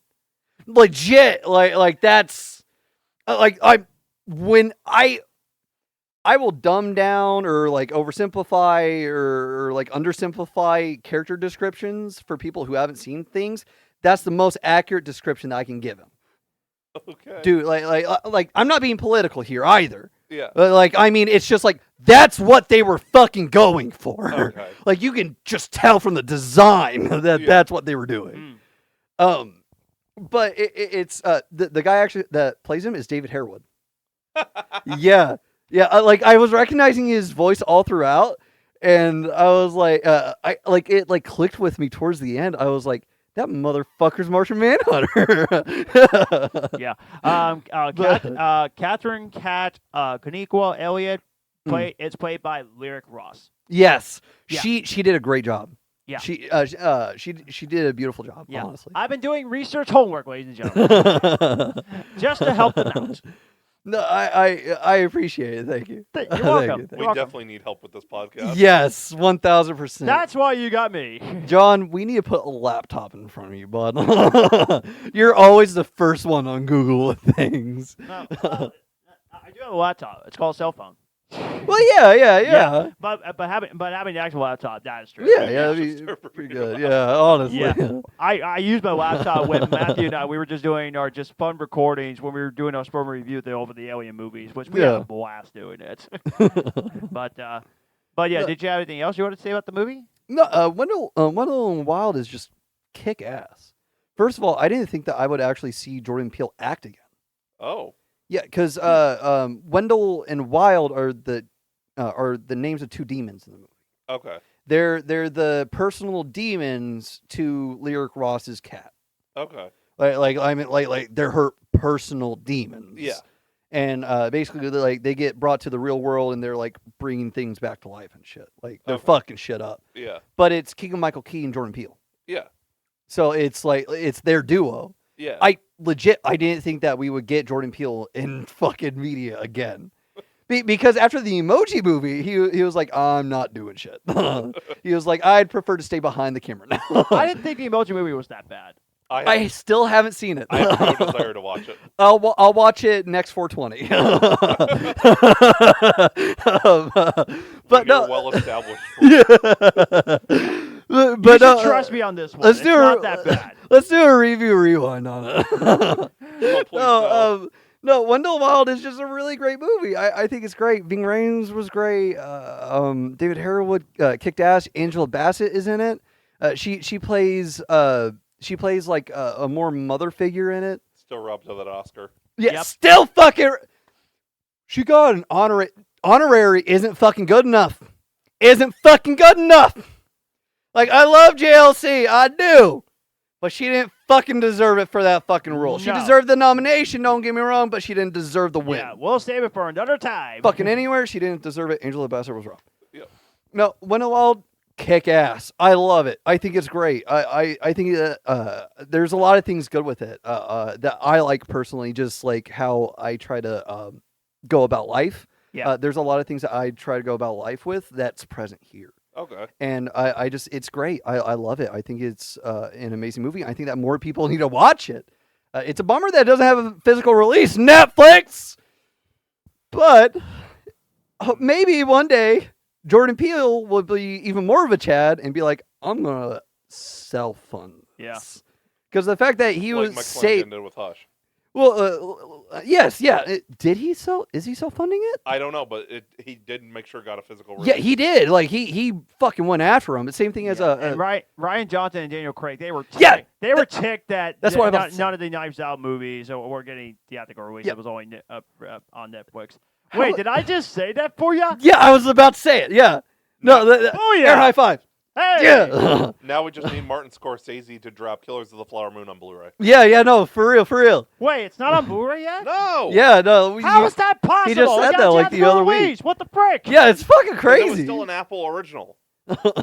B: Legit, like that's like I will dumb down or like oversimplify or like undersimplify character descriptions for people who haven't seen things. That's the most accurate description that I can give him.
C: Okay.
B: Dude, like I'm not being political here either.
C: Yeah.
B: Like, I mean, it's just like, that's what they were fucking going for.
C: Okay.
B: Like, you can just tell from the design that that's what they were doing. But it's the guy actually that plays him is David Harewood. Yeah. Like I was recognizing his voice all throughout, and I was like, it clicked with me towards the end. I was like, that motherfucker's Martian Manhunter.
A: Yeah. Catherine Kaniqua Elliott it's played by Lyric Ross.
B: Yes,
A: Yeah.
B: she did a great job.
A: Yeah.
B: She did a beautiful job.
A: Yeah.
B: Honestly,
A: I've been doing research homework, ladies and gentlemen, just to help them out.
B: No, I appreciate it. Thank you.
A: You're
B: Thank
A: welcome.
B: you.
C: We definitely need help with this podcast.
B: Yes, 1000%.
A: That's why you got me.
B: John, we need to put a laptop in front of you, bud. You're always the first one on Google with things.
A: No, I do have a laptop. It's called a cell phone.
B: Well, yeah.
A: But having the actual laptop, that is true.
B: Yeah, that'd be pretty good. Yeah, honestly.
A: Yeah. I used my laptop when Matthew and I, we were just doing our just fun recordings when we were doing our spring review over the Alien movies, which we had a blast doing it. But yeah, did you have anything else you want to say about the movie?
B: No, Wendell Wild is just kick ass. First of all, I didn't think that I would actually see Jordan Peele act again.
C: Oh.
B: Yeah, because Wendell and Wild are the names of two demons in the movie.
C: Okay.
B: They're the personal demons to Lyric Ross's cat.
C: Okay.
B: Like they're her personal demons.
C: Yeah.
B: And basically, they get brought to the real world, and they're like bringing things back to life and shit. Like they're fucking shit up.
C: Yeah.
B: But it's Keegan Michael Key and Jordan Peele.
C: Yeah.
B: So it's like it's their duo.
C: Yeah.
B: I didn't think that we would get Jordan Peele in fucking media again. Because after the Emoji movie, he was like, I'm not doing shit. He was like, I'd prefer to stay behind the camera now.
A: I didn't think the Emoji movie was that bad.
B: I still haven't seen it.
C: I have no desire to watch it.
B: I'll watch it next 420. But no,
C: well established.
A: But you should trust me on this one. It's not that bad.
B: Let's do a review rewind on it.
C: No,
B: No, Wendell Wild is just a really great movie. I think it's great. Ving Rhames was great. David Harewood kicked ass. Angela Bassett is in it. She plays like a more mother figure in it.
C: Still robbed of that Oscar.
B: Yeah,
A: Yep.
B: still fucking. She got an honorary. Isn't fucking good enough. Isn't fucking good enough. Like, I love JLC, I do. But she didn't fucking deserve it for that fucking role. She
A: No.
B: deserved the nomination, don't get me wrong, but she didn't deserve the win.
A: Yeah, we'll save it for another time.
B: Fucking anywhere, she didn't deserve it. Angela Bassett was wrong.
C: Yep.
B: No, Wendell Wild, kick ass. I love it. I think it's great. I think that there's a lot of things good with it that I like personally, just like how I try to go about life.
A: Yeah.
B: There's a lot of things that I try to go about life with that's present here.
C: Okay.
B: And I just, it's great. I love it. I think it's an amazing movie. I think that more people need to watch it. It's a bummer that it doesn't have a physical release. Netflix! But maybe one day Jordan Peele will be even more of a Chad and be like, I'm going to self-fund this.
A: Yeah.
B: Because the fact that he
C: Like
B: was
C: Mike
B: saved.
C: did with Hush.
B: Well, yes, yeah. Did he sell? Is he self-funding it?
C: I don't know, but he did make sure it got a physical release.
B: Yeah, he did. Like he fucking went after him. The same thing as
A: And Ryan Johnson and Daniel Craig, they were ticked that
B: that's what I'm about to say.
A: none of the Knives Out movies were getting theatrical release.
B: Yeah.
A: It was only on Netflix. Wait, did I just say that for you?
B: Yeah, I was about to say it. Yeah. No.
A: Oh, yeah.
B: Air high five.
A: Hey!
B: Yeah.
C: Now we just need Martin Scorsese to drop Killers of the Flower Moon on Blu-ray.
B: Yeah. No, for real.
A: Wait, it's not on Blu-ray yet?
C: No.
B: Yeah, no.
A: How is that possible?
B: He just said
A: It got
B: that like the
A: theatrical
B: other week.
A: release. What the frick?
B: Yeah, it's fucking
C: It was
B: crazy.
C: still an Apple original.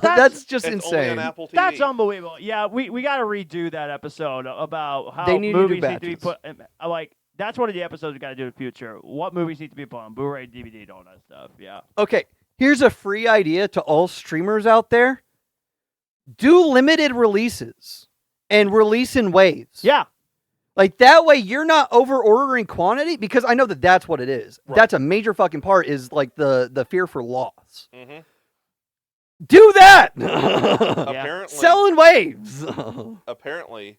B: That's just
C: It's only
B: insane.
C: on Apple TV.
A: That's unbelievable. Yeah, we got to redo that episode about how
B: They need to do
A: movies need to be
B: batches.
A: put. Like that's one of the episodes we got to do in the future. What movies need to be put on Blu-ray, DVD, and all that stuff. Yeah.
B: Okay, here's a free idea to all streamers out there. Do limited releases and release in waves.
A: Yeah.
B: Like that way you're not over ordering quantity, because I know that that's what it is.
C: Right.
B: That's a major fucking part, is like the fear for loss.
C: Mm-hmm.
B: Do that.
C: Apparently,
B: Sell in waves.
C: apparently,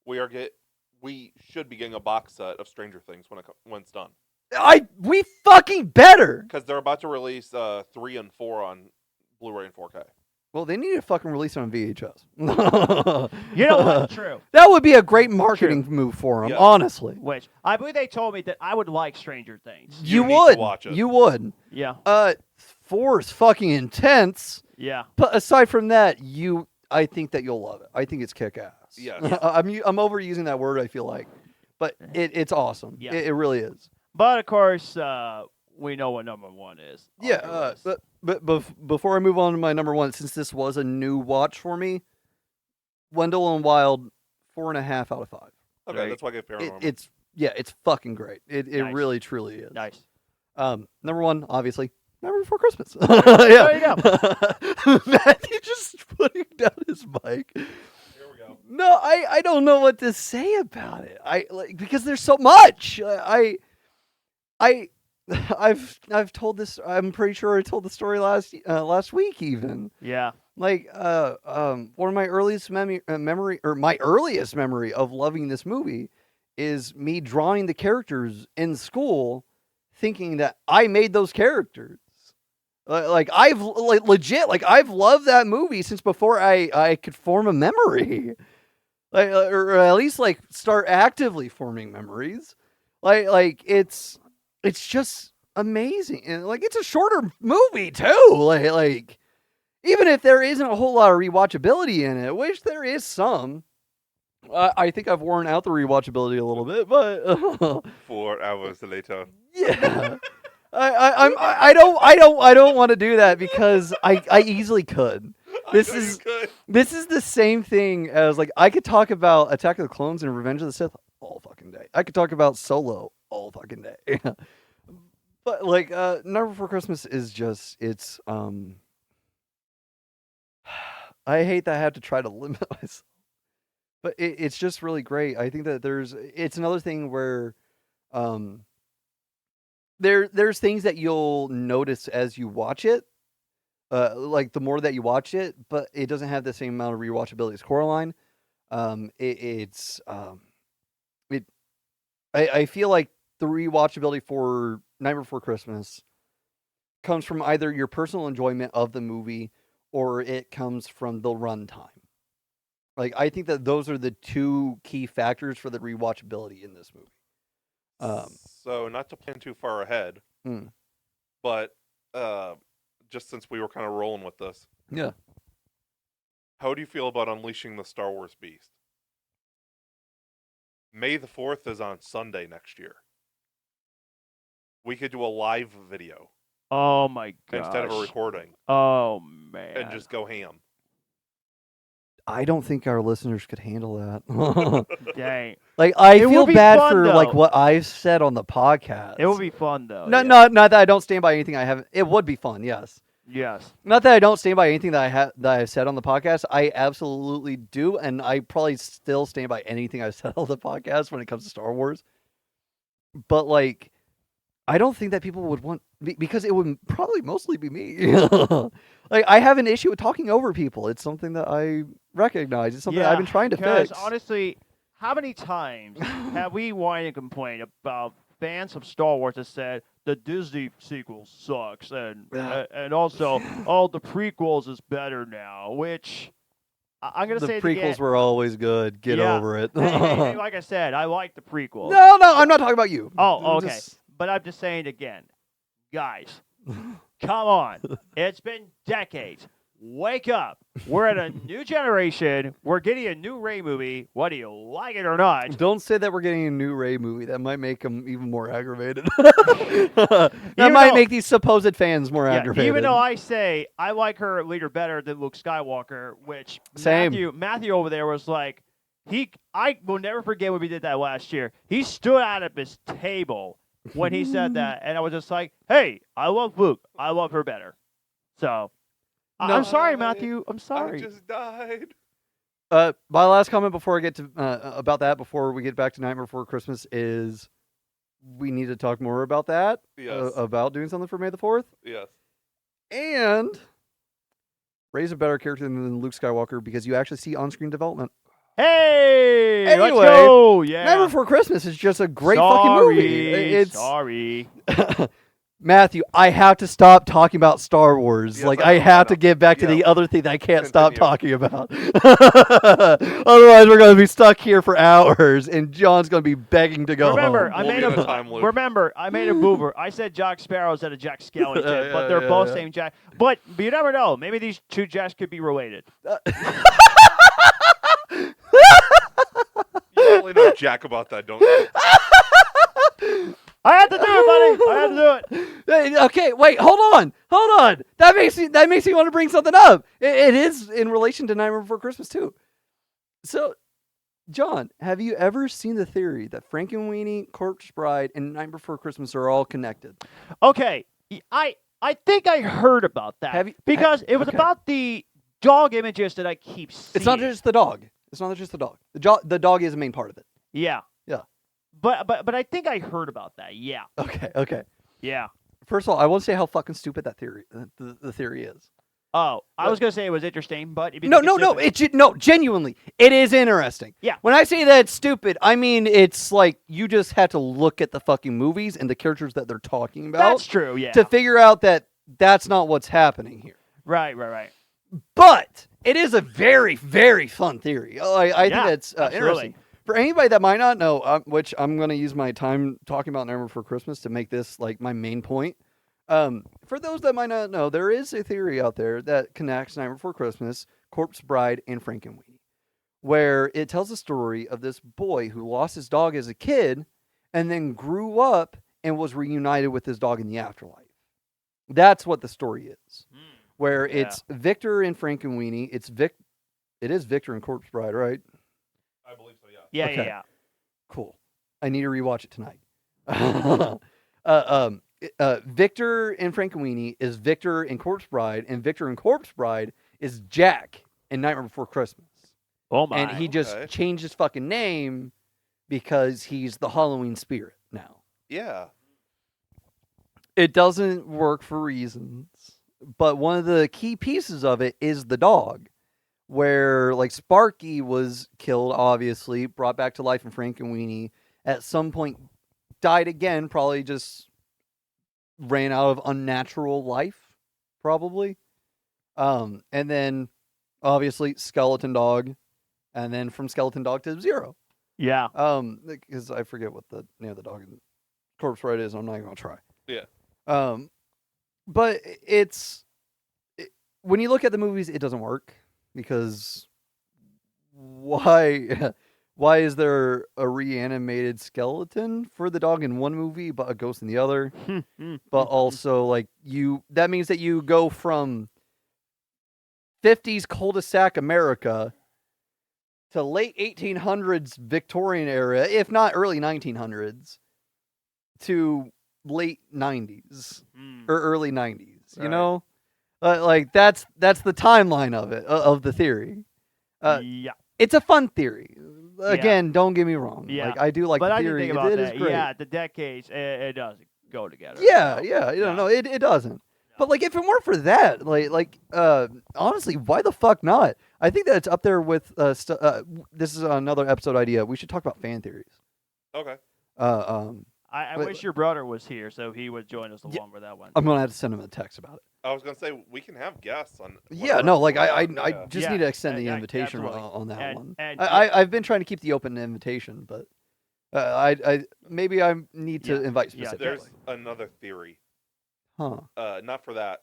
C: we should be getting a box set of Stranger Things when it's done.
B: We fucking better.
C: Because they're about to release 3 and 4 on Blu-ray and 4K.
B: Well, they need to fucking release it on VHS.
A: You know what? True.
B: That would be a great marketing move for them,
C: Yeah.
B: honestly.
A: Which I believe they told me that I would like Stranger Things.
C: You need to
B: would.
C: watch it.
B: You would.
A: Yeah.
B: 4 is fucking intense.
A: Yeah.
B: But aside from that, I think that you'll love it. I think it's kick-ass.
C: Yes.
B: I'm overusing that word, I feel like. But it's awesome.
A: Yeah.
B: It really is.
A: But of course, we know what number 1 is. on
B: Yeah,
A: your list.
B: but before I move on to my number 1, since this was a new watch for me, Wendell and Wild, 4.5 out of 5.
C: Okay,
A: Right.
C: that's why I gave Paranormal.
B: It's fucking great. It
A: Nice.
B: really truly is.
A: Nice.
B: Number 1, obviously, Never Before Christmas.
A: There you go.
B: Matthew just putting down his mic.
C: Here we go.
B: No, I don't know what to say about it. Because there's so much. I've told this. I'm pretty sure I told the story last week even.
A: Yeah.
B: Like one of my earliest memory of loving this movie is me drawing the characters in school, thinking that I made those characters. I've loved that movie since before I could form a memory, or at least start actively forming memories. It's just amazing, and it's a shorter movie too. Even if there isn't a whole lot of rewatchability in it, which there is some, I think I've worn out the rewatchability a little bit, but
C: 4 hours later.
B: yeah. I don't want to do that because I easily could. This is the same thing as I could talk about Attack of the Clones and Revenge of the Sith all fucking day. I could talk about Solo all fucking day. But Never Before Christmas is just I hate that I have to try to limit myself. But it's just really great. I think that it's another thing where there's things that you'll notice as you watch it. The more that you watch it, but it doesn't have the same amount of rewatchability as Coraline. I feel like the rewatchability for Nightmare Before Christmas comes from either your personal enjoyment of the movie or it comes from the runtime. I think that those are the two key factors for the rewatchability in this movie.
C: So not to plan too far ahead, but just since we were kind of rolling with this,
B: Yeah.
C: how do you feel about unleashing the Star Wars beast? May the 4th is on Sunday next year. We could do a live video
A: Oh my god.
C: instead of a recording
A: Oh man.
C: and just go ham.
B: I don't think our listeners could handle that.
A: Dang.
B: I
A: It
B: feel
A: would be
B: bad
A: fun,
B: for
A: though.
B: what I've said on the podcast.
A: It would be fun though.
B: No,
A: yeah.
B: not that I don't stand by anything I haven't. It would be fun, yes.
A: Yes.
B: Not that I don't stand by anything that I've said on the podcast. I absolutely do, and I probably still stand by anything I've said on the podcast when it comes to Star Wars. But I don't think that people would want because it would probably mostly be me. I have an issue with talking over people. It's something that I recognize. It's something I've been trying to
A: because
B: fix.
A: honestly, how many times have we whined and complained about fans of Star Wars that said the Disney sequel sucks and also the prequels is better now, which I'm gonna say
B: the
A: it again.
B: prequels were always good. Get
A: Yeah.
B: over it.
A: Hey, like I said, I like the prequels.
B: No, I'm not talking about you.
A: Oh, okay.
B: Just-
A: But I'm just saying again, guys, come on. It's been decades. Wake up. We're at a new generation. We're getting a new Rey movie, whether you like it or not.
B: Don't say that we're getting a new Rey movie. That might make them even more aggravated. That might make these supposed fans more aggravated.
A: Even though I say I like her leader better than Luke Skywalker, which
B: Same.
A: Matthew over there was like, I will never forget when we did that last year. He stood out of his table when he said that, and I was just like, hey, I love Luke. I love her better. So, I'm sorry, Matthew. I'm sorry.
C: I just died.
B: My last comment before I get to about that, before we get back to Nightmare Before Christmas, is we need to talk more about that.
C: Yes.
B: About doing something for May the 4th.
C: Yes.
B: And Rey's a better character than Luke Skywalker because you actually see on-screen development.
A: Hey, let's
B: Anyway,
A: go. Yeah.
B: Nightmare Before Christmas is just a great fucking movie. It's
A: Sorry.
B: Matthew, I have to stop talking about Star Wars.
C: Yes,
B: like
C: I
B: I
C: know,
B: have
C: I
B: to
C: know.
B: get back to
C: Yeah.
B: the other thing that I can't stop
C: Continue.
B: talking about. Otherwise, we're going to be stuck here for hours, and John's going to be begging to go
A: Remember,
B: home.
A: I
C: We'll
A: made
C: be in
A: a
C: a time loop.
A: remember. I made a mover. I said Jack Sparrow instead of Jack Skellington,
B: Yeah,
A: but they're
B: yeah,
A: both
B: yeah.
A: same Jack. But you never know. Maybe these two Jacks could be related.
C: You really know jack about that, don't you?
A: I had to do it, buddy. I had to do it.
B: Hey, okay, wait, hold on. That makes me want to bring something up. It is in relation to Nightmare Before Christmas too. So, John, have you ever seen the theory that Frankenweenie, Corpse Bride, and Night Before Christmas are all connected?
A: Okay, I think I heard about that
B: Have you-
A: because it was
B: okay.
A: about the dog images that I keep seeing.
B: It's not just the dog. The dog is a main part of it.
A: Yeah.
B: Yeah.
A: But I think I heard about that. Yeah.
B: Okay.
A: Yeah.
B: First of all, I won't say how fucking stupid that theory the theory is.
A: Oh, I was gonna say it was interesting, but if you
B: No,
A: think it's stupid-
B: genuinely, it is interesting.
A: Yeah.
B: When I say that it's stupid, I mean it's like you just have to look at the fucking movies and the characters that they're talking about
A: That's true. Yeah.
B: to figure out that that's not what's happening here.
A: Right.
B: But it is a very, very fun theory. I
A: Yeah,
B: think that's
A: absolutely.
B: interesting. For anybody that might not know, which I'm going to use my time talking about Nightmare Before Christmas to make this like my main point. For those that might not know, there is a theory out there that connects Nightmare Before Christmas, Corpse Bride, and Frankenweenie, where it tells the story of this boy who lost his dog as a kid and then grew up and was reunited with his dog in the afterlife. That's what the story is. Where
A: Yeah.
B: it's Victor and Frankenweenie. It is Victor and Corpse Bride, right?
C: I believe so, yeah.
A: Yeah.
B: Okay.
A: Yeah.
B: Cool. I need to rewatch it tonight. Victor and Frankenweenie is Victor and Corpse Bride, and Victor and Corpse Bride is Jack in Nightmare Before Christmas.
A: Oh my.
B: And he just
C: Okay.
B: changed his fucking name because he's the Halloween spirit now.
C: Yeah.
B: It doesn't work for reasons, but one of the key pieces of it is the dog, where like Sparky was killed, obviously, brought back to life in Frankenweenie, at some point died again, probably just ran out of unnatural life, probably. And then obviously Skeleton Dog, and then from Skeleton Dog to Zero.
A: Yeah.
B: Because I forget what the name of the dog in Corpse Bride is. I'm not even gonna try.
C: Yeah.
B: But when you look at the movies, it doesn't work because why is there a reanimated skeleton for the dog in one movie but a ghost in the other? But also like that means that you go from 50s cul-de-sac America to late 1800s Victorian era, if not early 1900s, to late 90s or early 90s, you
C: Right.
B: know? Like that's the timeline of it, of the theory.
A: Yeah.
B: It's a fun theory. Again, don't get me wrong.
A: Yeah.
B: Like I do like
A: But
B: the
A: I didn't
B: theory.
A: think about
B: It
A: that.
B: is great.
A: Yeah, the decades, it doesn't go together.
B: Yeah,
A: So,
B: yeah.
A: yeah.
B: No, it doesn't. But like if it weren't for that, honestly, why the fuck not? I think that it's up there with this is another episode idea. We should talk about fan theories.
C: Okay.
A: I
B: Wait,
A: wish your brother was here so he would join us
B: Yeah,
A: along with that one.
B: I'm gonna have to send him a text about it.
C: I was gonna say we can have guests on.
B: Yeah,
C: whenever
B: no,
C: it's
B: like I
C: around,
B: I
C: yeah.
B: just
A: Yeah,
B: need to extend the
A: yeah,
B: invitation
A: absolutely.
B: on that
A: And-
B: one.
A: and-
B: I've been trying to keep the open invitation, but I maybe I need to
A: Yeah,
B: invite
A: yeah,
B: specifically.
C: There's another theory.
B: Huh?
C: Not for that.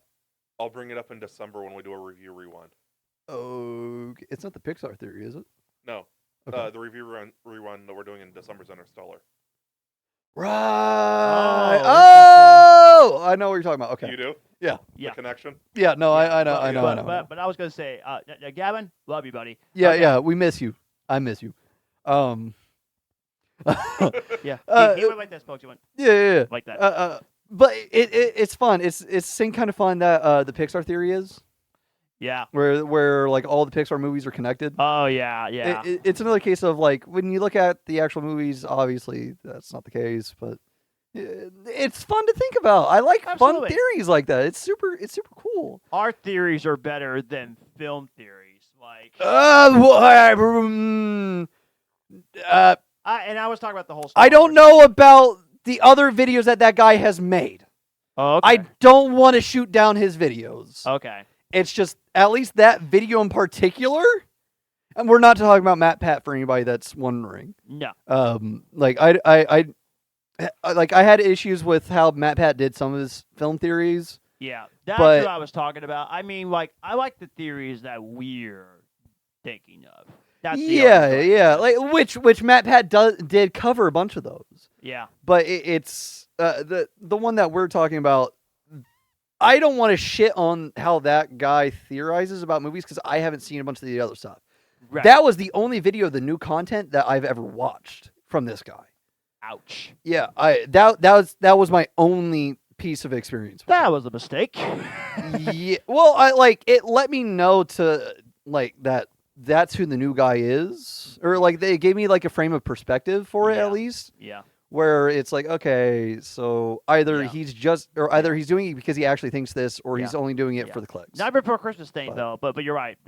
C: I'll bring it up in December when we do a review rewind.
B: Okay, it's not the Pixar theory, is it?
C: No.
B: Okay.
C: The review rewind that we're doing in December's Interstellar.
B: Right.
A: Oh,
B: Oh, I know what you're talking about. Okay.
C: You do?
A: Yeah.
C: The connection?
B: Yeah. No, I know.
A: But,
B: I know.
A: But,
B: I know.
A: but I was gonna say, Gavin, love you, buddy.
B: Yeah.
A: Okay.
B: Yeah. We miss you. I miss you.
A: Yeah.
B: Uh,
A: he went like that, folks. He went
B: Yeah.
A: like that.
B: But it's fun. It's the same kind of fun that the Pixar theory is,
A: Yeah.
B: where like all the Pixar movies are connected.
A: Oh yeah. Yeah.
B: It's another case of like when you look at the actual movies, obviously that's not the case, but it's fun to think about. I like fun
A: Absolutely.
B: theories like that. It's super cool.
A: Our theories are better than film theories. Like, and I was talking about the whole. Star
B: I don't
A: Wars.
B: know about the other videos that guy has made.
A: Oh, okay.
B: I don't want to shoot down his videos.
A: Okay.
B: It's just at least that video in particular. And we're not talking about Matt Pat for anybody that's wondering.
A: No.
B: Like I had issues with how Matt Pat did some of his film theories.
A: Yeah, that's
B: But-
A: what I was talking about. I mean, like, I like the theories that we're thinking of. That's the only
B: Yeah,
A: thing.
B: like which Matt Pat did cover a bunch of those.
A: Yeah.
B: But it's the one that we're talking about. I don't want to shit on how that guy theorizes about movies because I haven't seen a bunch of the other stuff.
A: Right.
B: That was the only video of the new content that I've ever watched from this guy.
A: Ouch.
B: Yeah, that was my only piece of experience. with
A: That was a mistake.
B: it. Yeah, well, it let me know to like that's who the new guy is, or like they gave me like a frame of perspective for it
A: Yeah.
B: at least.
A: Yeah.
B: Where it's like, okay, so either
A: Yeah.
B: he's doing it because he actually thinks this, or he's only doing it
A: Yeah.
B: for the clicks.
A: Not Before Christmas thing though, but you're right.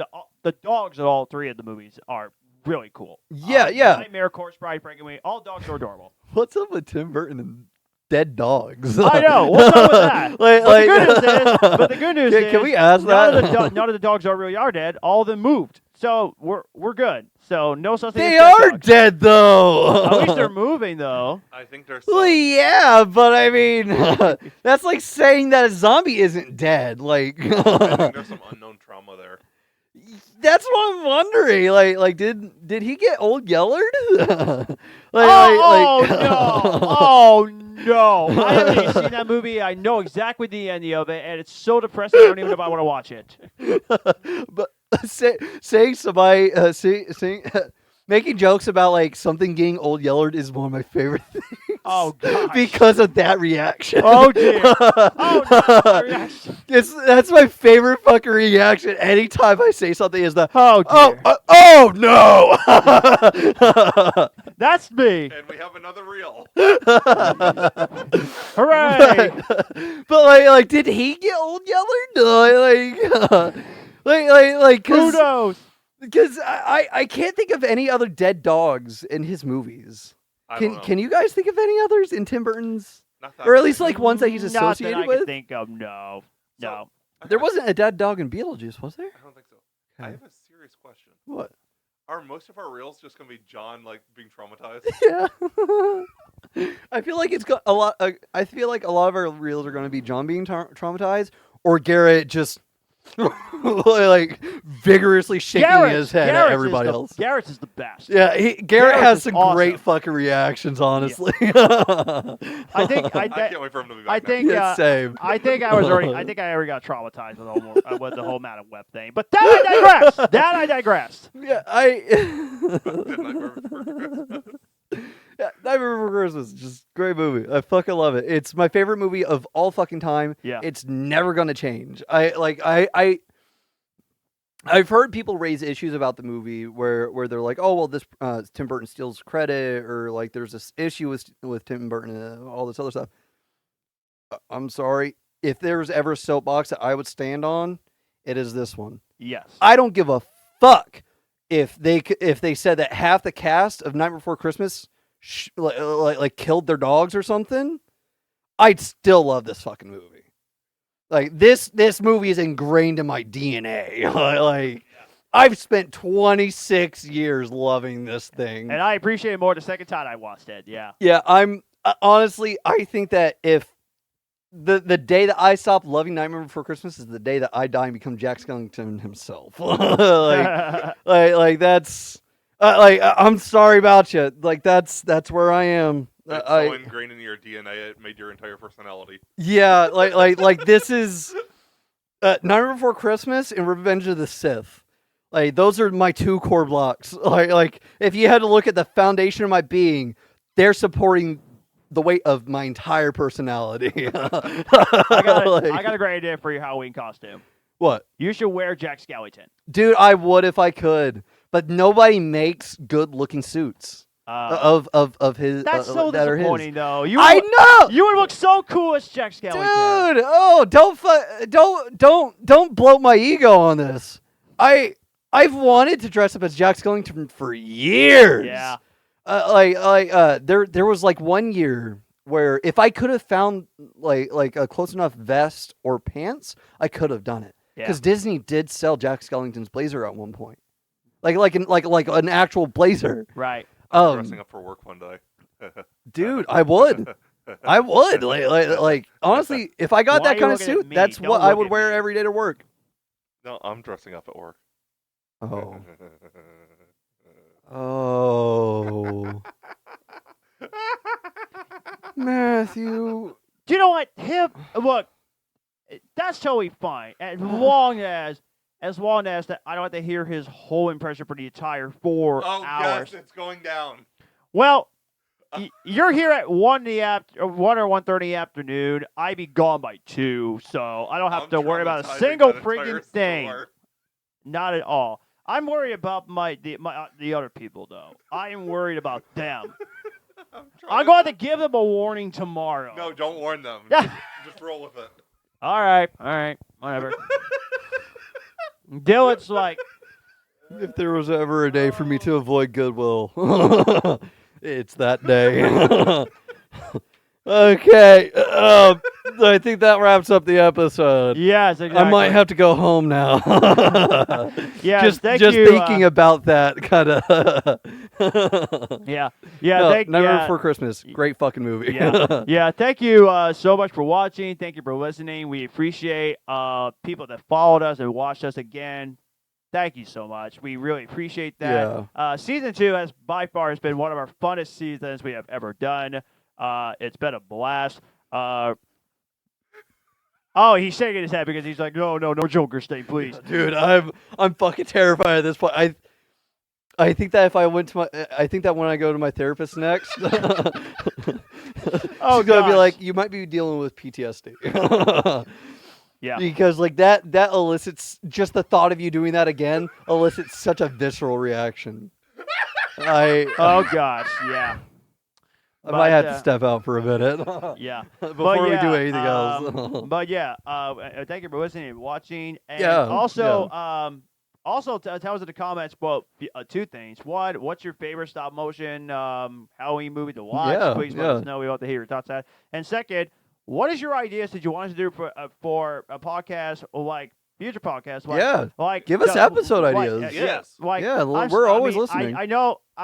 A: The dogs in all three of the movies are really cool.
B: Yeah.
A: Nightmare, Corpse Bride, Breakaway, all dogs are adorable.
B: What's up with Tim Burton and dead dogs?
A: I know. What's up with that? But the good news is,
B: can we ask
A: none
B: that?
A: of the dogs really are dead. All of them moved, so we're good. So no such thing.
B: They
A: as dead
B: are
A: dogs.
B: dead though.
A: At least they're moving though.
C: I think there's
B: Well, yeah, but I mean, that's like saying that a zombie isn't dead. Like,
C: I think there's some unknown trauma there.
B: that's what I'm wondering. Like, did he get old Yellard?
A: Oh no! I haven't even seen that movie. I know exactly the ending of it, and it's so depressing. I don't even know if I want to watch it.
B: But saying somebody making jokes about like something getting old Yellard is one of my favorite things.
A: Oh gosh.
B: Because of that reaction.
A: Oh dear. Oh no! Reaction.
B: That's my favorite fucking reaction. Anytime I say something, is the
A: Oh dear.
B: oh no.
A: That's me.
C: And we have another reel.
A: Hooray!
B: But like, did he get old Yellard? Like,
A: Who knows?
B: because I can't think of any other dead dogs in his movies.
C: I don't know.
B: Can you guys think of any others in Tim Burton's,
C: Not that
B: or at least
C: many.
B: like ones that he's
A: Not that
B: associated
A: I can
B: with?
A: think of. No. No.
B: There wasn't a dead dog in Beetlejuice, was there?
C: I don't think so. I
B: Okay.
C: have a serious question.
B: What?
C: Are most of our reels just gonna be John like being traumatized?
B: Yeah. I feel like it's got a lot. I feel like a lot of our reels are going to be John being traumatized, or Garrett just like vigorously shaking his head at everybody else.
A: Garrett's is the best.
B: Yeah, Garrett
A: Garrett's
B: has
A: is
B: some
A: awesome.
B: great fucking reactions, honestly.
A: I think
C: I can't wait for him to be back.
A: I
C: next
A: think
B: Yeah, same.
A: I think I already got traumatized with the whole Madam Web thing. But that I digress.
B: Yeah, Yeah, Nightmare Before Christmas, just great movie. I fucking love it. It's my favorite movie of all fucking time.
A: Yeah.
B: It's never gonna change. I've heard people raise issues about the movie where they're like, oh well, this Tim Burton steals credit, or like there's this issue with Tim Burton and all this other stuff. I'm sorry. If there's ever a soapbox that I would stand on, it is this one.
A: Yes.
B: I don't give a fuck if they said that half the cast of Nightmare Before Christmas like killed their dogs or something. I'd still love this fucking movie. Like this movie is ingrained in my DNA. Like I've spent 26 years loving this thing.
A: And I appreciate it more the second time I watched it. Yeah.
B: Yeah, I'm honestly, I think that if the day that I stop loving Nightmare Before Christmas is the day that I die and become Jack Skellington himself. like that's I'm sorry about you. Like that's where I am.
C: It's so ingrained in your DNA, it made your entire personality.
B: Yeah, like this is Nightmare Before Christmas and Revenge of the Sith. Like those are my two core blocks. Like if you had to look at the foundation of my being, they're supporting the weight of my entire personality.
A: I got a great idea for your Halloween costume.
B: What?
A: You should wear Jack Skellington.
B: Dude, I would if I could, but nobody makes good-looking suits of his.
A: That's so
B: that are his.
A: disappointing, though.
B: I know.
A: You would look so cool as Jack Skellington.
B: Dude, oh, don't bloat my ego on this. I've wanted to dress up as Jack Skellington for years.
A: Yeah.
B: There was like 1 year where if I could have found like a close enough vest or pants, I could have done it.
A: Yeah.
B: Because Disney did sell Jack Skellington's blazer at one point, like an actual blazer.
A: Right.
C: I'm dressing up for work one day.
B: Dude, I would. I would. Like honestly, if I got
A: Why are
B: that
A: you
B: kind of
A: looking at
B: suit,
A: me?
B: that's
A: Don't
B: what I
A: look
B: would
A: at
B: wear
A: me.
B: every day to work.
C: No, I'm dressing up at work.
B: Oh. Oh. Matthew.
A: Do you know what? Look, that's totally fine as long as that I don't have to hear his whole impression for the entire 4 hours.
C: Yes, it's going down.
A: Well, you're here at 1 or 1:30 in the afternoon. I be gone by 2, so I don't have to worry about a
C: traumatizing
A: single
C: that
A: freaking
C: entire
A: thing.
C: store.
A: Not at all. I'm worried about the other people though. I am worried about them. I'm going to give them a warning tomorrow.
C: No, don't warn them.
A: Yeah.
C: Just roll with it.
A: All right, whatever. Dyllan's like,
B: If there was ever a day for me to avoid Goodwill, it's that day. Okay, I think that wraps up the episode.
A: yes, exactly.
B: I might have to go home now.
A: Yeah,
B: just
A: thank
B: just
A: you,
B: thinking about that kind of.
A: Yeah,
B: No,
A: thank
B: Nightmare Before Christmas, great fucking movie.
A: yeah. Thank you so much for watching. Thank you for listening. We appreciate people that followed us and watched us again. Thank you so much. We really appreciate that. Season 2 by far has been one of our funnest seasons we have ever done. It's been a blast. Oh, he's shaking his head because he's like, no Joker stay, please.
B: Dude, I'm fucking terrified at this point. I think that when I go to my therapist next, she's gonna be like, you might be dealing with PTSD.
A: Yeah.
B: Because like that elicits, just the thought of you doing that again elicits such a visceral reaction.
A: Oh gosh, yeah.
B: I might have to step out for a minute.
A: Yeah.
B: Before we do anything else.
A: But yeah, thank you for listening and watching. And
B: Yeah,
A: also, tell us in the comments about 2 things. One, what's your favorite stop motion Halloween movie to watch?
B: Yeah,
A: Please let us know. We want to hear your thoughts on that. And second, what is your ideas that you want us to do for a podcast or like future podcasts? Like
B: give us episode ideas.
C: Yes.
B: We're always listening.
A: I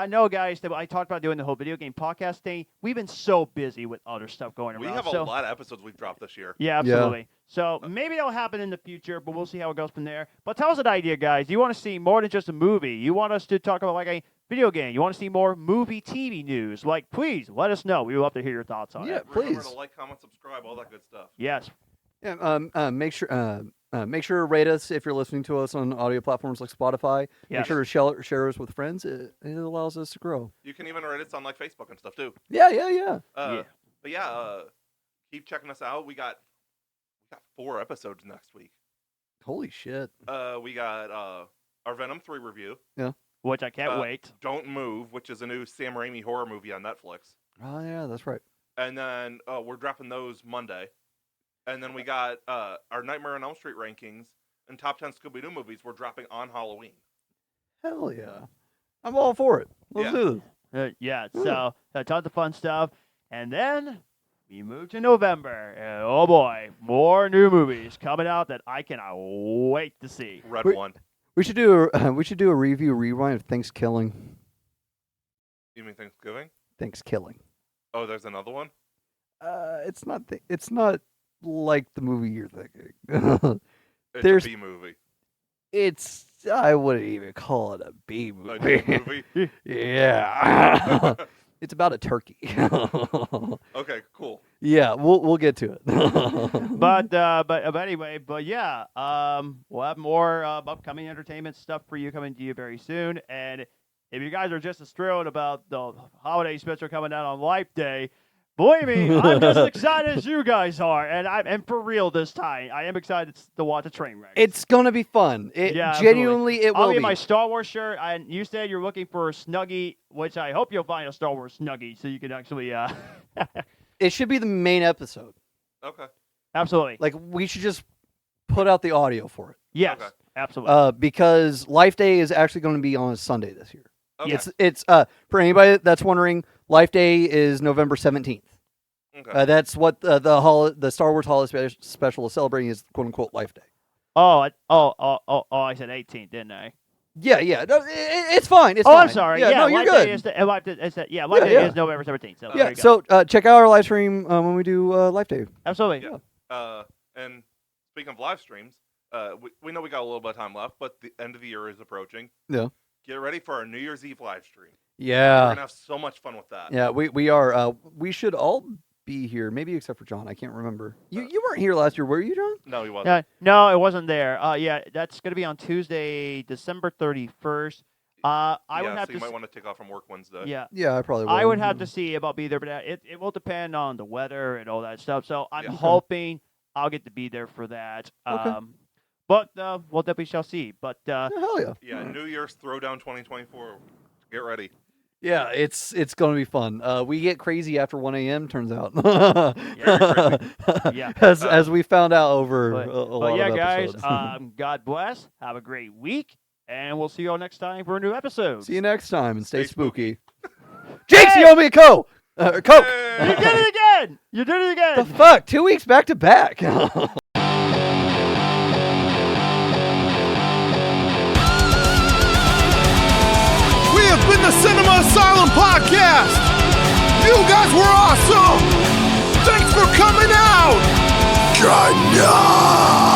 A: know, guys, that I talked about doing the whole video game podcast thing. We've been so busy with other stuff going
C: We
A: around.
C: have a lot of episodes we've dropped this year.
A: Yeah, absolutely. So maybe it'll happen in the future, but we'll see how it goes from there. But tell us an idea, guys. You want to see more than just a movie? You want us to talk about like a video game? You want to see more movie, TV news? Like, please let us know. We would love to hear your thoughts on it.
C: Remember
B: Please.
C: to like, comment, subscribe, all that good stuff.
A: Yes.
B: Yeah, make sure to rate us if you're listening to us on audio platforms like Spotify.
A: Yes.
B: Make sure to share us with friends. It allows us to grow.
C: You can even rate us on like Facebook and stuff too.
B: Yeah.
C: But yeah, keep checking us out. We got 4 episodes next week.
B: Holy shit.
C: We got our Venom 3 review.
A: Which I can't wait.
C: Don't Move, which is a new Sam Raimi horror movie on Netflix.
B: Oh yeah, that's right.
C: And then we're dropping those Monday. And then we got our Nightmare on Elm Street rankings and top 10 Scooby-Doo movies we're dropping on Halloween.
B: Hell yeah. I'm all for it. Let's do this.
A: So tons of fun stuff. And then we move to November. And oh boy, more new movies coming out that I cannot wait to see.
C: Red One.
B: We should do a review rewind of Thanksgiving.
C: You mean Thanksgiving?
B: Thanksgiving.
C: Oh, there's another one?
B: It's not like the movie you're thinking.
C: It's a B movie.
B: I wouldn't even call it a B
C: A
B: movie.
C: D movie?
B: Yeah. It's about a turkey.
C: Okay, cool.
B: Yeah, we'll get to it.
A: But anyway, we'll have more upcoming entertainment stuff for you coming to you very soon. And if you guys are just as thrilled about the holiday special coming out on Life Day, believe me, I'm just as excited as you guys are. And for real this time, I am excited to watch a train wreck.
B: It's gonna be fun. Genuinely, it will
A: I'll
B: be.
A: get my Star Wars shirt. And you said you're looking for a Snuggie, which I hope you'll find a Star Wars Snuggie so you can actually.
B: It should be the main episode.
C: Okay.
A: Absolutely.
B: Like we should just put out the audio for it.
A: Yes.
C: Okay.
A: Absolutely.
B: Because Life Day is actually going to be on a Sunday this year.
C: Okay.
B: It's for anybody that's wondering, Life Day is November 17th.
C: Okay.
B: That's what the Star Wars Holiday Special is celebrating, is quote unquote Life Day.
A: I said 18th, didn't I?
B: Yeah. No, it's fine. It's
A: Oh,
B: fine.
A: I'm sorry.
B: Yeah, no, you're
A: Life
B: good.
A: Day is Life Day is November 17th. So there
B: Yeah.
A: you go.
B: So check out our live stream when we do Life Day.
A: Absolutely.
C: Yeah. And speaking of live streams, we know we got a little bit of time left, but the end of the year is approaching.
B: Yeah.
C: Get ready for our New Year's Eve live stream. We're
B: Yeah.
C: gonna have so much fun with that.
B: Yeah. We are. We should all be here, maybe except for John. I can't remember. You weren't here last year, were you, John?
C: No, he wasn't.
A: No, it wasn't there. Yeah, that's going to be on Tuesday, December 31st. I would have
C: so
A: to.
C: you might want to take off from work Wednesday.
A: Yeah.
B: Yeah, I probably will.
A: I would have to see about be there, but it will depend on the weather and all that stuff. So I'm
C: Yeah.
A: hoping I'll get to be there for that.
B: Okay.
A: But we'll definitely shall see. But
B: Yeah, hell yeah.
C: Yeah, New Year's Throwdown 2024. Get ready.
B: Yeah, it's going to be fun. We get crazy after 1 a.m. Turns out.
A: Yeah.
B: As we found out over
A: But,
B: a lot
A: but yeah,
B: of
A: guys,
B: episodes.
A: God bless. Have a great week, and we'll see you all next time for a new episode.
B: See you next time and stay
C: Stay spooky.
B: spooky. Jinx, you owe me a Coke. Coke.
C: Hey!
A: You did it again. You did it again.
B: The fuck? 2 weeks back to back.
D: We have been the Cinema Asylum Podcast. You guys were awesome. Thanks for coming out. Good night.